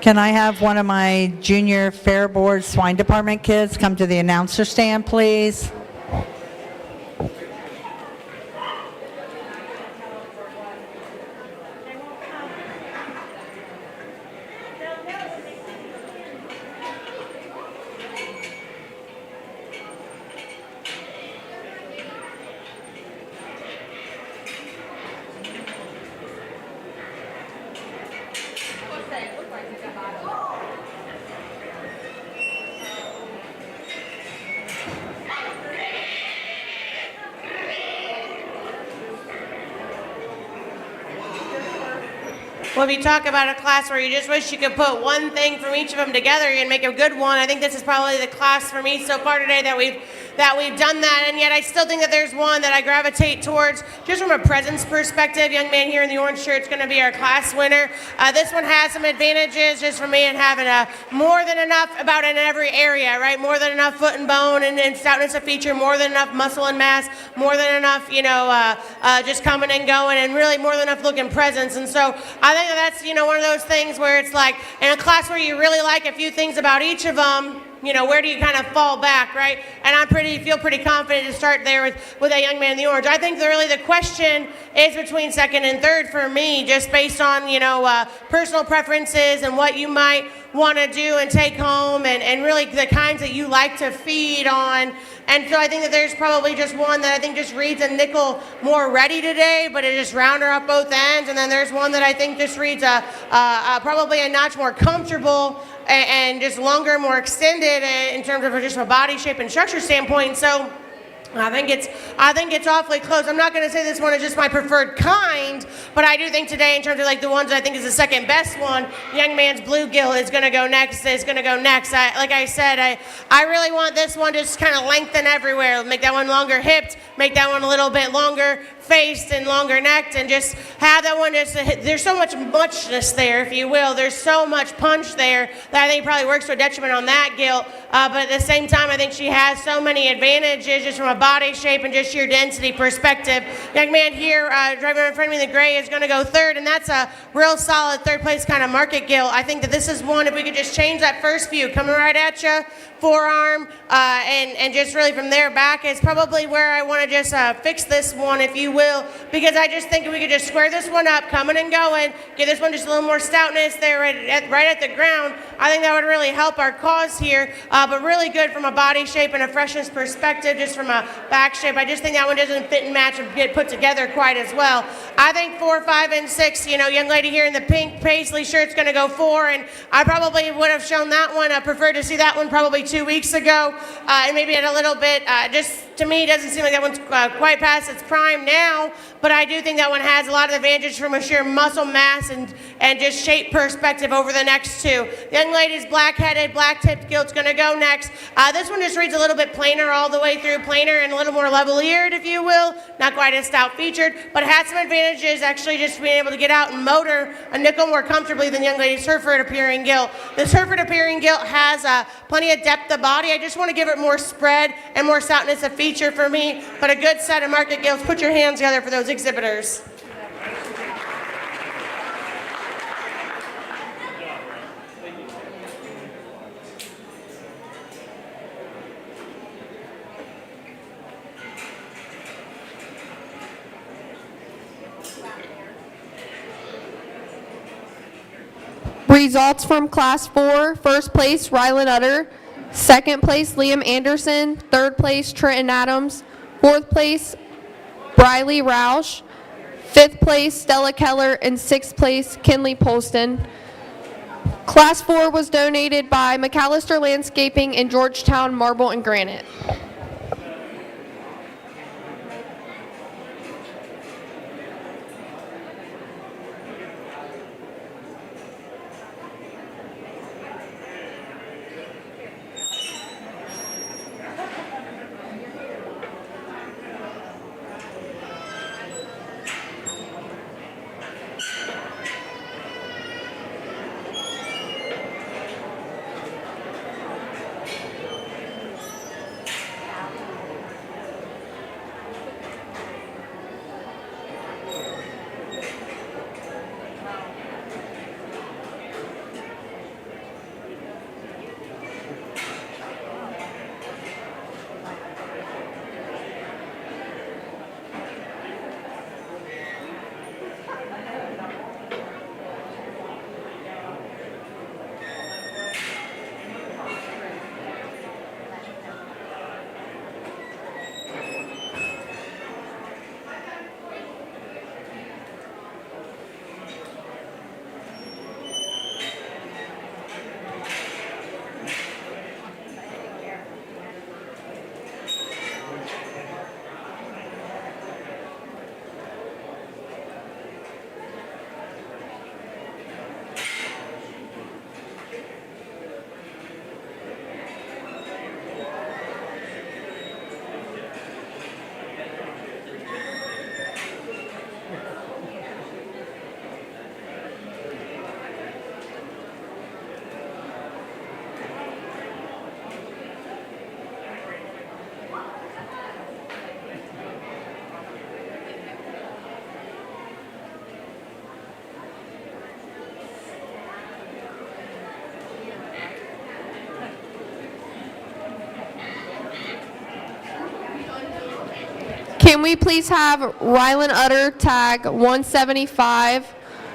Can I have one of my junior fair board swine department kids come to the announcer stand, please? Well, if you talk about a class where you just wish you could put one thing from each of them together and make a good one, I think this is probably the class for me so far today that we've done that, and yet I still think that there's one that I gravitate towards just from a presence perspective. Young man here in the orange shirt is going to be our class winner. This one has some advantages just for me in having more than enough about in every area, right? More than enough foot and bone and stoutness of feature, more than enough muscle and mass, more than enough, just coming and going, and really more than enough look and presence. And so I think that's, one of those things where it's like in a class where you really like a few things about each of them, where do you kind of fall back, right? And I feel pretty confident to start there with that young man in the orange. I think really the question is between second and third for me, just based on, personal preferences and what you might want to do and take home and really the kinds that you like to feed on. And so I think that there's probably just one that I think just reads a nickel more ready today, but it just round her up both ends. And then there's one that I think just reads probably a notch more comfortable and just longer, more extended in terms of just a body shape and structure standpoint. So I think it's awfully close. I'm not going to say this one is just my preferred kind, but I do think today, in terms of like the ones I think is the second best one, young man's bluegill is going to go next. Like I said, I really want this one to just kind of lengthen everywhere. Make that one longer hipped, make that one a little bit longer faced and longer necked, and just have that one there's so much muchness there, if you will. There's so much punch there that I think probably works to a detriment on that gilt. But at the same time, I think she has so many advantages just from a body shape and just sheer density perspective. Young man here, driving in front of me in the gray, is going to go third, and that's a real solid third place kind of market gilt. I think that this is one, if we could just change that first view, coming right at you, forearm, and just really from there back is probably where I want to just fix this one, if you will, because I just think if we could just square this one up, coming and going, give this one just a little more stoutness there right at the ground, I think that would really help our cause here, but really good from a body shape and a freshness perspective, just from a back shape. I just think that one doesn't fit and match and get put together quite as well. I think 4, 5, and 6, young lady here in the pink paisley shirt's going to go 4, and I probably would have shown that one, preferred to see that one probably 2 weeks ago, and maybe at a little bit, just to me, it doesn't seem like that one's quite past its prime now, but I do think that one has a lot of advantage from a sheer muscle mass and just shape perspective over the next two. The young lady's black-headed, black-tipped gilt's going to go next. This one just reads a little bit plainer all the way through, plainer and a little more level-eared, if you will. Not quite as stout-featured, but had some advantages actually just being able to get out and motor a nickel more comfortably than young lady's Hereford-appearing gilt. This Hereford-appearing gilt has plenty of depth of body. I just want to give it more spread and more stoutness of feature for me, but a good set of market gilts. Put your hands together for those exhibitors. Results from Class 4, first place, Rylan Utter. Second place, Liam Anderson. Third place, Trenton Adams. Fourth place, Briley Roush. Fifth place, Stella Keller. And sixth place, Kinley Polston. Class 4 was donated by McAllister Landscaping and Georgetown Marble and Granite. Can we please have Rylan Utter tag 175,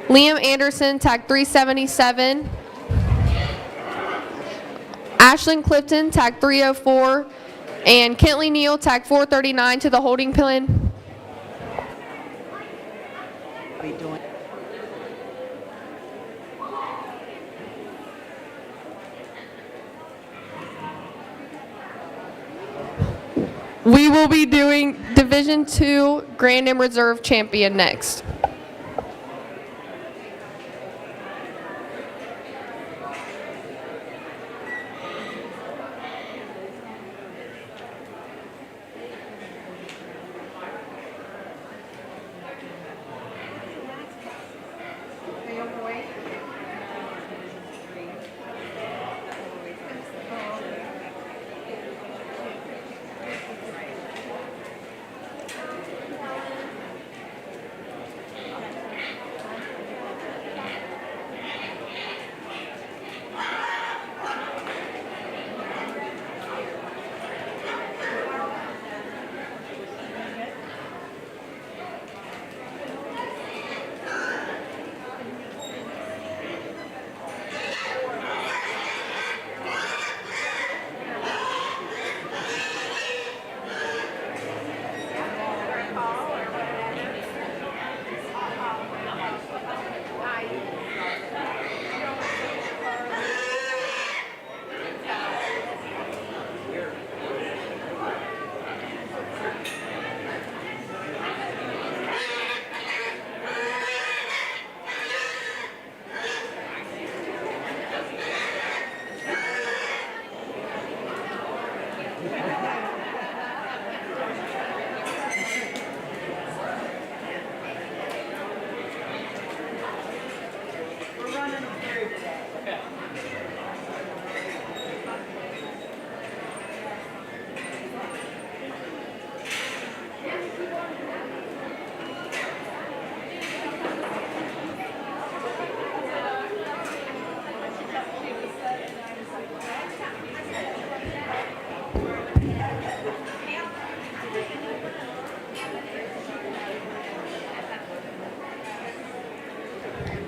Liam Anderson tag 377, Ashlyn Clifton tag 304, and Kentley Neal tag 439 to the holding pen. We will be doing Division II Grand and Reserve Champion next.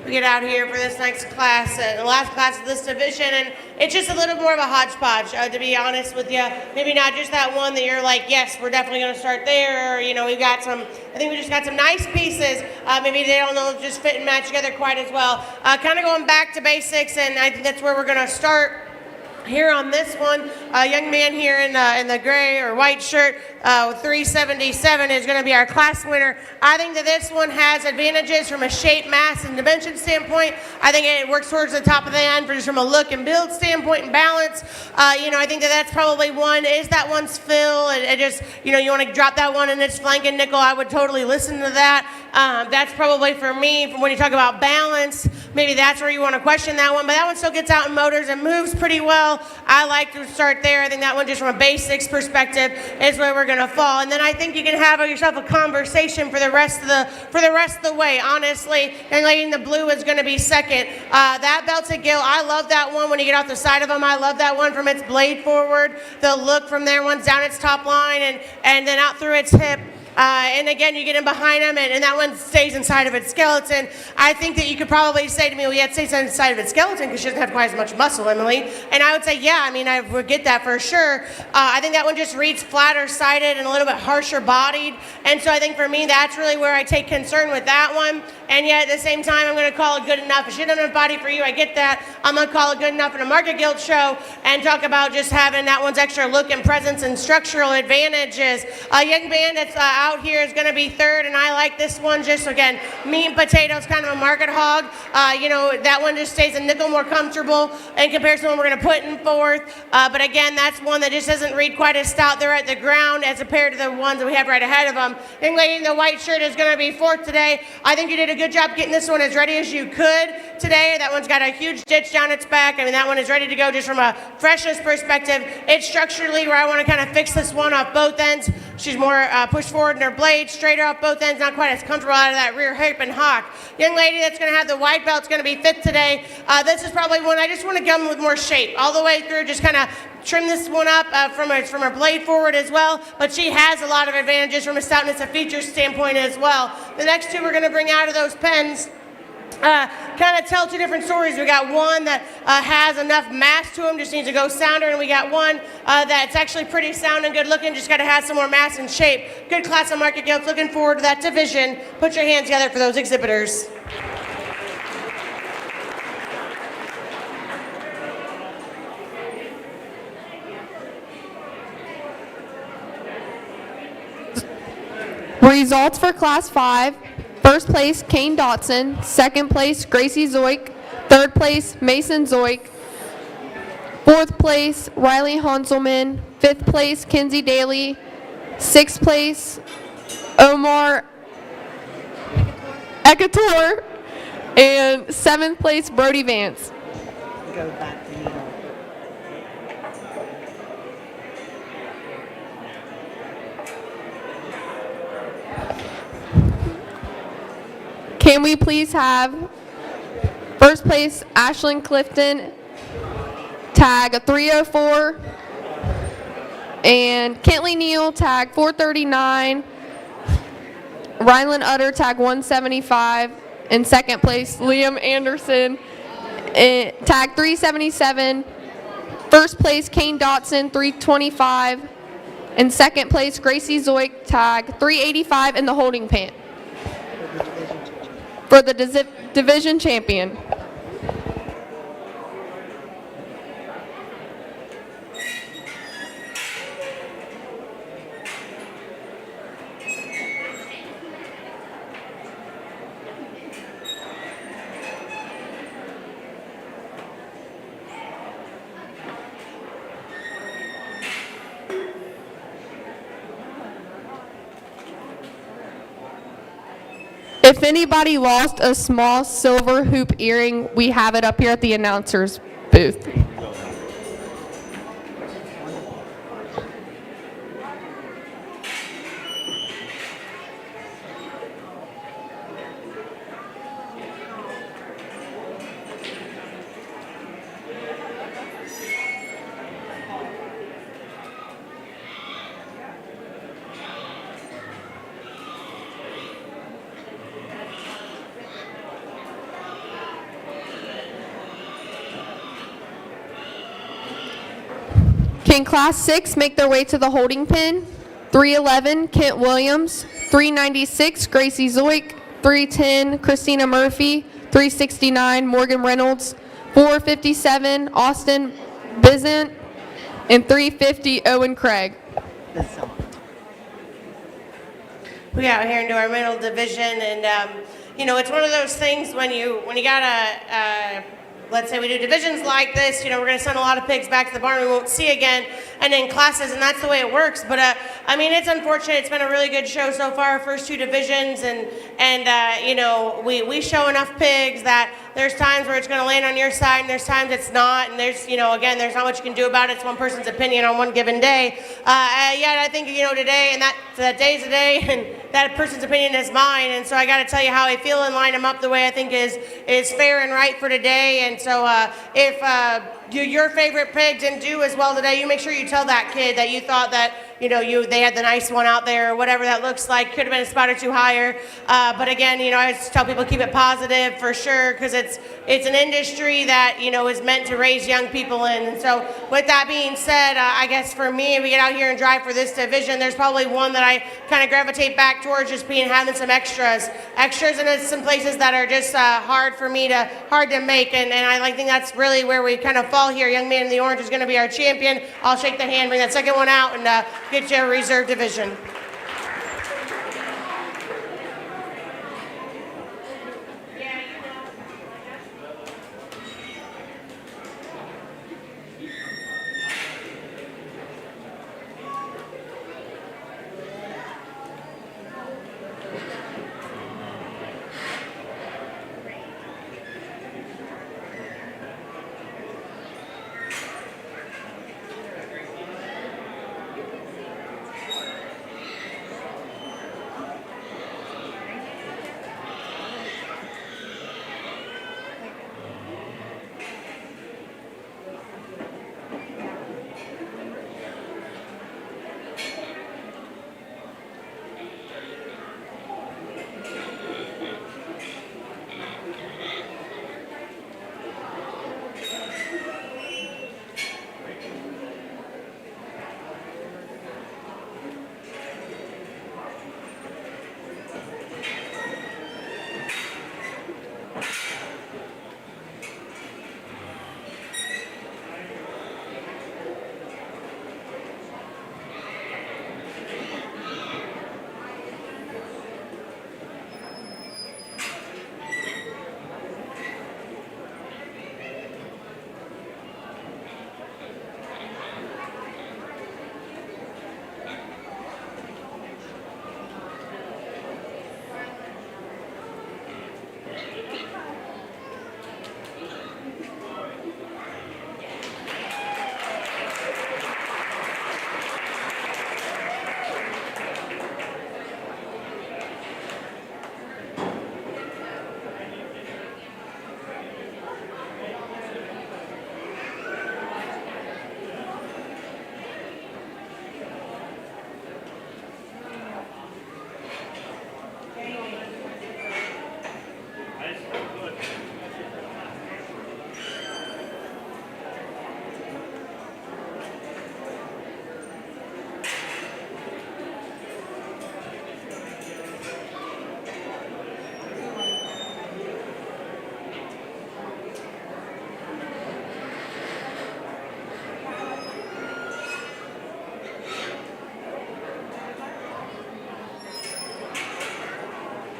we get out here for this next class, the last class of this division, and it's just a little more of a hodgepodge, to be honest with you. Maybe not just that one that you're like, yes, we're definitely going to start there, or, we've got some, I think we just got some nice pieces. Maybe they don't just fit and match together quite as well. Kind of going back to basics, and I think that's where we're going to start. Here on this one, a young man here in the gray or white shirt with 377 is going to be our class winner. I think that this one has advantages from a shape, mass, and dimension standpoint. I think it works towards the top of the end just from a look and build standpoint and balance. I think that's probably one. Is that one's fill? It just, you want to drop that one in its flank and nickel. I would totally listen to that. That's probably for me, when you talk about balance, maybe that's where you want to question that one. But that one still gets out in motors and moves pretty well. I like to start there. I think that one, just from a basics perspective, is where we're going to fall. And then I think you can have yourself a conversation for the rest of the way. Honestly, and lady in the blue is going to be second. That belted gilt, I love that one. When you get off the side of them, I love that one from its blade forward. The look from there, one's down its top line and then out through its hip. And again, you get in behind them, and that one stays inside of its skeleton. I think that you could probably say to me, well, yeah, it stays inside of its skeleton because she doesn't have quite as much muscle, Emily. And I would say, yeah, I would get that for sure. I think that one just reads flatter sided and a little bit harsher bodied. And so I think for me, that's really where I take concern with that one. And yet at the same time, I'm going to call it good enough. If she doesn't have a body for you, I get that. I'm going to call it good enough in a Market Gilt show and talk about just having that one's extra look and presence and structural advantages. A young man that's out here is going to be third, and I like this one just, again, meat and potatoes, kind of a market hog. That one just stays a nickel more comfortable in comparison to the one we're going to put in fourth. But again, that's one that just doesn't read quite as stout there at the ground as compared to the ones that we have right ahead of them. Young lady in the white shirt is going to be fourth today. I think you did a good job getting this one as ready as you could today. That one's got a huge ditch down its back. That one is ready to go just from a freshness perspective. It's structurally where I want to kind of fix this one off both ends. She's more pushed forward in her blade, straighter off both ends, not quite as comfortable out of that rear hip and hock. Young lady that's going to have the white belt is going to be fifth today. This is probably one I just want to come with more shape all the way through, just kind of trim this one up from her blade forward as well, but she has a lot of advantages from a stoutness of features standpoint as well. The next two we're going to bring out of those pens kind of tell two different stories. We got one that has enough mass to him, just needs to go sounder, and we got one that's actually pretty sound and good looking, just got to have some more mass and shape. Good class of Market Gilts. Looking forward to that division. Put your hands together for those exhibitors. Results for Class 5. First place, Kane Dotson. Second place, Gracie Zoik. Third place, Mason Zoik. Fourth place, Riley Hanselman. Fifth place, Kinsey Daly. Sixth place, Omar Ekator. And seventh place, Brody Vance. Go back to you. Can we please have first place, Ashlyn Clifton, tag a 304, and Kentley Neal, tag 439, Rylan Utter, tag 175, and second place, Liam Anderson, tag 377, first place, Kane Dotson, 325, and second place, Gracie Zoik, tag 385 in the holding pen for the division champion. If anybody lost a small silver hoop earring, we have it up here at the announcer's booth. Can Class 6 make their way to the holding pen? 311, Kent Williams. 396, Gracie Zoik. 310, Christina Murphy. 369, Morgan Reynolds. 457, Austin Bizant. And 350, Owen Craig. We got here into our middle division, and it's one of those things when you gotta let's say we do divisions like this, we're going to send a lot of pigs back to the barn we won't see again, and then classes, and that's the way it works. But it's unfortunate. It's been a really good show so far, first two divisions, and we show enough pigs that there's times where it's going to land on your side, and there's times it's not, and there's again, there's not much you can do about it. It's one person's opinion on one given day. Yet I think today, and that day's a day, and that person's opinion is mine, and so I got to tell you how I feel and line them up the way I think is fair and right for today. And so if your favorite pig didn't do as well today, you make sure you tell that kid that you thought that they had the nice one out there, or whatever that looks like. Could have been a spot or two higher. But again, I just tell people keep it positive for sure, because it's an industry that is meant to raise young people in. And so with that being said, I guess for me, if we get out here and drive for this division, there's probably one that I kind of gravitate back towards, just having some extras in some places that are just hard to make. And I think that's really where we kind of fall here. Young Man in the Orange is going to be our champion. I'll shake the hand, bring that second one out, and get you a reserve division.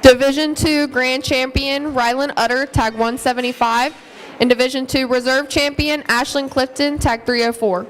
Division II Grand Champion Rylan Utter, tag 175. And Division II Reserve Champion Ashlyn Clifton, tag 304.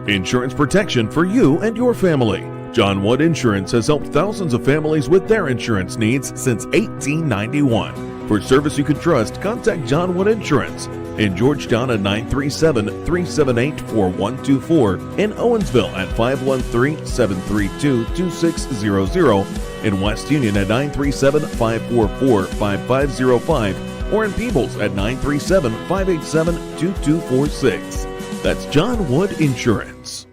Insurance protection for you and your family. John Wood Insurance has helped thousands of families with their insurance needs since 1891. For service you can trust, contact John Wood Insurance in Georgetown at 937-378-4124, in Owensville at 513-732-2600, in West Union at 937-544-5505, or in Peebles at 937-587-2246. That's John Wood Insurance.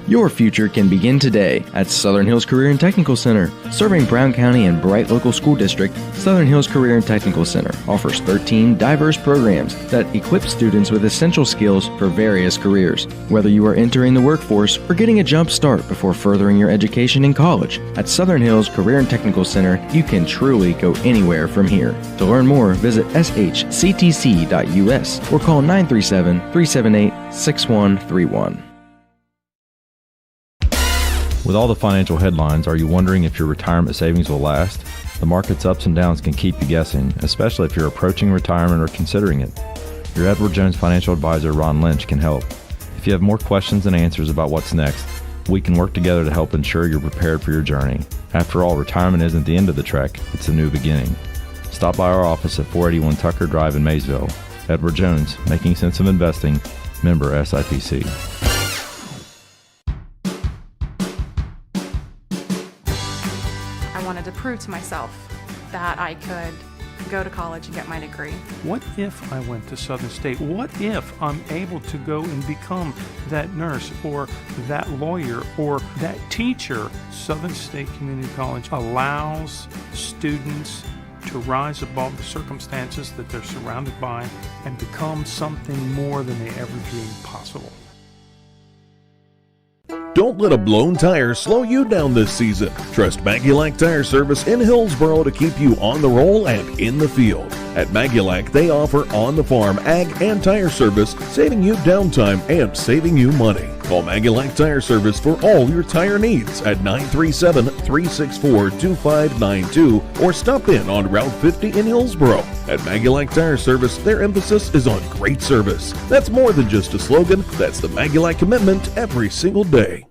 Your future can begin today at Southern Hills Career and Technical Center. Serving Brown County and Bright Local School District, Southern Hills Career and Technical Center offers 13 diverse programs that equip students with essential skills for various careers. Whether you are entering the workforce or getting a jump start before furthering your education in college, at Southern Hills Career and Technical Center, you can truly go anywhere from here. To learn more, visit shctc.us or call 937-378-6131. With all the financial headlines, are you wondering if your retirement savings will last? The market's ups and downs can keep you guessing, especially if you're approaching retirement or considering it. Your Edward Jones financial advisor, Ron Lynch, can help. If you have more questions and answers about what's next, we can work together to help ensure you're prepared for your journey. After all, retirement isn't the end of the trek, it's a new beginning. Stop by our office at 481 Tucker Drive in Maysville. Edward Jones, making sense of investing, member SIPC. I wanted to prove to myself that I could go to college and get my degree. What if I went to Southern State? What if I'm able to go and become that nurse or that lawyer or that teacher? Southern State Community College allows students to rise above the circumstances that they're surrounded by and become something more than they ever dreamed possible. Don't let a blown tire slow you down this season. Trust Magulac Tire Service in Hillsboro to keep you on the roll and in the field. At Magulac, they offer on-the-farm ag and tire service, saving you downtime and saving you money. Call Magulac Tire Service for all your tire needs at 937-364-2592 or stop in on Route 50 in Hillsboro. At Magulac Tire Service, their emphasis is on great service. That's more than just a slogan, that's the Magulac commitment every single day.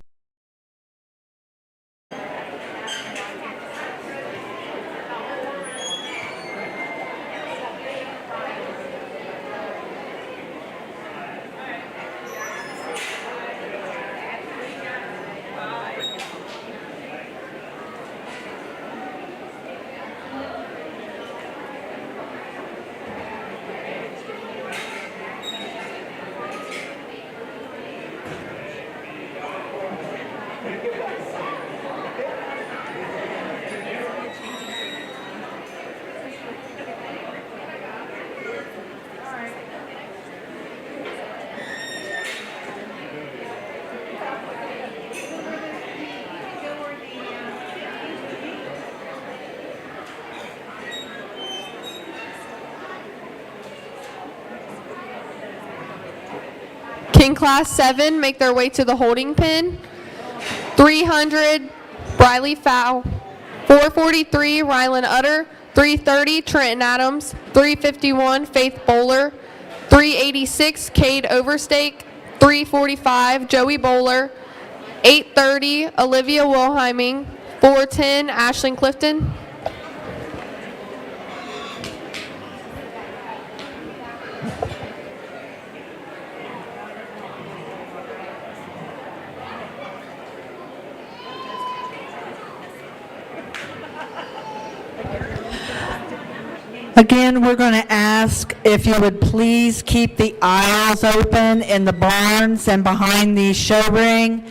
Can Class 7 make their way to the holding pen? 300, Briley Fowl. 443, Rylan Utter. 330, Trenton Adams. 351, Faith Bowler. 386, Cade Overstake. 345, Joey Bowler. 830, Olivia Wilheiming. 410, Ashlyn Clifton. Again, we're going to ask if you would please keep the aisles open in the barns and behind the show ring.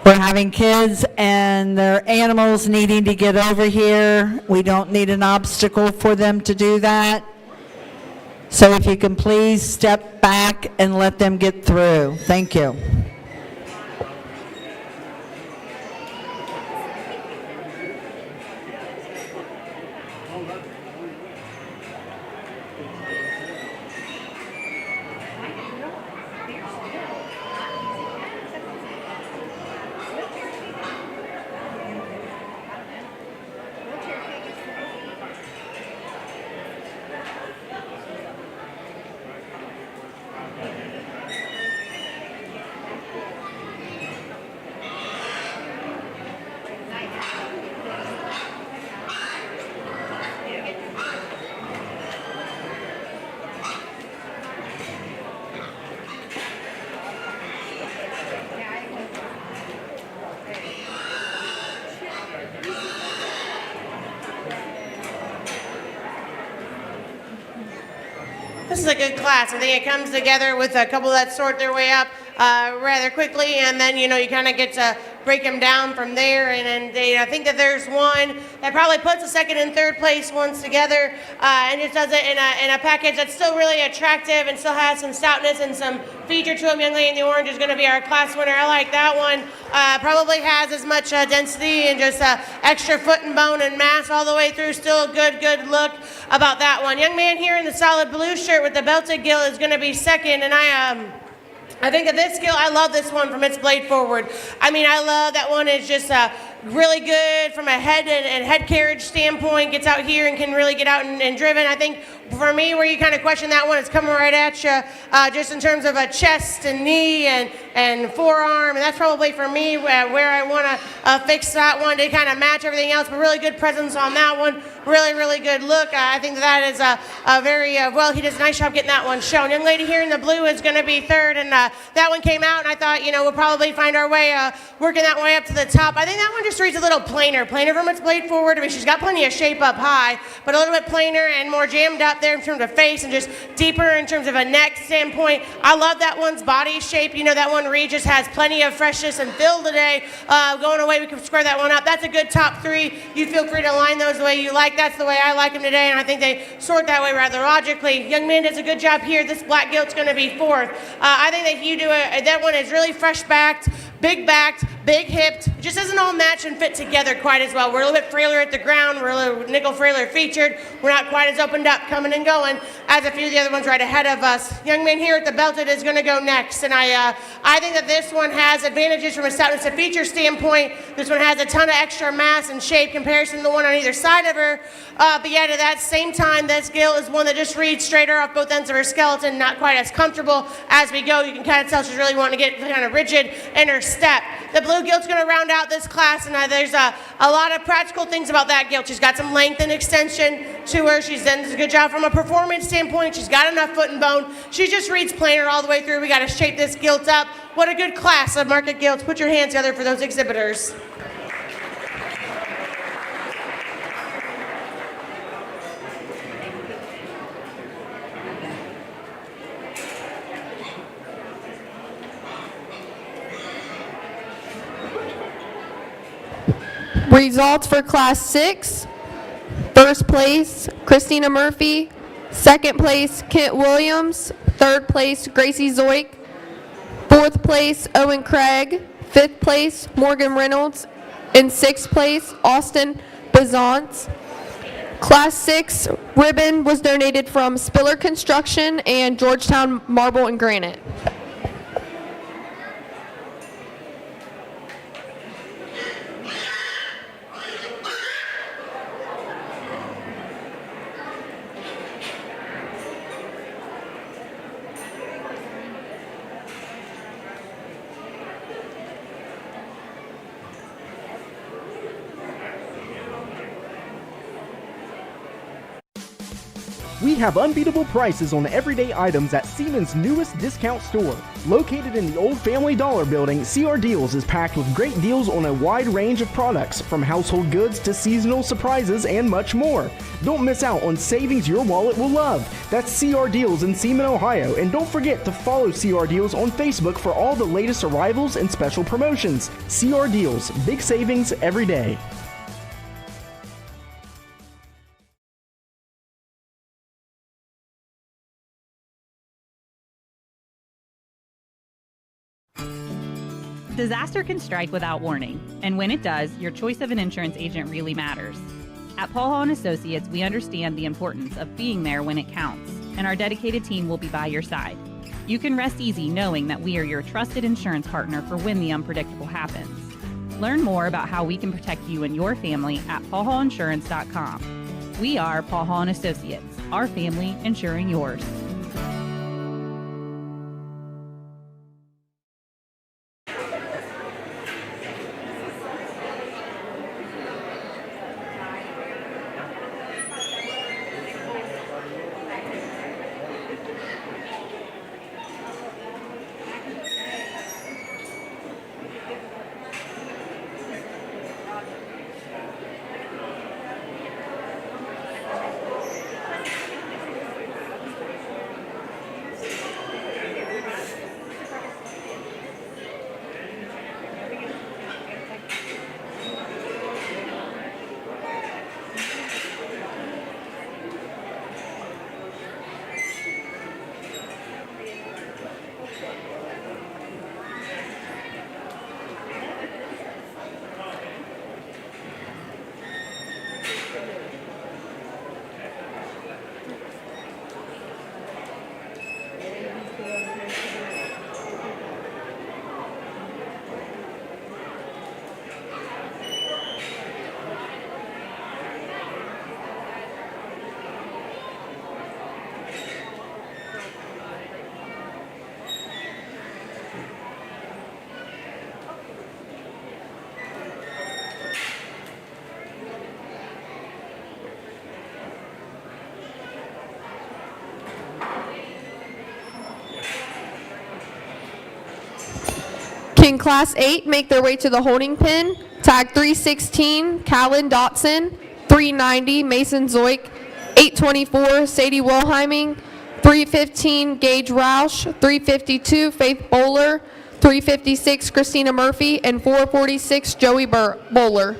We're having kids and their animals needing to get over here. We don't need an obstacle for them to do that. So if you can please step back and let them get through. Thank you. this is a good class. I think it comes together with a couple that sort their way up rather quickly, and then, you kind of get to break them down from there. And then I think that there's one that probably puts the second and third place ones together and just does it in a package that's still really attractive and still has some stoutness and some feature to them. Young Lady in the Orange is going to be our class winner. I like that one. Probably has as much density and just extra foot and bone and mass all the way through. Still a good look about that one. Young man here in the solid blue shirt with the belted gilt is going to be second, and I think that this gilt, I love this one from its blade forward. I mean, I love that one. It's just really good from a head and head carriage standpoint. Gets out here and can really get out and driven. I think for me, where you kind of question that one, it's coming right at you, just in terms of a chest and knee and forearm. And that's probably for me where I want to fix that one to kind of match everything else. But really good presence on that one. Really good look. I think that is a very well. He does a nice job getting that one shown. Young lady here in the blue is going to be third, and that one came out, and I thought we'll probably find our way working that way up to the top. I think that one just reads a little plainer from its blade forward. I mean, she's got plenty of shape up high, but a little bit plainer and more jammed up there in terms of face and just deeper in terms of a neck standpoint. I love that one's body shape. That one read just has plenty of freshness and fill today. Going away, we can square that one up. That's a good top three. You feel free to line those the way you like. That's the way I like them today, and I think they sort that way rather logically. Young man does a good job here. This black gilt's going to be fourth. I think that you do that one is really fresh backed, big hipped. It just doesn't all match and fit together quite as well. We're a little bit frailer at the ground. We're a little nickel frailer featured. We're not quite as opened up, coming and going, as a few of the other ones right ahead of us. Young man here at the belted is going to go next, and I think that this one has advantages from a stoutness and feature standpoint. This one has a ton of extra mass and shape comparison to the one on either side of her. But yet at that same time, this gilt is one that just reads straighter off both ends of her skeleton, not quite as comfortable as we go. You can kind of tell she's really wanting to get kind of rigid in her step. The blue gilt's going to round out this class, and there's a lot of practical things about that gilt. She's got some length and extension to her. She's done a good job from a performance standpoint. She's got enough foot and bone. She just reads plainer all the way through. We got to shape this gilt up. What a good class of market gilts. Put your hands together for those exhibitors. Results for Class 6. First place, Christina Murphy. Second place, Kent Williams. Third place, Gracie Zoik. Fourth place, Owen Craig. Fifth place, Morgan Reynolds. In sixth place, Austin Bazance. Class 6 ribbon was donated from Spiller Construction and Georgetown Marble and Granite. We have unbeatable prices on everyday items at Siemens' newest discount store. Located in the old Family Dollar building, CR Deals is packed with great deals on a wide range of products, from household goods to seasonal surprises and much more. Don't miss out on savings your wallet will love. That's CR Deals in Seaman, Ohio, and don't forget to follow CR Deals on Facebook for all the latest arrivals and special promotions. CR Deals, big savings every day. Disaster can strike without warning, and when it does, your choice of an insurance agent really matters. At Paul Hall & Associates, we understand the importance of being there when it counts, and our dedicated team will be by your side. You can rest easy knowing that we are your trusted insurance partner for when the unpredictable happens. Learn more about how we can protect you and your family at paulhallinsurance.com. We are Paul Hall & Associates, our family insuring yours. Can Class 8 make their way to the holding pen? Tag 316, Callan Dotson. 390, Mason Zoik. 824, Sadie Wilheiming. 315, Gage Roush. 352, Faith Bowler. 356, Christina Murphy. And 446, Joey Bowler.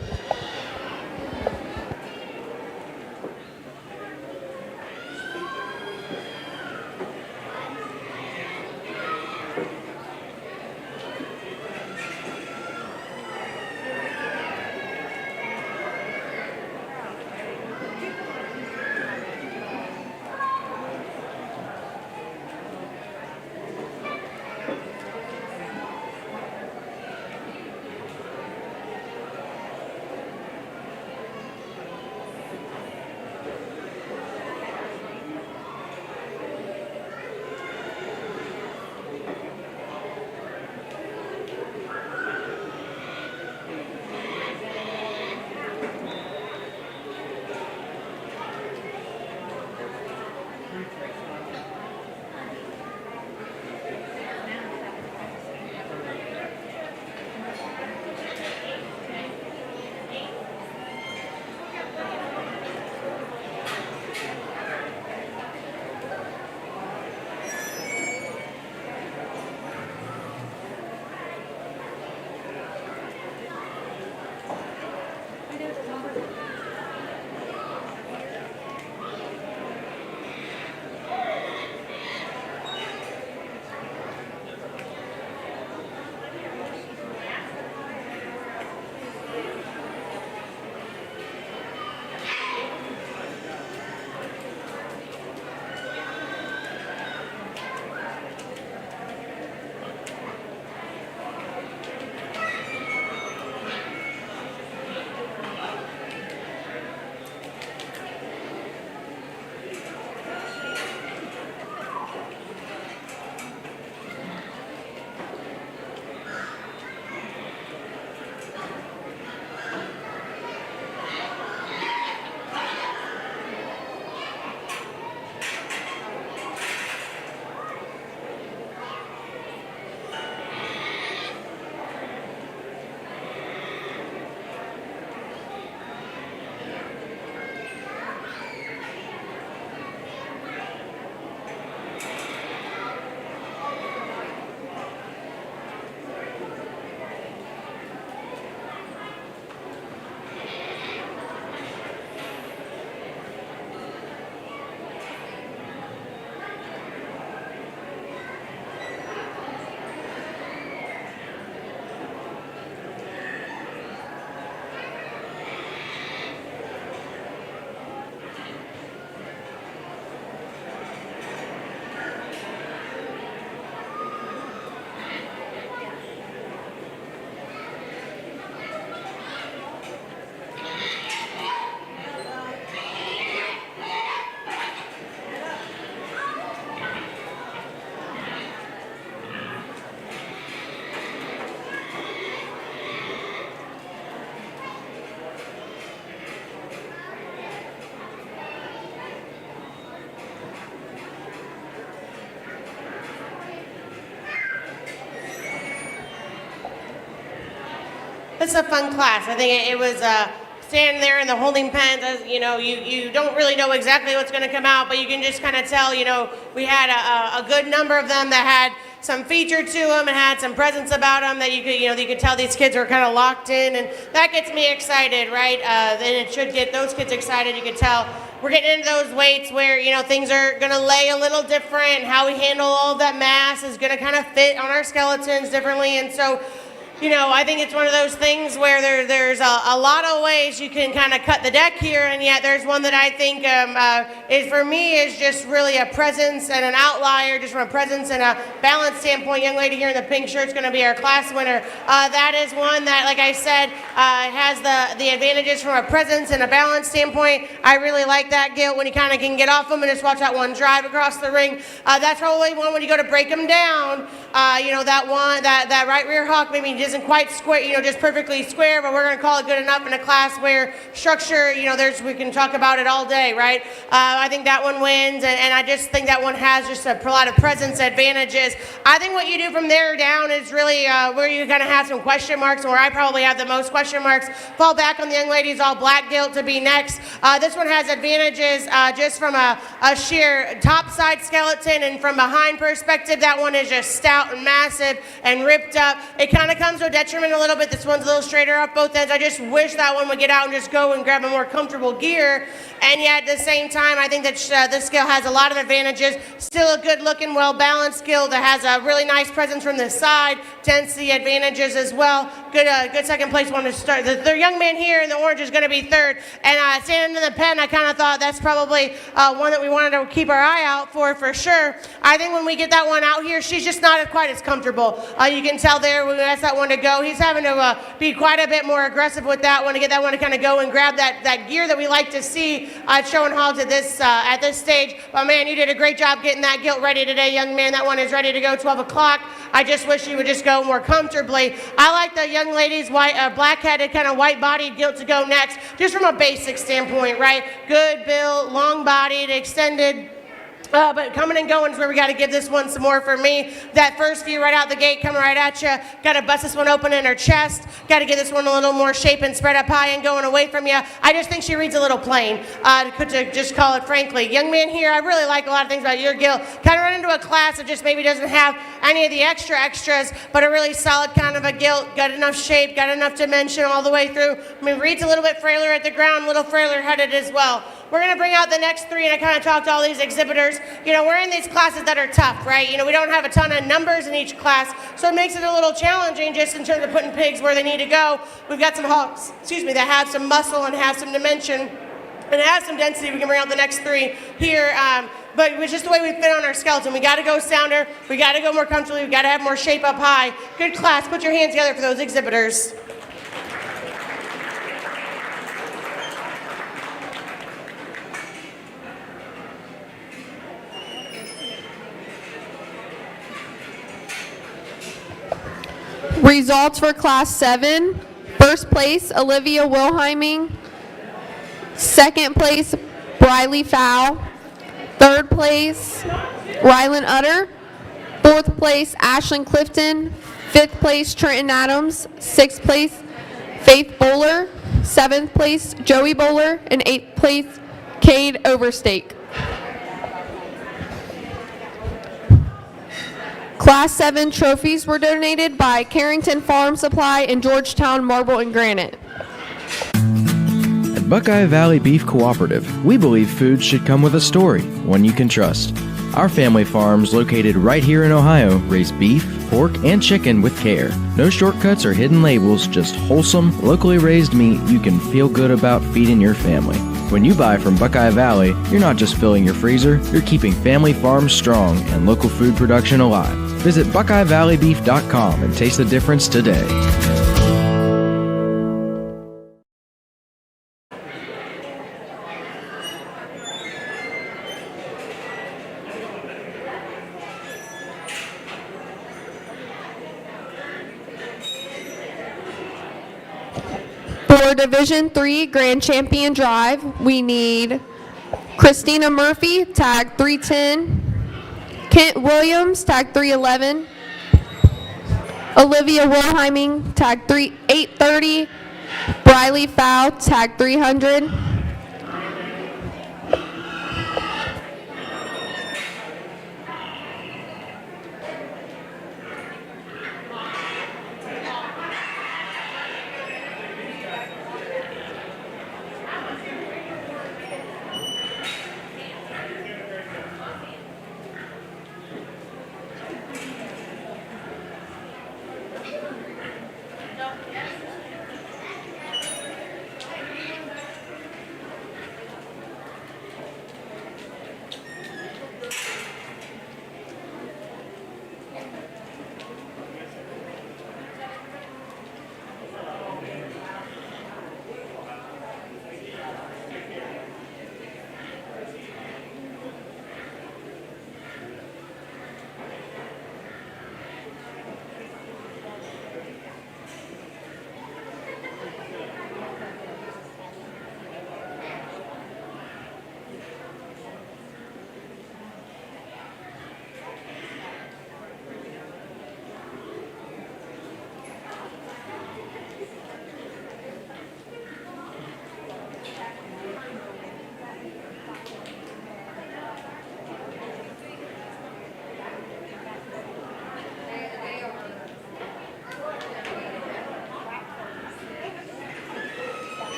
It's a fun class. I think it was standing there in the holding pens. As, you know, you don't really know exactly what's going to come out, but you can just kind of tell. You know, we had a good number of them that had some feature to them and had some presence about them that you could tell these kids were kind of locked in, and that gets me excited, right? Then it should get those kids excited. You could tell we're getting into those weights where things are going to lay a little different. How we handle all of that mass is going to kind of fit on our skeletons differently, and so. I think it's one of those things where there's a lot of ways you can kind of cut the deck here, and yet there's one that I think for me is just really a presence and an outlier, just from a presence and a balance standpoint. Young lady here in the pink shirt is going to be our class winner. That is one that, like I said, has the advantages from a presence and a balance standpoint. I really like that, Gilt, when you kind of can get off them and just watch that one drive across the ring. That's probably one when you go to break them down. That right rear hawk maybe isn't quite square, just perfectly square, but we're going to call it good enough in a class where structure, we can talk about it all day, right? I think that one wins, and I just think that one has just a lot of presence advantages. I think what you do from there down is really where you're going to have some question marks, and where I probably have the most question marks. Fall back on the young ladies all black gilt to be next. This one has advantages just from a sheer top side skeleton, and from behind perspective, that one is just stout and massive and ripped up. It kind of comes to a detriment a little bit. This one's a little straighter up both ends. I just wish that one would get out and just go and grab a more comfortable gear. And yet at the same time, I think that this skill has a lot of advantages. Still a good looking, well balanced skill that has a really nice presence from the side. Tends to the advantages as well. Good second place one to start. The young man here in the orange is going to be third. And standing in the pen, I kind of thought that's probably one that we wanted to keep our eye out for sure. I think when we get that one out here, she's just not quite as comfortable. You can tell there when we asked that one to go, he's having to be quite a bit more aggressive with that one to get that one to kind of go and grab that gear that we like to see showing hogs at this stage. But man, you did a great job getting that gilt ready today, young man. That one is ready to go 12 o'clock. I just wish you would just go more comfortably. I like the young ladies, black-headed, kind of white-bodied gilt to go next, just from a basic standpoint, right? Good build, long-bodied, extended. But coming and going is where we got to give this one some more for me. That first view right out the gate coming right at you. Got to bust this one open in her chest. Got to get this one a little more shape and spread up high and going away from you. I just think she reads a little plain, to just call it frankly. Young man here, I really like a lot of things about your gilt. Kind of run into a class that just maybe doesn't have any of the extras, but a really solid kind of a gilt. Got enough shape, got enough dimension all the way through. I mean, reads a little bit frailer at the ground, a little frailer headed as well. We're going to bring out the next three, and I kind of talked to all these exhibitors. We're in these classes that are tough, right? We don't have a ton of numbers in each class, so it makes it a little challenging just in terms of putting pigs where they need to go. We've got some hogs, that have some muscle and have some dimension and have some density. We can bring out the next three here. But it was just the way we fit on our skeleton. We got to go sounder. We got to go more comfortably. We got to have more shape up high. Good class. Put your hands together for those exhibitors. Results for Class 7. First place, Olivia Wilhelming. Second place, Briley Fowl. Third place, Rylan Utter. Fourth place, Ashlyn Clifton. Fifth place, Trenton Adams. Sixth place, Faith Bowler. Seventh place, Joey Bowler. And eighth place, Cade Overstake. Class 7 trophies were donated by Carrington Farm Supply and Georgetown Marble and Granite. At Buckeye Valley Beef Cooperative, we believe food should come with a story, one you can trust. Our family farms, located right here in Ohio, raise beef, pork, and chicken with care. No shortcuts or hidden labels, just wholesome, locally raised meat you can feel good about feeding your family. When you buy from Buckeye Valley, you're not just filling your freezer, you're keeping family farms strong and local food production alive. Visit BuckeyeValleyBeef.com and taste the difference today. For Division 3 Grand Champion Drive, we need Christina Murphy, tag 310. Kent Williams, tag 311. Olivia Wilhelming, tag 830. Briley Fowl, tag 300.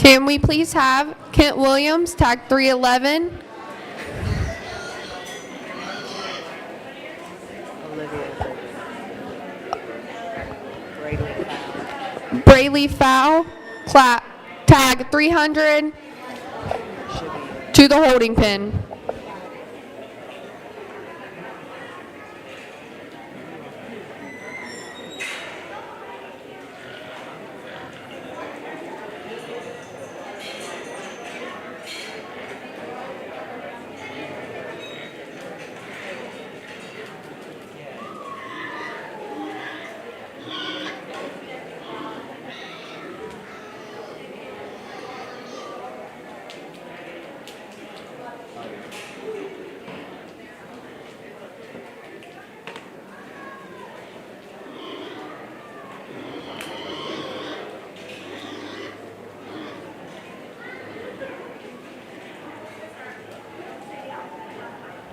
Can we please have Kent Williams, tag 311? Braylee Fowl, tag 300 to the holding pen.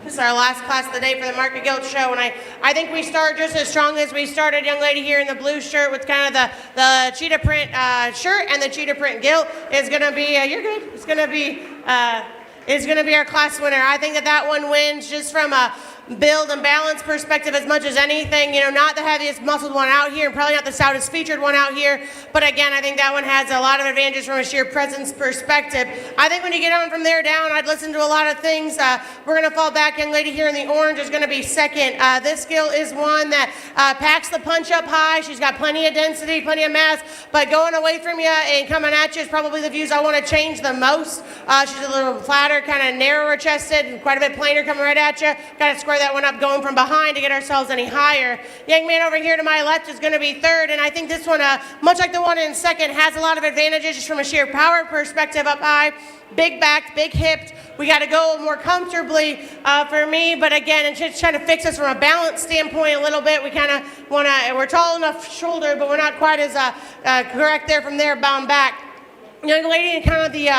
This is our last class of the day for the Market Gilt show, and I think we start just as strong as we started. Young lady here in the blue shirt with kind of the cheetah print shirt and the cheetah print gilt is going to be, you're good, it's going to be our class winner. I think that one wins just from a build and balance perspective as much as anything. You know, not the heaviest muscled one out here, and probably not the stoutest featured one out here, but again, I think that one has a lot of advantages from a sheer presence perspective. I think when you get on from there down, I'd listen to a lot of things. We're going to fall back. Young lady here in the orange is going to be second. This gilt is one that packs the punch up high. She's got plenty of density, plenty of mass, but going away from you and coming at you is probably the views I want to change the most. She's a little flatter, kind of narrower chested, and quite a bit plainer coming right at you. Got to square that one up going from behind to get ourselves any higher. Young man over here to my left is going to be third, and I think this one, much like the one in second, has a lot of advantages just from a sheer power perspective up high. Big backed, big hipped. We got to go more comfortably for me, but again, it's just trying to fix us from a balance standpoint a little bit. We kind of want to, we're tall enough shoulder, but we're not quite as correct there from there, bound back. Young lady in kind of the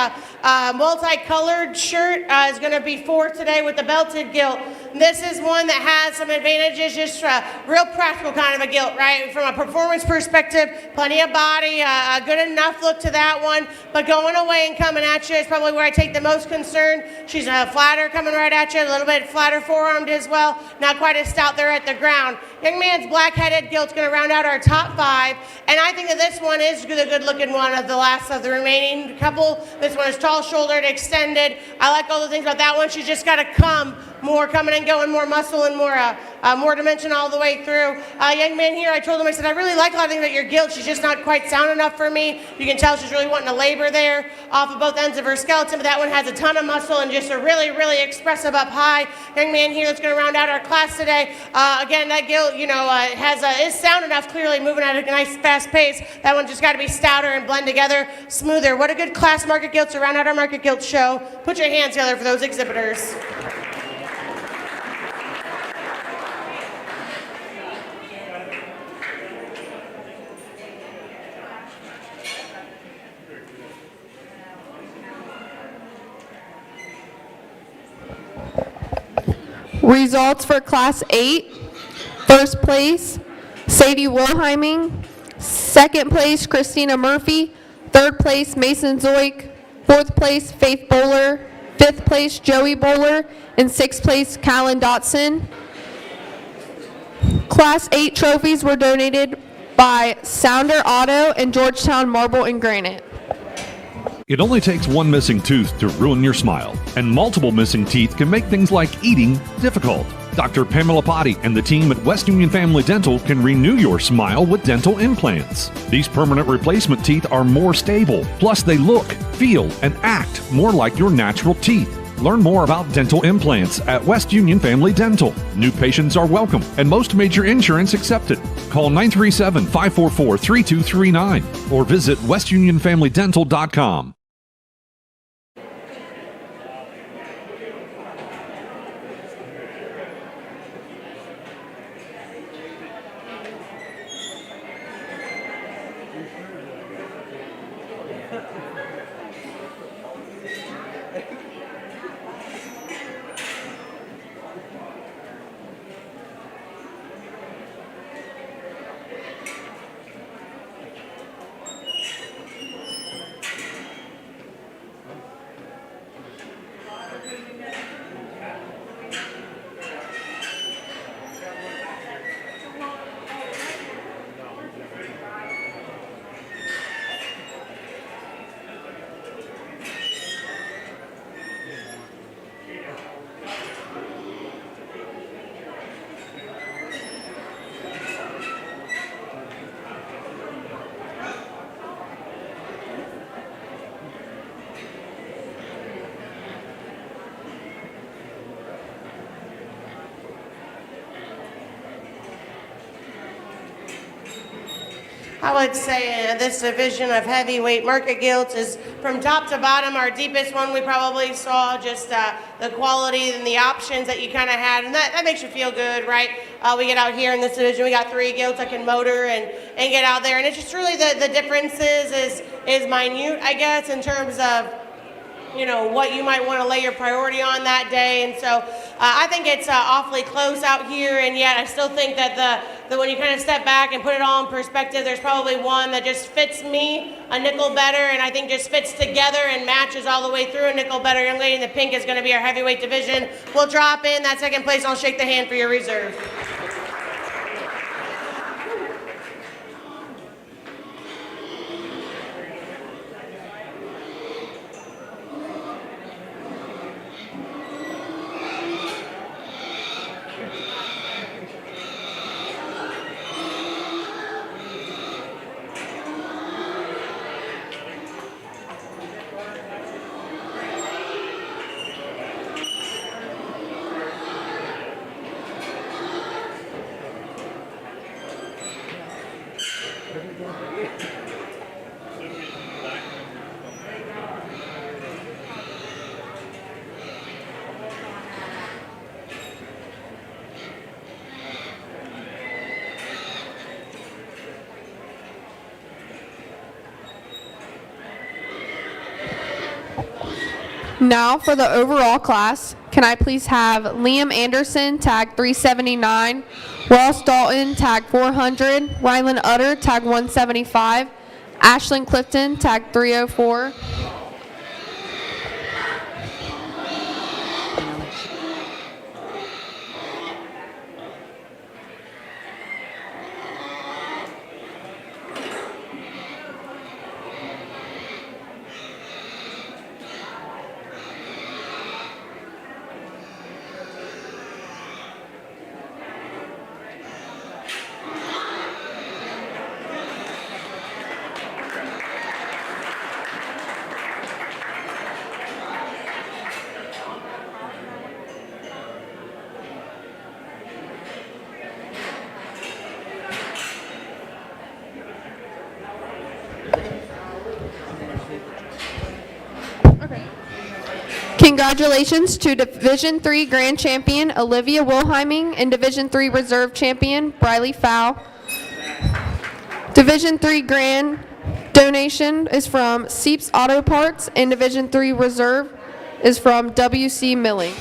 multicolored shirt is going to be fourth today with the belted gilt. This is one that has some advantages, just a real practical kind of a gilt, right? From a performance perspective, plenty of body, a good enough look to that one, but going away and coming at you is probably where I take the most concern. She's a flatter coming right at you, a little bit flatter forearmed as well, not quite as stout there at the ground. Young man's black-headed gilt's going to round out our top five, and I think that this one is the good-looking one of the last of the remaining couple. This one is tall-shouldered, extended. I like all the things about that one. She's just got to come more coming and going, more muscle and more dimension all the way through. Young man here, I told him, I said, I really like a lot of things about your gilt. She's just not quite sound enough for me. You can tell she's really wanting to labor there off of both ends of her skeleton, but that one has a ton of muscle and just a really, really expressive up high. Young man here that's going to round out our class today. Again, that gilt, you know, is sound enough, clearly moving at a nice fast pace. That one just got to be stouter and blend together smoother. What a good class Market Gilt to round out our Market Gilt show. Put your hands together for those exhibitors. Results for Class 8. First place, Sadie Wilhelming. Second place, Christina Murphy. Third place, Mason Zoik. Fourth place, Faith Bowler. Fifth place, Joey Bowler. And sixth place, Callan Dotson. Class 8 trophies were donated by Sounder Auto and Georgetown Marble and Granite. It only takes one missing tooth to ruin your smile, and multiple missing teeth can make things like eating difficult. Dr. Pamela Potty and the team at West Union Family Dental can renew your smile with dental implants. These permanent replacement teeth are more stable, plus they look, feel, and act more like your natural teeth. Learn more about dental implants at West Union Family Dental. New patients are welcome, and most major insurance accepted. Call 937-544-3239 or visit westunionfamilydental.com. I would say this division of heavyweight market gilts is from top to bottom our deepest one we probably saw, just the quality and the options that you kind of had, and that makes you feel good, right? We get out here in this division, we got 3 gilts that can motor and get out there, and it's just really the differences is minute, I guess, in terms of what you might want to lay your priority on that day. And so I think it's awfully close out here, and yet I still think that when you kind of step back and put it all in perspective, there's probably one that just fits me a nickel better, and I think just fits together and matches all the way through a nickel better. Young lady in the pink is going to be our heavyweight division. We'll drop in that second place, and I'll shake the hand for your reserve. Now for the overall class, can I please have Liam Anderson, tag 379, Ross Dalton, tag 400, Rylan Utter, tag 175, Ashlyn Clifton, tag 304. Congratulations to Division III Grand Champion Olivia Wilheiming and Division III Reserve Champion Briley Fowl. Division III Grand donation is from Seeps Auto Parts, and Division III Reserve is from WC Milling.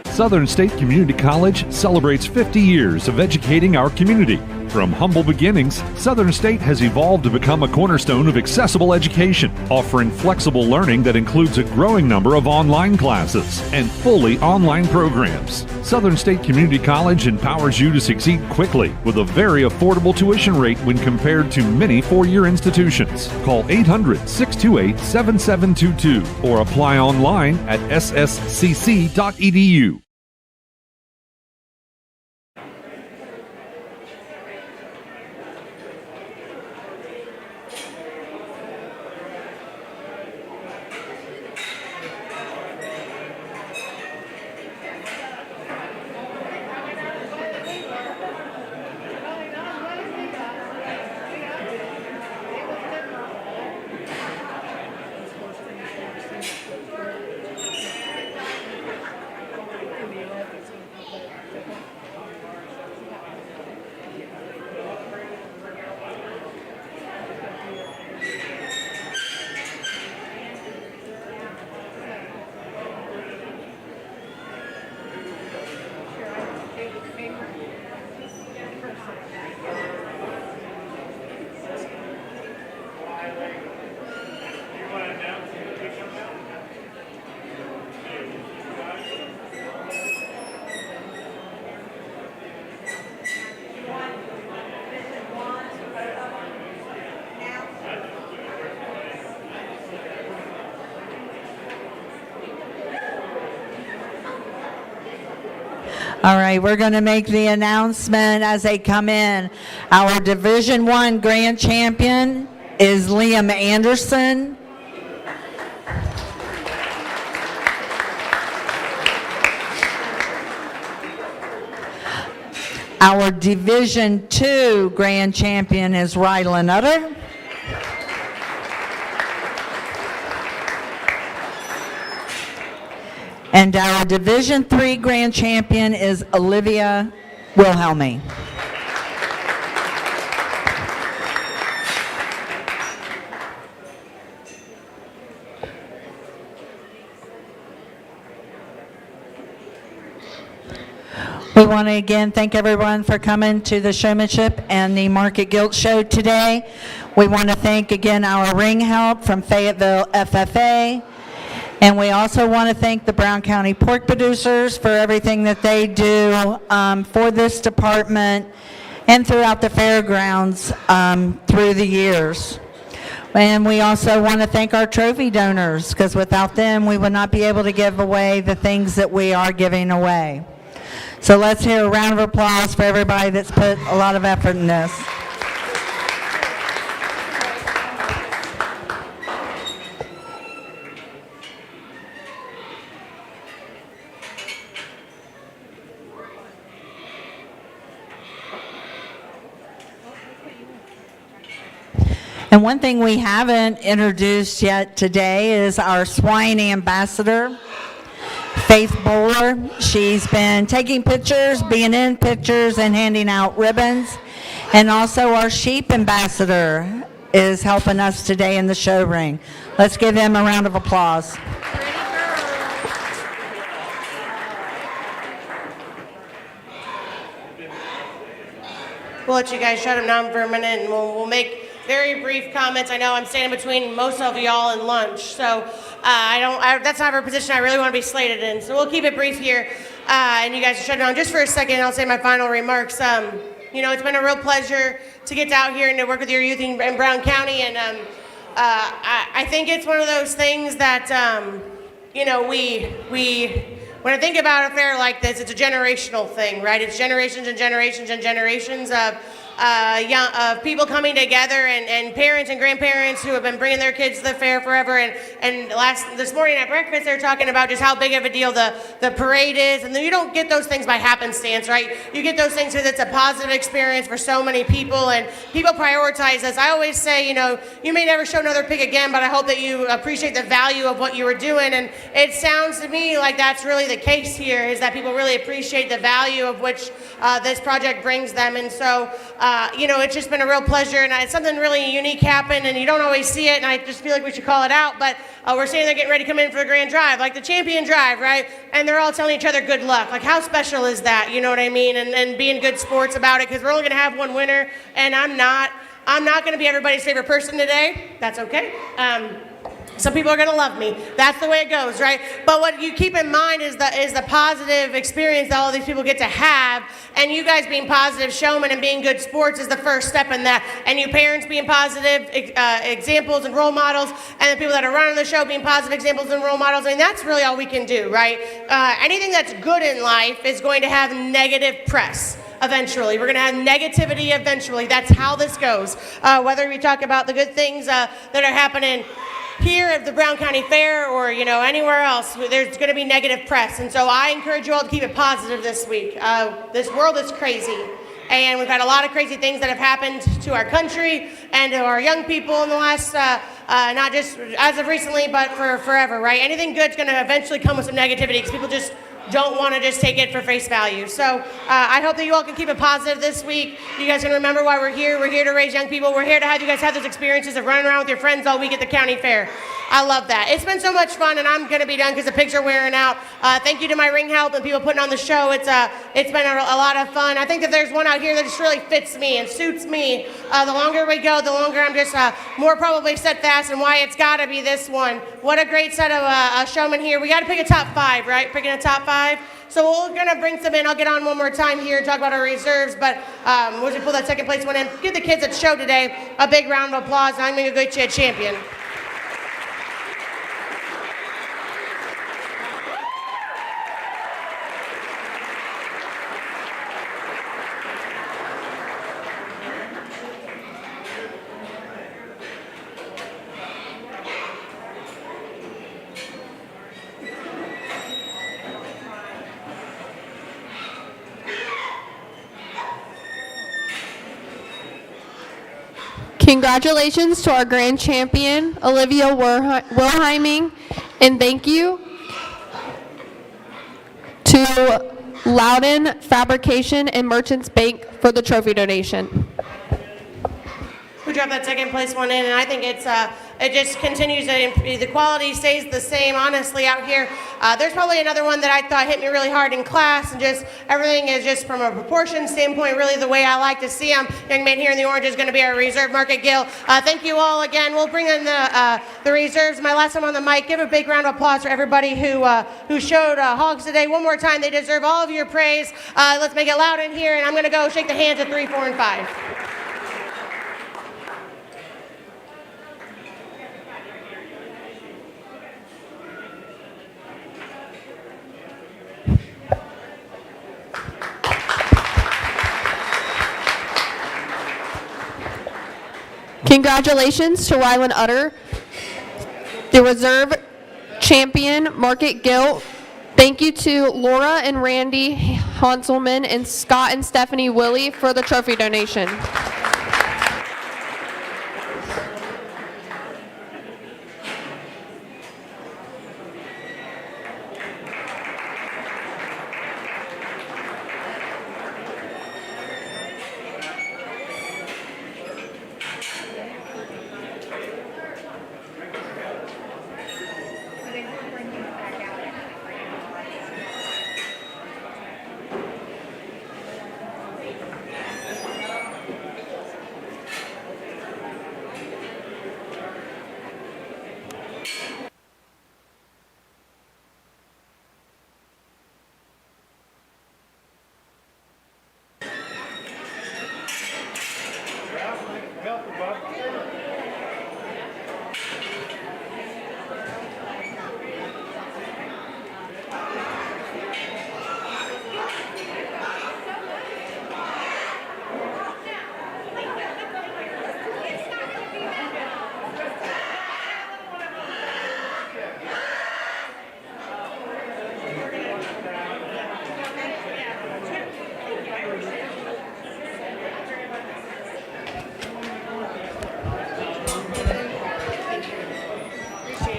Southern State Community College celebrates 50 years of educating our community. From humble beginnings, Southern State has evolved to become a cornerstone of accessible education, offering flexible learning that includes a growing number of online classes and fully online programs. Southern State Community College empowers you to succeed quickly with a very affordable tuition rate when compared to many four-year institutions. Call 800-628-7722 or apply online at sscc.edu. All right, we're going to make the announcement as they come in. Our Division I grand champion is Liam Anderson. Our Division II grand champion is Rylan Utter. And our Division III grand champion is Olivia Wilhelmy. We want to again thank everyone for coming to the showmanship and the Market Gilt show today. We want to thank again our ring help from Fayetteville FFA. And we also want to thank the Brown County pork producers for everything that they do for this department and throughout the fairgrounds through the years. And we also want to thank our trophy donors, because without them we would not be able to give away the things that we are giving away. So let's hear a round of applause for everybody that's put a lot of effort in this. And one thing we haven't introduced yet today is our swine ambassador, Faith Bowler. She's been taking pictures, being in pictures, and handing out ribbons. And also our sheep ambassador is helping us today in the show ring. Let's give him a round of applause. We'll let you guys shut them down for a minute, and we'll make very brief comments. I know I'm standing between most of y'all and lunch, so that's not a position I really want to be slated in. So we'll keep it brief here, and you guys shut it down just for a second. I'll say my final remarks. It's been a real pleasure to get out here and to work with your youth in Brown County, and I think it's one of those things that when I think about a fair like this, it's a generational thing, right? It's generations and generations and generations of people coming together, and parents and grandparents who have been bringing their kids to the fair forever. And this morning at breakfast, they were talking about just how big of a deal the parade is. And you don't get those things by happenstance, right? You get those things because it's a positive experience for so many people, and people prioritize this. I always say, you may never show another pig again, but I hope that you appreciate the value of what you were doing. And it sounds to me like that's really the case here, is that people really appreciate the value of which this project brings them. And so, it's just been a real pleasure, and something really unique happened, and you don't always see it, and I just feel like we should call it out, but we're standing there getting ready to come in for the grand drive, like the champion drive, right? And they're all telling each other good luck. Like, how special is that, you know what I mean? And being good sports about it, because we're only going to have one winner, and I'm not going to be everybody's favorite person today. That's okay. Some people are going to love me. That's the way it goes, right? But what you keep in mind is the positive experience that all these people get to have, and you guys being positive showmen and being good sports is the first step in that. And you parents being positive examples and role models, and the people that are running the show being positive examples and role models. I mean, that's really all we can do, right? Anything that's good in life is going to have negative press. Eventually, we're going to have negativity eventually. That's how this goes. Whether we talk about the good things that are happening here at the Brown County Fair or anywhere else, there's going to be negative press. And so I encourage you all to keep it positive this week. This world is crazy, and we've had a lot of crazy things that have happened to our country and to our young people in the last, not just as of recently, but for forever, right? Anything good's going to eventually come with some negativity, because people just don't want to just take it for face value. So I hope that you all can keep it positive this week. You guys can remember why we're here. We're here to raise young people. We're here to have you guys have those experiences of running around with your friends all week at the county fair. I love that. It's been so much fun, and I'm going to be done because the pigs are wearing out. Thank you to my ring help and people putting on the show. It's been a lot of fun. I think that there's one out here that just really fits me and suits me. The longer we go, the longer I'm just more probably steadfast in why it's got to be this one. What a great set of showmen here. We got to pick a top 5, right? Picking a top 5. So we're going to bring some in. I'll get on one more time here and talk about our reserves, but we'll just pull that second place one in. Give the kids at the show today a big round of applause, and I'm going to go get you a champion. Congratulations to our grand champion, Olivia Wilhelming, and thank you to Loudon Fabrication and Merchants Bank for the trophy donation. Who dropped that second place one in, and I think it just continues to improve. The quality stays the same, honestly, out here. There's probably another one that I thought hit me really hard in class, and just everything is just from a proportion standpoint, really the way I like to see them. Young man here in the orange is going to be our reserve, Market Gilt. Thank you all again. We'll bring in the reserves. My last time on the mic, give a big round of applause for everybody who showed hogs today. One more time, they deserve all of your praise. Let's make it loud in here, and I'm going to go shake the hands of 3, 4, and 5. Congratulations to Rylan Utter, the reserve champion, Market Gilt. Thank you to Laura and Randy Hanselman and Scott and Stephanie Willie for the trophy donation.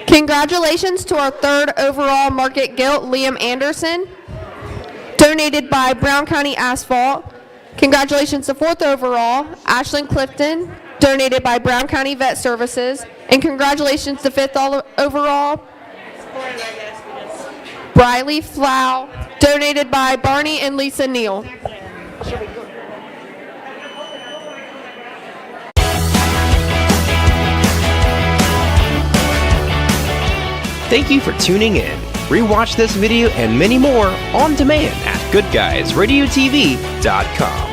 Congratulations to our third overall Market Gilt, Liam Anderson, donated by Brown County Asphalt. Congratulations to fourth overall, Ashlyn Clifton, donated by Brown County Vet Services. And congratulations to fifth overall, Briley Flau, donated by Barney and Lisa Neal. Thank you for tuning in. Rewatch this video and many more on demand at goodguysradiotv.com.